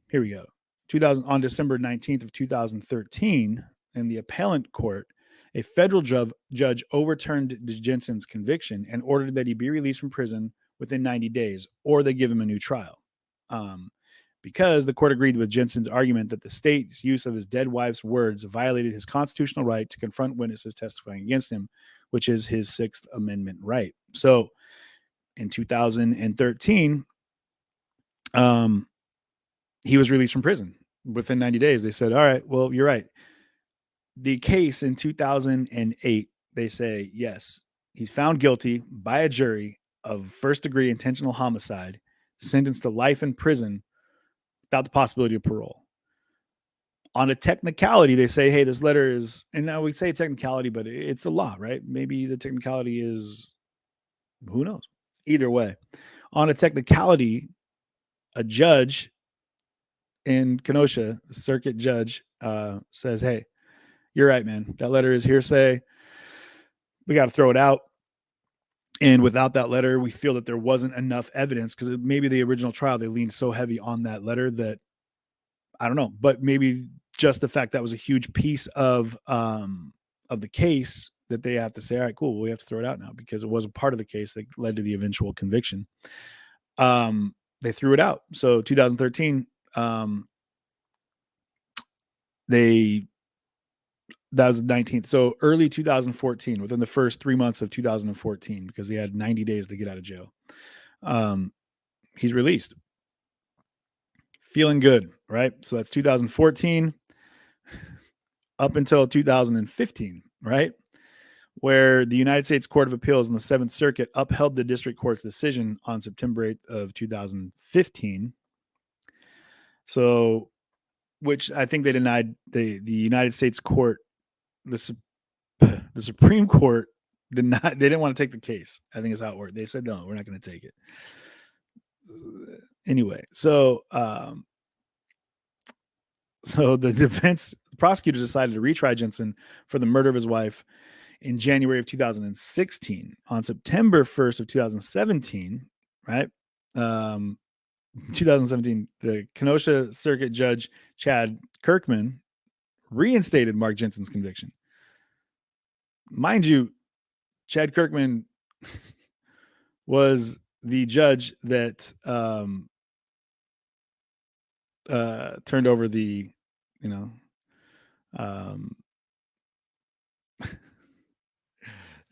here we go. 2000 on December 19th of 2013, in the appellant court, a federal judge overturned Jensen's conviction and ordered that he be released from prison within 90 days, or they give him a new trial. Because the court agreed with Jensen's argument that the state's use of his dead wife's words violated his constitutional right to confront witnesses testifying against him, which is his Sixth Amendment right. So in 2013, he was released from prison within 90 days. They said, all right, well, you're right. The case in 2008, they say, yes, he's found guilty by a jury of first-degree intentional homicide, sentenced to life in prison without the possibility of parole. On a technicality, they say, hey, this letter is, and now we say technicality, but it's a law, right? Maybe the technicality is, who knows? Either way, on a technicality, a judge in Kenosha, the circuit judge, says, hey, you're right, man. That letter is hearsay. we got to throw it out. And without that letter, we feel that there wasn't enough evidence, because maybe the original trial, they leaned so heavy on that letter that I don't know, but maybe just the fact that was a huge piece of the case that they have to say, all right, cool, we have to throw it out now because it was a part of the case that led to the eventual conviction. They threw it out. So 2013, that was the 19th. So early 2014, within the first 3 months of 2014, because he had 90 days to get out of jail, he's released. Feeling good, right? So that's 2014 up until 2015, right? Where the United States Court of Appeals in the Seventh Circuit upheld the district court's decision on September 8th of 2015. So, which I think they denied the United States court, the Supreme Court did not, they didn't want to take the case. I think is how it worked. They said, no, we're not going to take it. Anyway, so the prosecutors decided to retry Jensen for the murder of his wife in January of 2016. On September 1st of 2017, right? 2017, the Kenosha Circuit Judge Chad Kirkman reinstated Mark Jensen's conviction. Mind you, Chad Kirkman was the judge that turned over the,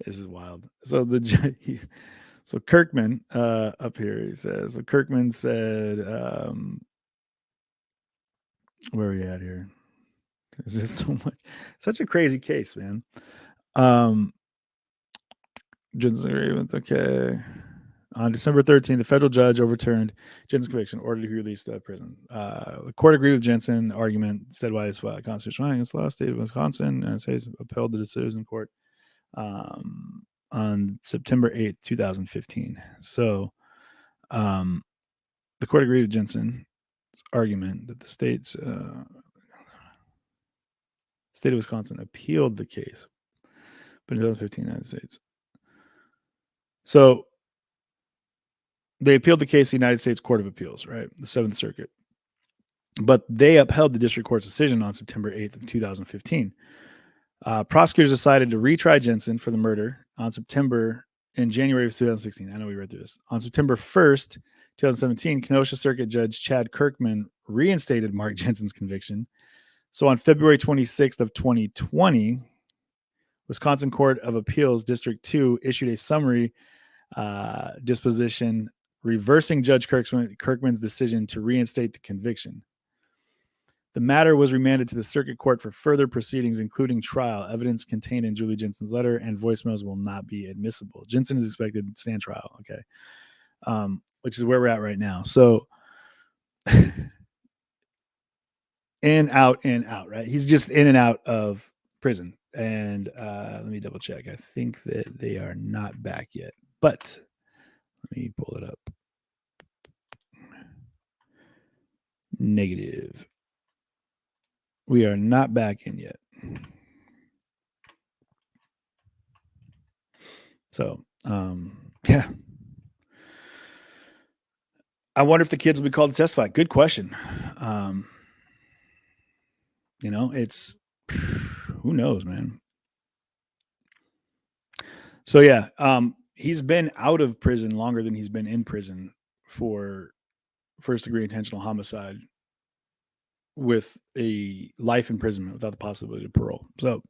this is wild. So so Kirkman up here, he says, so Kirkman said, where are we at here? There's just so much, such a crazy case, man. Okay. On December 13th, the federal judge overturned Jensen's conviction, ordered to be released to prison. The court agreed with Jensen. Argument said why it's constitutional against law, state of Wisconsin, and says upheld the decision court on September 8th, 2015. So the court agreed with Jensen's argument that the state of Wisconsin appealed the case, but in 2015, United States. So they appealed the case to the United States Court of Appeals, right? The Seventh Circuit. But they upheld the district court's decision on September 8th of 2015. Prosecutors decided to retry Jensen for the murder in January of 2016. I know we read through this. On September 1st, 2017, Kenosha Circuit Judge Chad Kirkman reinstated Mark Jensen's conviction. So on February 26th of 2020, Wisconsin Court of Appeals District 2 issued a summary disposition reversing Judge Kirkman's decision to reinstate the conviction. The matter was remanded to the circuit court for further proceedings, including trial. Evidence contained in Julie Jensen's letter and voicemails will not be admissible. Jensen is expected to stand trial. Okay. Which is where we're at right now. So in, out, right? He's just in and out of prison. And let me double check. I think that they are not back yet, but let me pull it up. Negative. We are not back in yet. So, yeah. I wonder if the kids will be called to testify. Good question. It's, who knows, man. So, yeah, he's been out of prison longer than he's been in prison for first-degree intentional homicide with a life imprisonment without the possibility of parole. So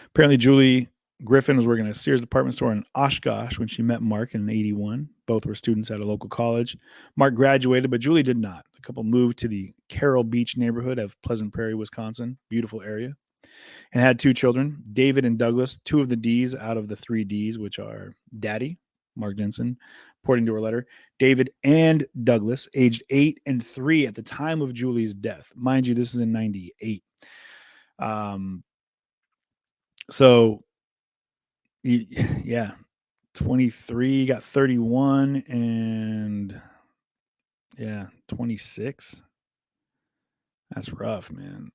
apparently Julie Griffin was working at a Sears department store in Oshkosh when she met Mark in 1981. Both were students at a local college. Mark graduated, but Julie did not. The couple moved to the Carroll Beach neighborhood of Pleasant Prairie, Wisconsin, beautiful area, and had 2 children, David and Douglas, 2 of the D's out of the 3 D's, which are Daddy, Mark Jensen, according to her letter, David and Douglas, aged 8 and 3 at the time of Julie's death. Mind you, this is in 98. So, yeah, 23, got 31, and yeah, 26. That's rough, man.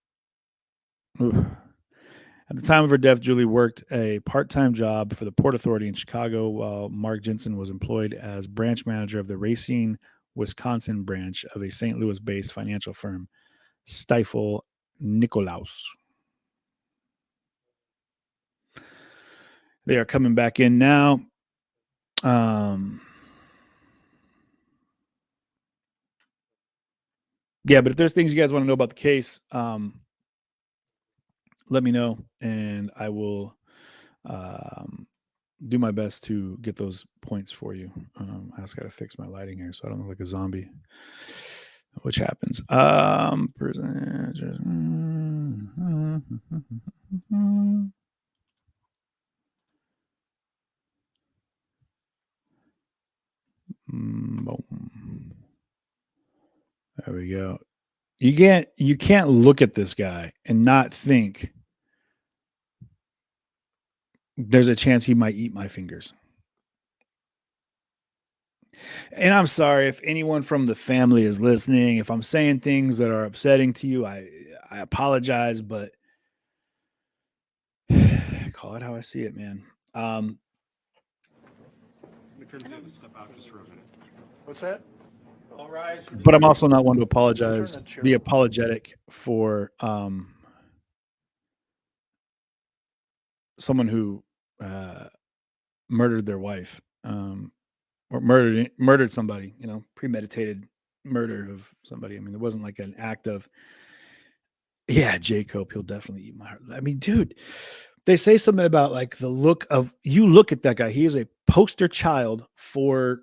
Ooh. At the time of her death, Julie worked a part-time job for the Port Authority in Chicago, while Mark Jensen was employed as branch manager of the Racine, Wisconsin branch of a St. Louis-based financial firm, Stifel Nicolaus. They are coming back in now. Yeah, but if there's things you guys want to know about the case, let me know, and I will do my best to get those points for you. I also got to fix my lighting here so I don't look like a zombie, which happens. Boom. There we go. You can't look at this guy and not think there's a chance he might eat my fingers. And I'm sorry if anyone from the family is listening. If I'm saying things that are upsetting to you, I apologize, but call it how I see it, man. What's that? All rise. But I'm also not one to apologize, be apologetic for someone who murdered their wife, or murdered somebody, premeditated murder of somebody. I mean, it wasn't like an act of, yeah, Jacob, he'll definitely eat my heart. I mean, dude, they say something about like the look of, you look at that guy, he is a poster child for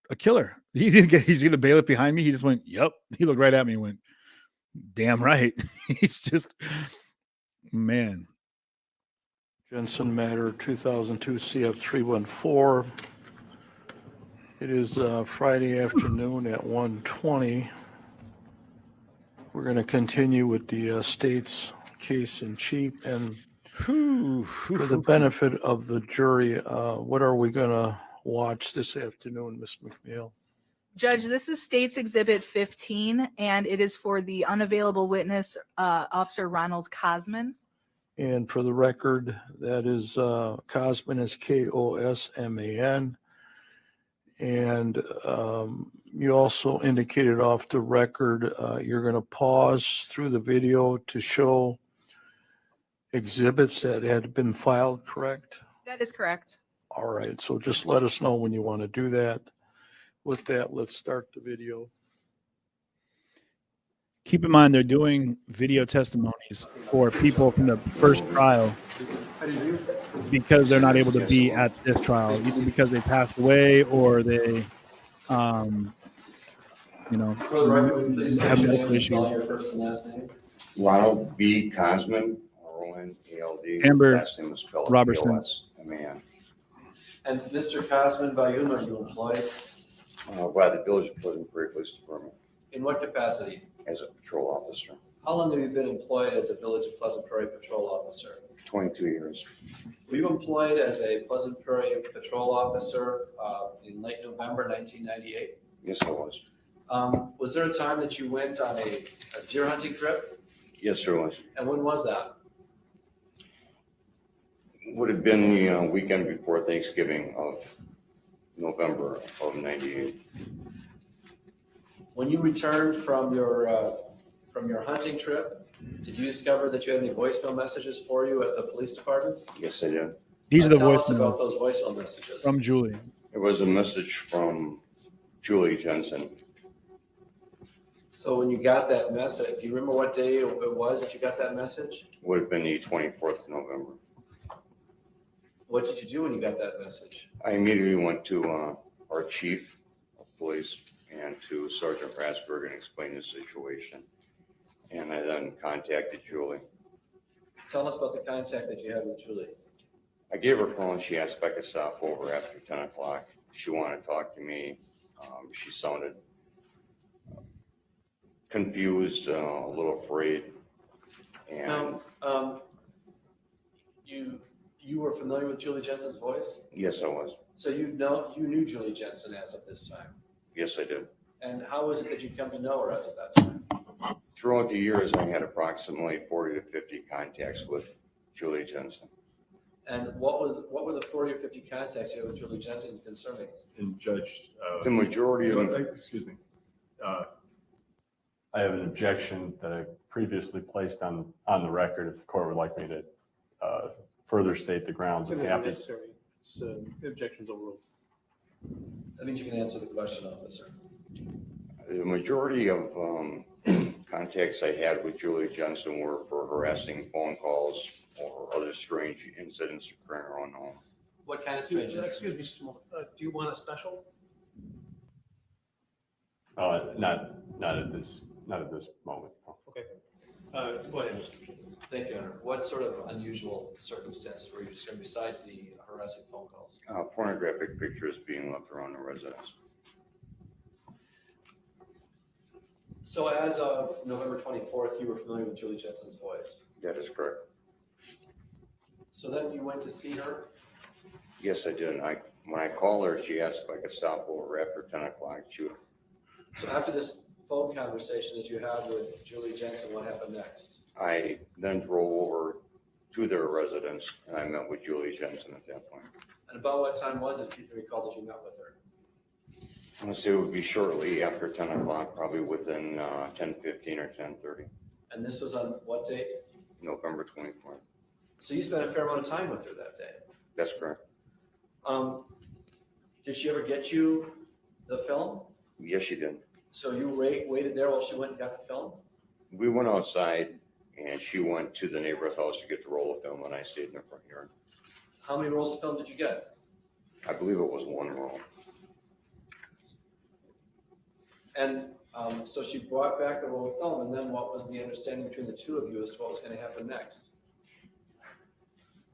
a killer. He's gonna bail it behind me. He just went, yep. He looked right at me and went, damn right. He's just, man. Jensen matter 2002 CF 314. It is Friday afternoon at 1:20. We're going to continue with the state's case in chief, and for the benefit of the jury, what are we going to watch this afternoon, Ms. McNeil? Judge, this is State's Exhibit 15, and it is for the unavailable witness, Officer Ronald Kosman. And for the record, that is Kosman is Kosman. And you also indicated off the record you're going to pause through the video to show exhibits that had been filed, correct? That is correct. All right, so just let us know when you want to do that. With that, let's start the video. Keep in mind, they're doing video testimonies for people from the first trial because they're not able to be at this trial, either because they passed away or they, have medical issues. Your first and last name? Ronald B. Kosman, R-O-N-A-L-D. Amber Last name is spelled Robertson. K-O-S-M-A-N. And Mr. Kosman, by whom are you employed? By the Village of Pleasant Prairie Police Department In what capacity? as a patrol officer. How long have you been employed as a Village of Pleasant Prairie patrol officer? 22 years. Were you employed as a Pleasant Prairie patrol officer in late November 1998? Yes, I was. Was there a time that you went on a deer hunting trip? Yes, there was. And when was that? Would have been the weekend before Thanksgiving of November of 98. When you returned from your hunting trip, did you discover that you had any voicemail messages for you at the police department? Yes, I did. These are the Tell us about voicemails those voicemail messages. from Julie. It was a message from Julie Jensen. So when you got that message, do you remember what day it was that you got that message? Would have been the 24th of November. What did you do when you got that message? I immediately went to our chief of police and to Sergeant Rasberg and explained the situation. And I then contacted Julie. Tell us about the contact that you had with Julie. I gave her a phone. She asked if I could stop over after 10 o'clock. She wanted to talk to me. She sounded confused, a little afraid. And You were familiar with Julie Jensen's voice? yes, I was. So you knew Julie Jensen as of this time. Yes, I did. And how was it that you come to know her as of that time? Throughout the years, I had approximately 40 to 50 contacts with Julie Jensen. And what were the 40 or 50 contacts you had with Julie Jensen concerning? And Judge, The majority of them, excuse me, I have an objection that I previously placed on the record. If the court would like me to further state the grounds, I'm happy. Necessary. It's, the objection's overruled. That means you can answer the question, officer. the majority of contacts I had with Julie Jensen were for harassing phone calls or other strange incidents occurring around home. What kind of strangeness? Excuse me, small. Do you want a special? Not at this moment. Okay. Go ahead, Mr. Chairman. Thank you, Honor. What sort of unusual circumstances were you describing besides the harassing phone calls? Pornographic pictures being left around the residence. So as of November 24th, you were familiar with Julie Jensen's voice. That is correct. So then you went to see her. Yes, I did. When I called her, she asked if I could stop over after 10 o'clock. So after this phone conversation that you had with Julie Jensen, what happened next? I then drove over to their residence and I met with Julie Jensen at that point. And about what time was it, if you can recall, that you met with her? I would say it would be shortly after 10 o'clock, probably within 10:15 or 10:30, And this was on what date? November 24th. So you spent a fair amount of time with her that day. That's correct. Did she ever get you the film? Yes, she did. So you waited there while she went and got the film? We went outside and she went to the neighbor's house to get the roll of film and I stayed in the front yard. How many rolls of film did you get? I believe it was one roll. And so she brought back the roll of film, and then what was the understanding between the two of you as to what was going to happen next?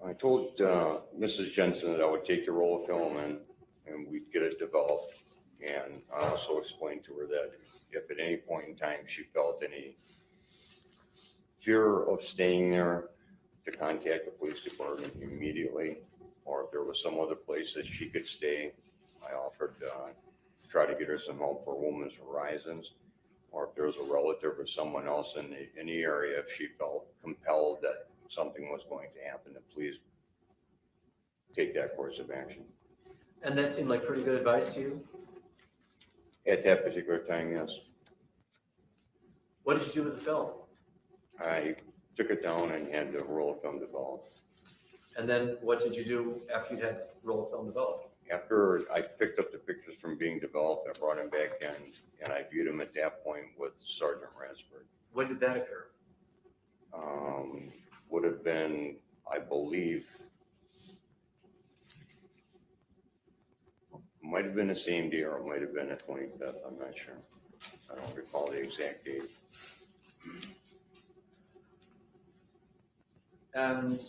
I told Mrs. Jensen that I would take the roll of film and we'd get it developed. And I also explained to her that if at any point in time she felt any fear of staying there, to contact the police department immediately, or if there was some other place that she could stay, I offered to try to get her some help for Women's Horizons, or if there was a relative or someone else in the area, if she felt compelled that something was going to happen, to please take that course of action. And that seemed like pretty good advice to you? At that particular time, yes. What did you do with the film? I took it down and had the roll of film developed. And then what did you do after you had the roll of film developed? After I picked up the pictures from being developed, I brought them back in and I viewed them at that point with Sergeant Ransford. When did that occur? Would have been, I believe, might have been the same day or it might have been the 25th. I'm not sure. I don't recall the exact date. And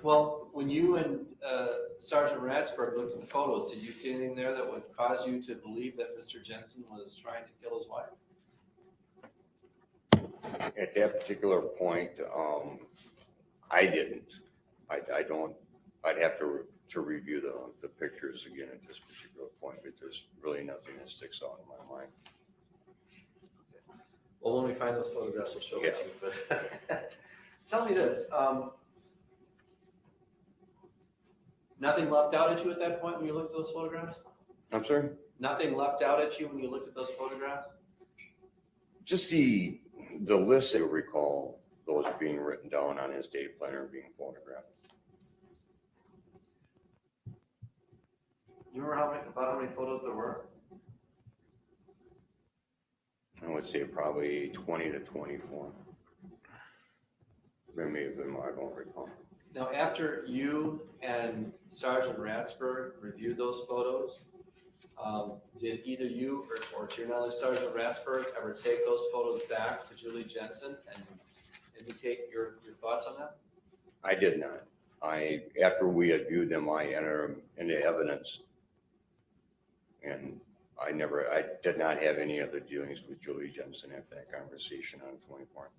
well, when you and Sergeant Ratsburg looked at the photos, did you see anything there that would cause you to believe that Mr. Jensen was trying to kill his wife? At that particular point, I didn't. I don't. I'd have to review the pictures again at this particular point, but there's really nothing that sticks out in my mind. Well, when we find those photographs, we'll show it to you. But tell me this. Nothing leapt out at you at that point when you looked at those photographs? I'm sorry? Nothing leapt out at you when you looked at those photographs? Just the list, I recall those being written down on his day planner being photographed. You remember about how many photos there were? I would say probably 20 to 24. There may have been more, I don't recall. Now, after you and Sergeant Ratsburg reviewed those photos, did either you or to your knowledge, Sergeant Ratsburg ever take those photos back to Julie Jensen and indicate your thoughts on that? I did not. After we had viewed them, I entered them into evidence. And I did not have any other dealings with Julie Jensen after that conversation on the 24th.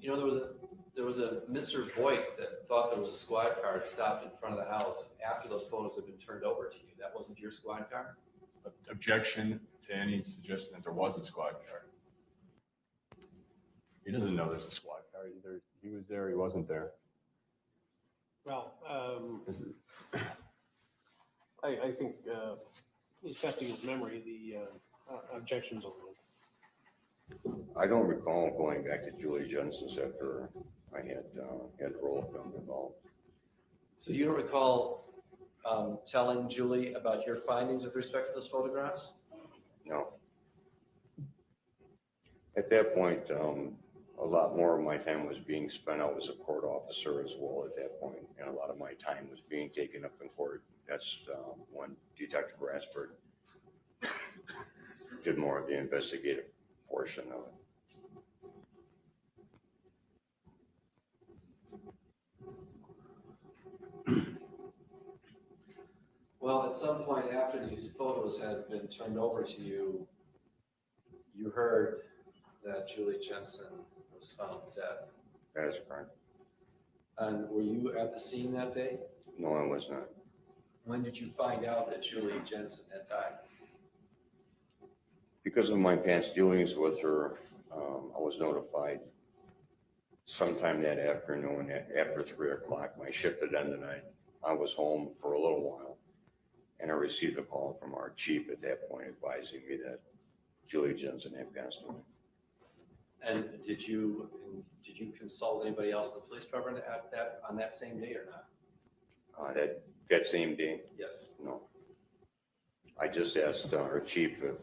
You know, there was a Mr. Voigt that thought there was a squad car stopped in front of the house after those photos had been turned over to you. That wasn't your squad car? objection to any suggestion that there was a squad car? He doesn't know there's a squad car either. He was there, he wasn't there. Well, I think he's testing his memory. The objections overruled. I don't recall going back to Julie Jensen's after I had roll film involved. So you don't recall telling Julie about your findings with respect to those photographs? No. At that point, a lot more of my time was being spent out as a court officer as well at that point, and a lot of my time was being taken up in court. That's when Detective Rasberg did more of the investigative portion of it. Well, at some point after these photos had been turned over to you, you heard that Julie Jensen was found dead. That is correct. And were you at the scene that day? No, I was not. When did you find out that Julie Jensen had died? Because of my past dealings with her, I was notified sometime that afternoon after 3 o'clock. My shift had ended. I was home for a little while, and I received a call from our chief at that point advising me that Julie Jensen had passed away. And did you consult anybody else in the police department on that same day or not? That same day? Yes. No. I just asked our chief if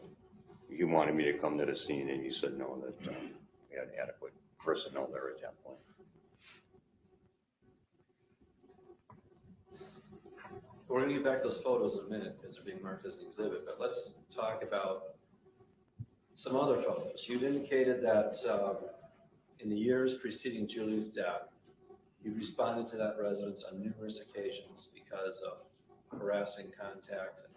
he wanted me to come to the scene, and he said no, that we had adequate personnel there at that point. We're going to get back to those photos in a minute because they're being marked as an exhibit, but let's talk about some other photos. You'd indicated that in the years preceding Julie's death, you responded to that residence on numerous occasions because of harassing contact and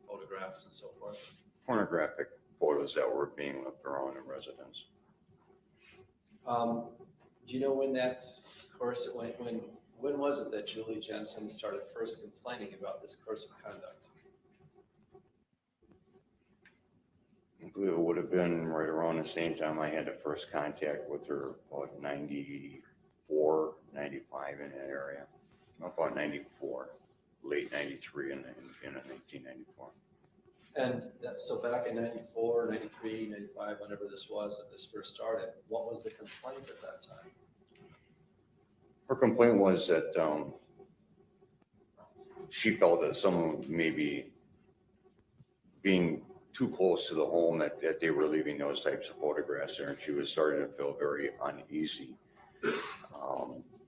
photographs and so forth. Pornographic photos that were being left around in residence. Do you know when that course, when was it that Julie Jensen started first complaining about this course of conduct? I believe it would have been right around the same time I had the first contact with her, about 94, 95 in that area. About 94, late 93 and 1994. And so back in 94, 93, 95, whenever this was that this first started, what was the complaint at that time? Her complaint was that she felt that someone may be being too close to the home, that they were leaving those types of photographs there, and she was starting to feel very uneasy.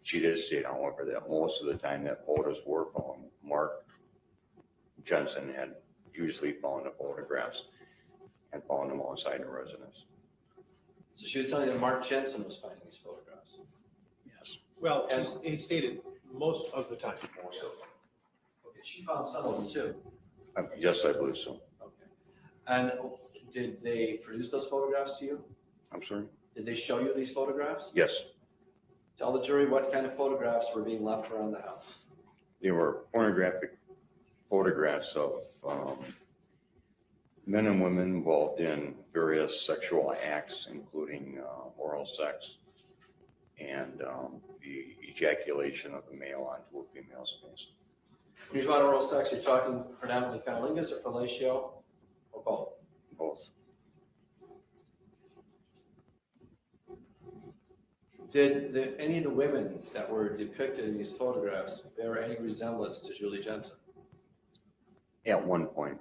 She did state, however, that most of the time that photos were found, Mark Jensen had usually found the photographs and found them outside the residence. So she was telling you that Mark Jensen was finding these photographs? Yes. Well, he stated most of the time. Yes. Okay, she found some of them too. Yes, I believe so. Okay. And did they produce those photographs to you? I'm sorry? Did they show you these photographs? Yes. Tell the jury what kind of photographs were being left around the house. They were pornographic photographs of men and women involved in various sexual acts, including oral sex and the ejaculation of the male onto a female's face. When you talk about oral sex, you're talking predominantly cunnilingus or fellatio, or both? Both. Did any of the women that were depicted in these photographs bear any resemblance to Julie Jensen? At one point.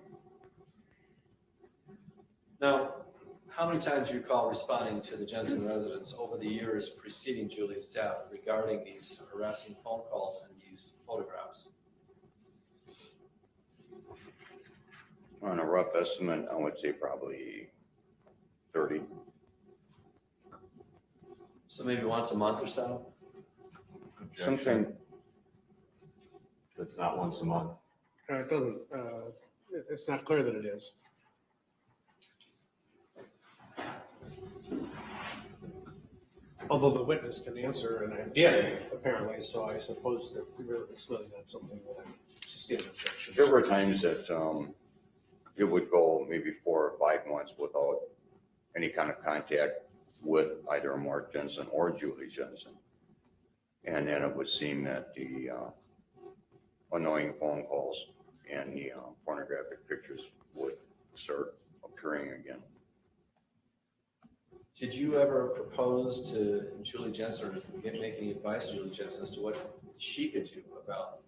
Now, how many times do you recall responding to the Jensen residence over the years preceding Julie's death regarding these harassing phone calls and these photographs? On a rough estimate, I would say probably 30. So maybe once a month or so? Something. That's not once a month. It doesn't, it's not clear that it is. Although the witness can answer, and I did, apparently, so I suppose that it's really not something that I'm sustained objection. There were times that it would go maybe 4 or 5 months without any kind of contact with either Mark Jensen or Julie Jensen. And then it would seem that the annoying phone calls and the pornographic pictures would start appearing again. Did you ever propose to Julie Jensen or make any advice to Julie Jensen as to what she could do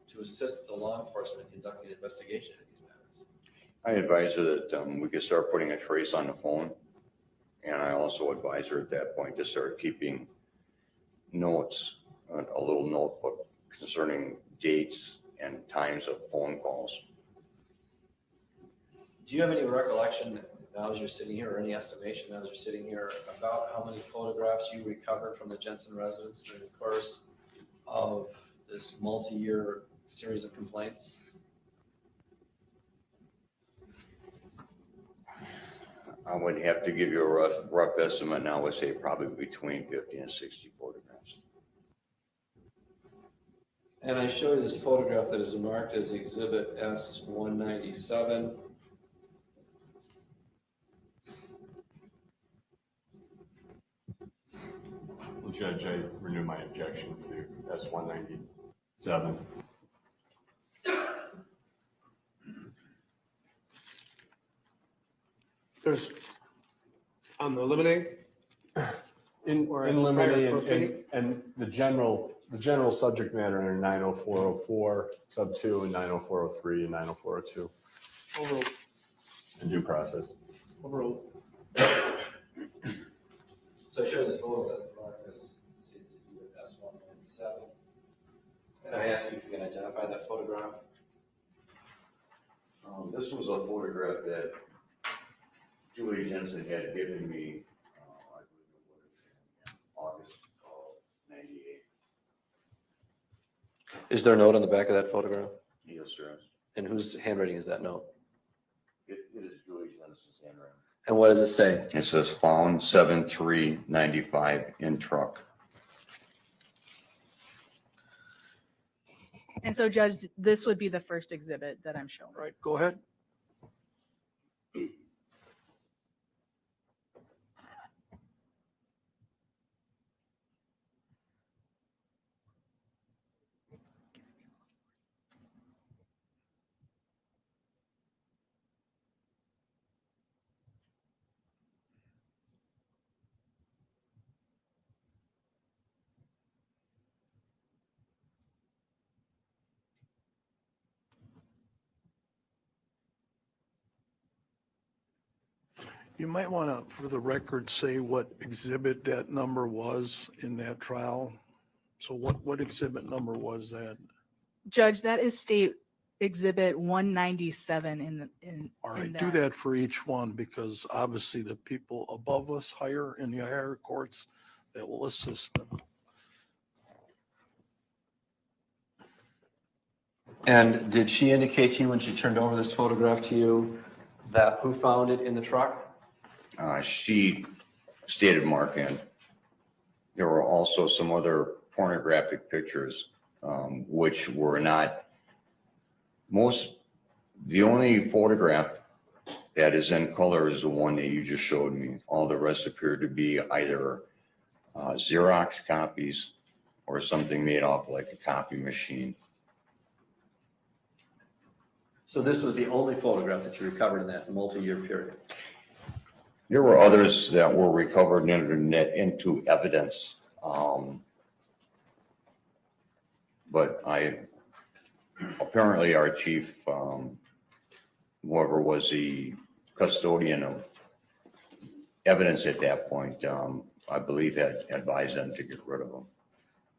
to assist the law enforcement in conducting an investigation of these matters? I advised her that we could start putting a trace on the phone. And I also advised her at that point to start keeping notes, a little notebook concerning dates and times of phone calls. Do you have any recollection now as you're sitting here, or any estimation now as you're sitting here, about how many photographs you recovered from the Jensen residence during the course of this multi-year series of complaints? I would have to give you a rough estimate now. I would say probably between 50 and 60 photographs. And I show you this photograph that is marked as Exhibit S-197. Well, Judge, I renew my objection to S-197. There's, on the eliminate? In Or limine proceeding? and the general subject matter under 90404 sub 2 and 90403 and 90402 Overruled. in due process. Overruled. So I show you this photo that's marked as Exhibit S-197. And I ask you if you can identify that photograph. This was a photograph that Julie Jensen had given me, I believe it was in August of '98. Is there a note on the back of that photograph? Yes, sir. And whose handwriting is that note? It is Julie Jensen's handwriting. And what does it say? It says found 7/3/95 in truck. And so, Judge, this would be the first exhibit that I'm showing. Right, go ahead. You might want to, for the record, say what exhibit that number was in that trial. So what exhibit number was that? Judge, that is State Exhibit 197 All right, in do that for each one, because obviously the people above us higher in the higher courts that will assist them. And did she indicate to you when she turned over this photograph to you that who found it in the truck? She stated Mark, and there were also some other pornographic pictures, which were not the only photograph that is in color is the one that you just showed me. All the rest appear to be either Xerox copies or something made off like a copy machine. So this was the only photograph that you recovered in that multi-year period? There were others that were recovered and entered into evidence. But apparently our chief, whoever was the custodian of evidence at that point, I believe had advised them to get rid of them.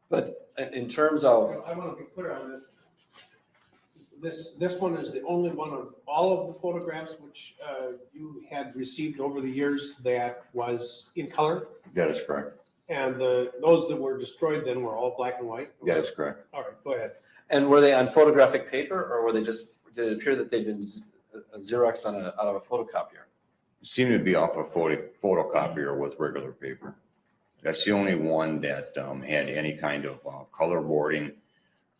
But in terms of, I want to be clear on this. This one is the only one of all of the photographs which you had received over the years that was in color? That is correct. And those that were destroyed then were all black and white? That is correct. All right, go ahead. and were they on photographic paper, or were they just, did it appear that they'd been Xeroxed out of a photocopier? It seemed to be off a photocopier with regular paper. That's the only one that had any kind of color boarding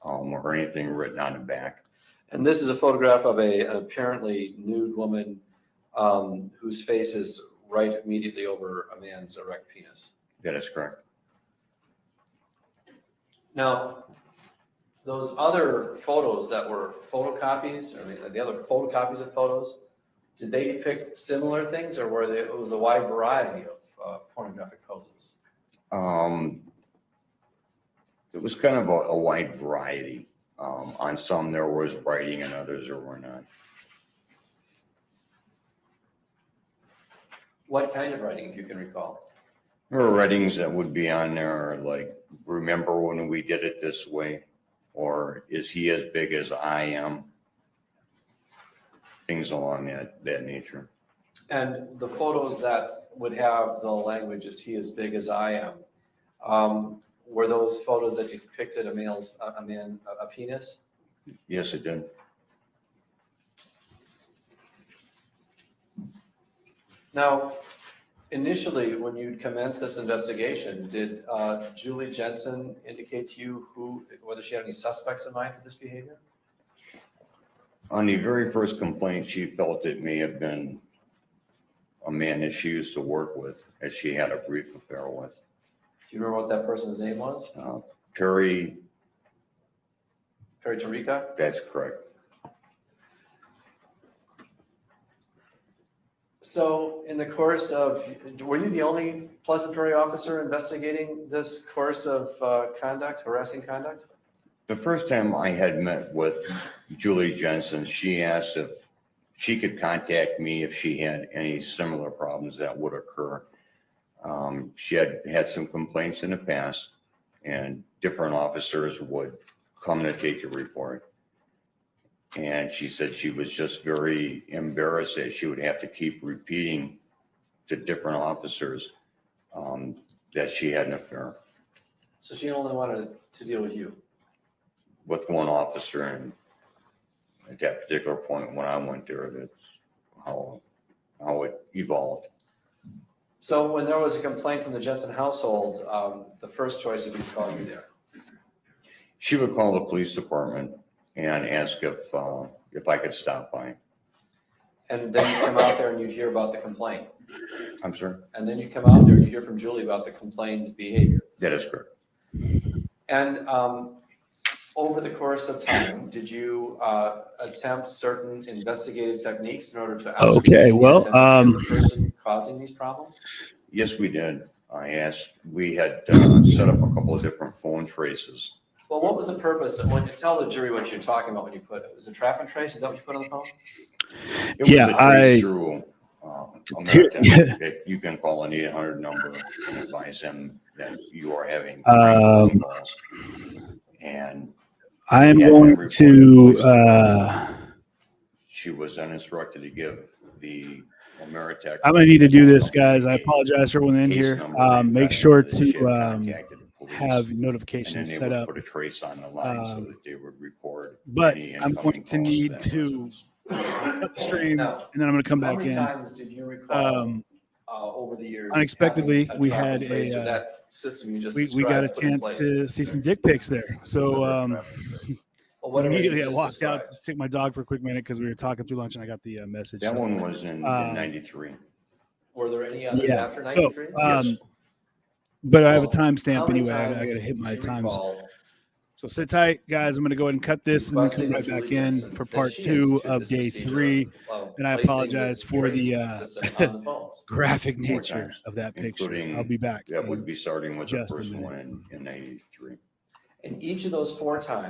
or anything written on the back. And this is a photograph of an apparently nude woman whose face is right immediately over a man's erect penis. That is correct. Now, those other photos that were photocopies, or the other photocopies of photos, did they depict similar things, or were they, it was a wide variety of pornographic poses? It was kind of a wide variety. On some there was writing and others there were not. What kind of writing, if you can recall? There were writings that would be on there like, remember when we did it this way? Or is he as big as I am? Things along that nature. And the photos that would have the language, is he as big as I am, were those photos that depicted a penis? Yes, it did. Now, initially, when you commenced this investigation, did Julie Jensen indicate to you whether she had any suspects in mind for this behavior? On the very first complaint, she felt it may have been a man that she used to work with, as she had a brief affair with. Do you remember what that person's name was? Perry. Perry Tarika? That's correct. So in the course of, were you the only Pleasant Prairie officer investigating this course of conduct, harassing conduct? The first time I had met with Julie Jensen, she asked if she could contact me if she had any similar problems that would occur. She had some complaints in the past, and different officers would come to take the report. And she said she was just very embarrassed that she would have to keep repeating to different officers that she had an affair. So she only wanted to deal with you? With one officer, and at that particular point when I went there, that's how it evolved. So when there was a complaint from the Jensen household, the first choice would be to call you there? She would call the police department and ask if I could stop by. And then you come out there and you'd hear about the complaint? I'm sorry? And then you come out there and you hear from Julie about the complainant's behavior? That is correct. And over the course of time, did you attempt certain investigative techniques in order to Okay, well, the person causing these problems? Yes, we did. We had set up a couple of different phone traces. Well, what was the purpose? When you tell the jury what you're talking about when you put it, was it trap and trace? Is that what you put on the phone? It was a trace through American. You can call an 800 number and advise them that you are having phone calls. And I am going to. She was then instructed to give the Ameritech. I'm going to need to do this, guys. I apologize for everyone in here. Make sure to have notifications set up. Put a trace on the line so that they would record. But I'm going to need to cut the stream, and then I'm going to come back in. How many times did you recall over the years? Unexpectedly, we trap had and trace, or a. that system you just We got a described put in chance place? to see some dick pics there. So immediately I walked out to take my dog for a quick minute because we were talking through lunch and I got the message. That one was in 93. Were there any others after 93? So, but I have a timestamp anyway. I got to hit my times. So sit tight, guys. I'm going to go ahead and cut this and then come right back in for part 2 of day 3. And I apologize for the graphic nature of that picture. I'll be back. That would be starting with the first one in 93. In each of those 4 times,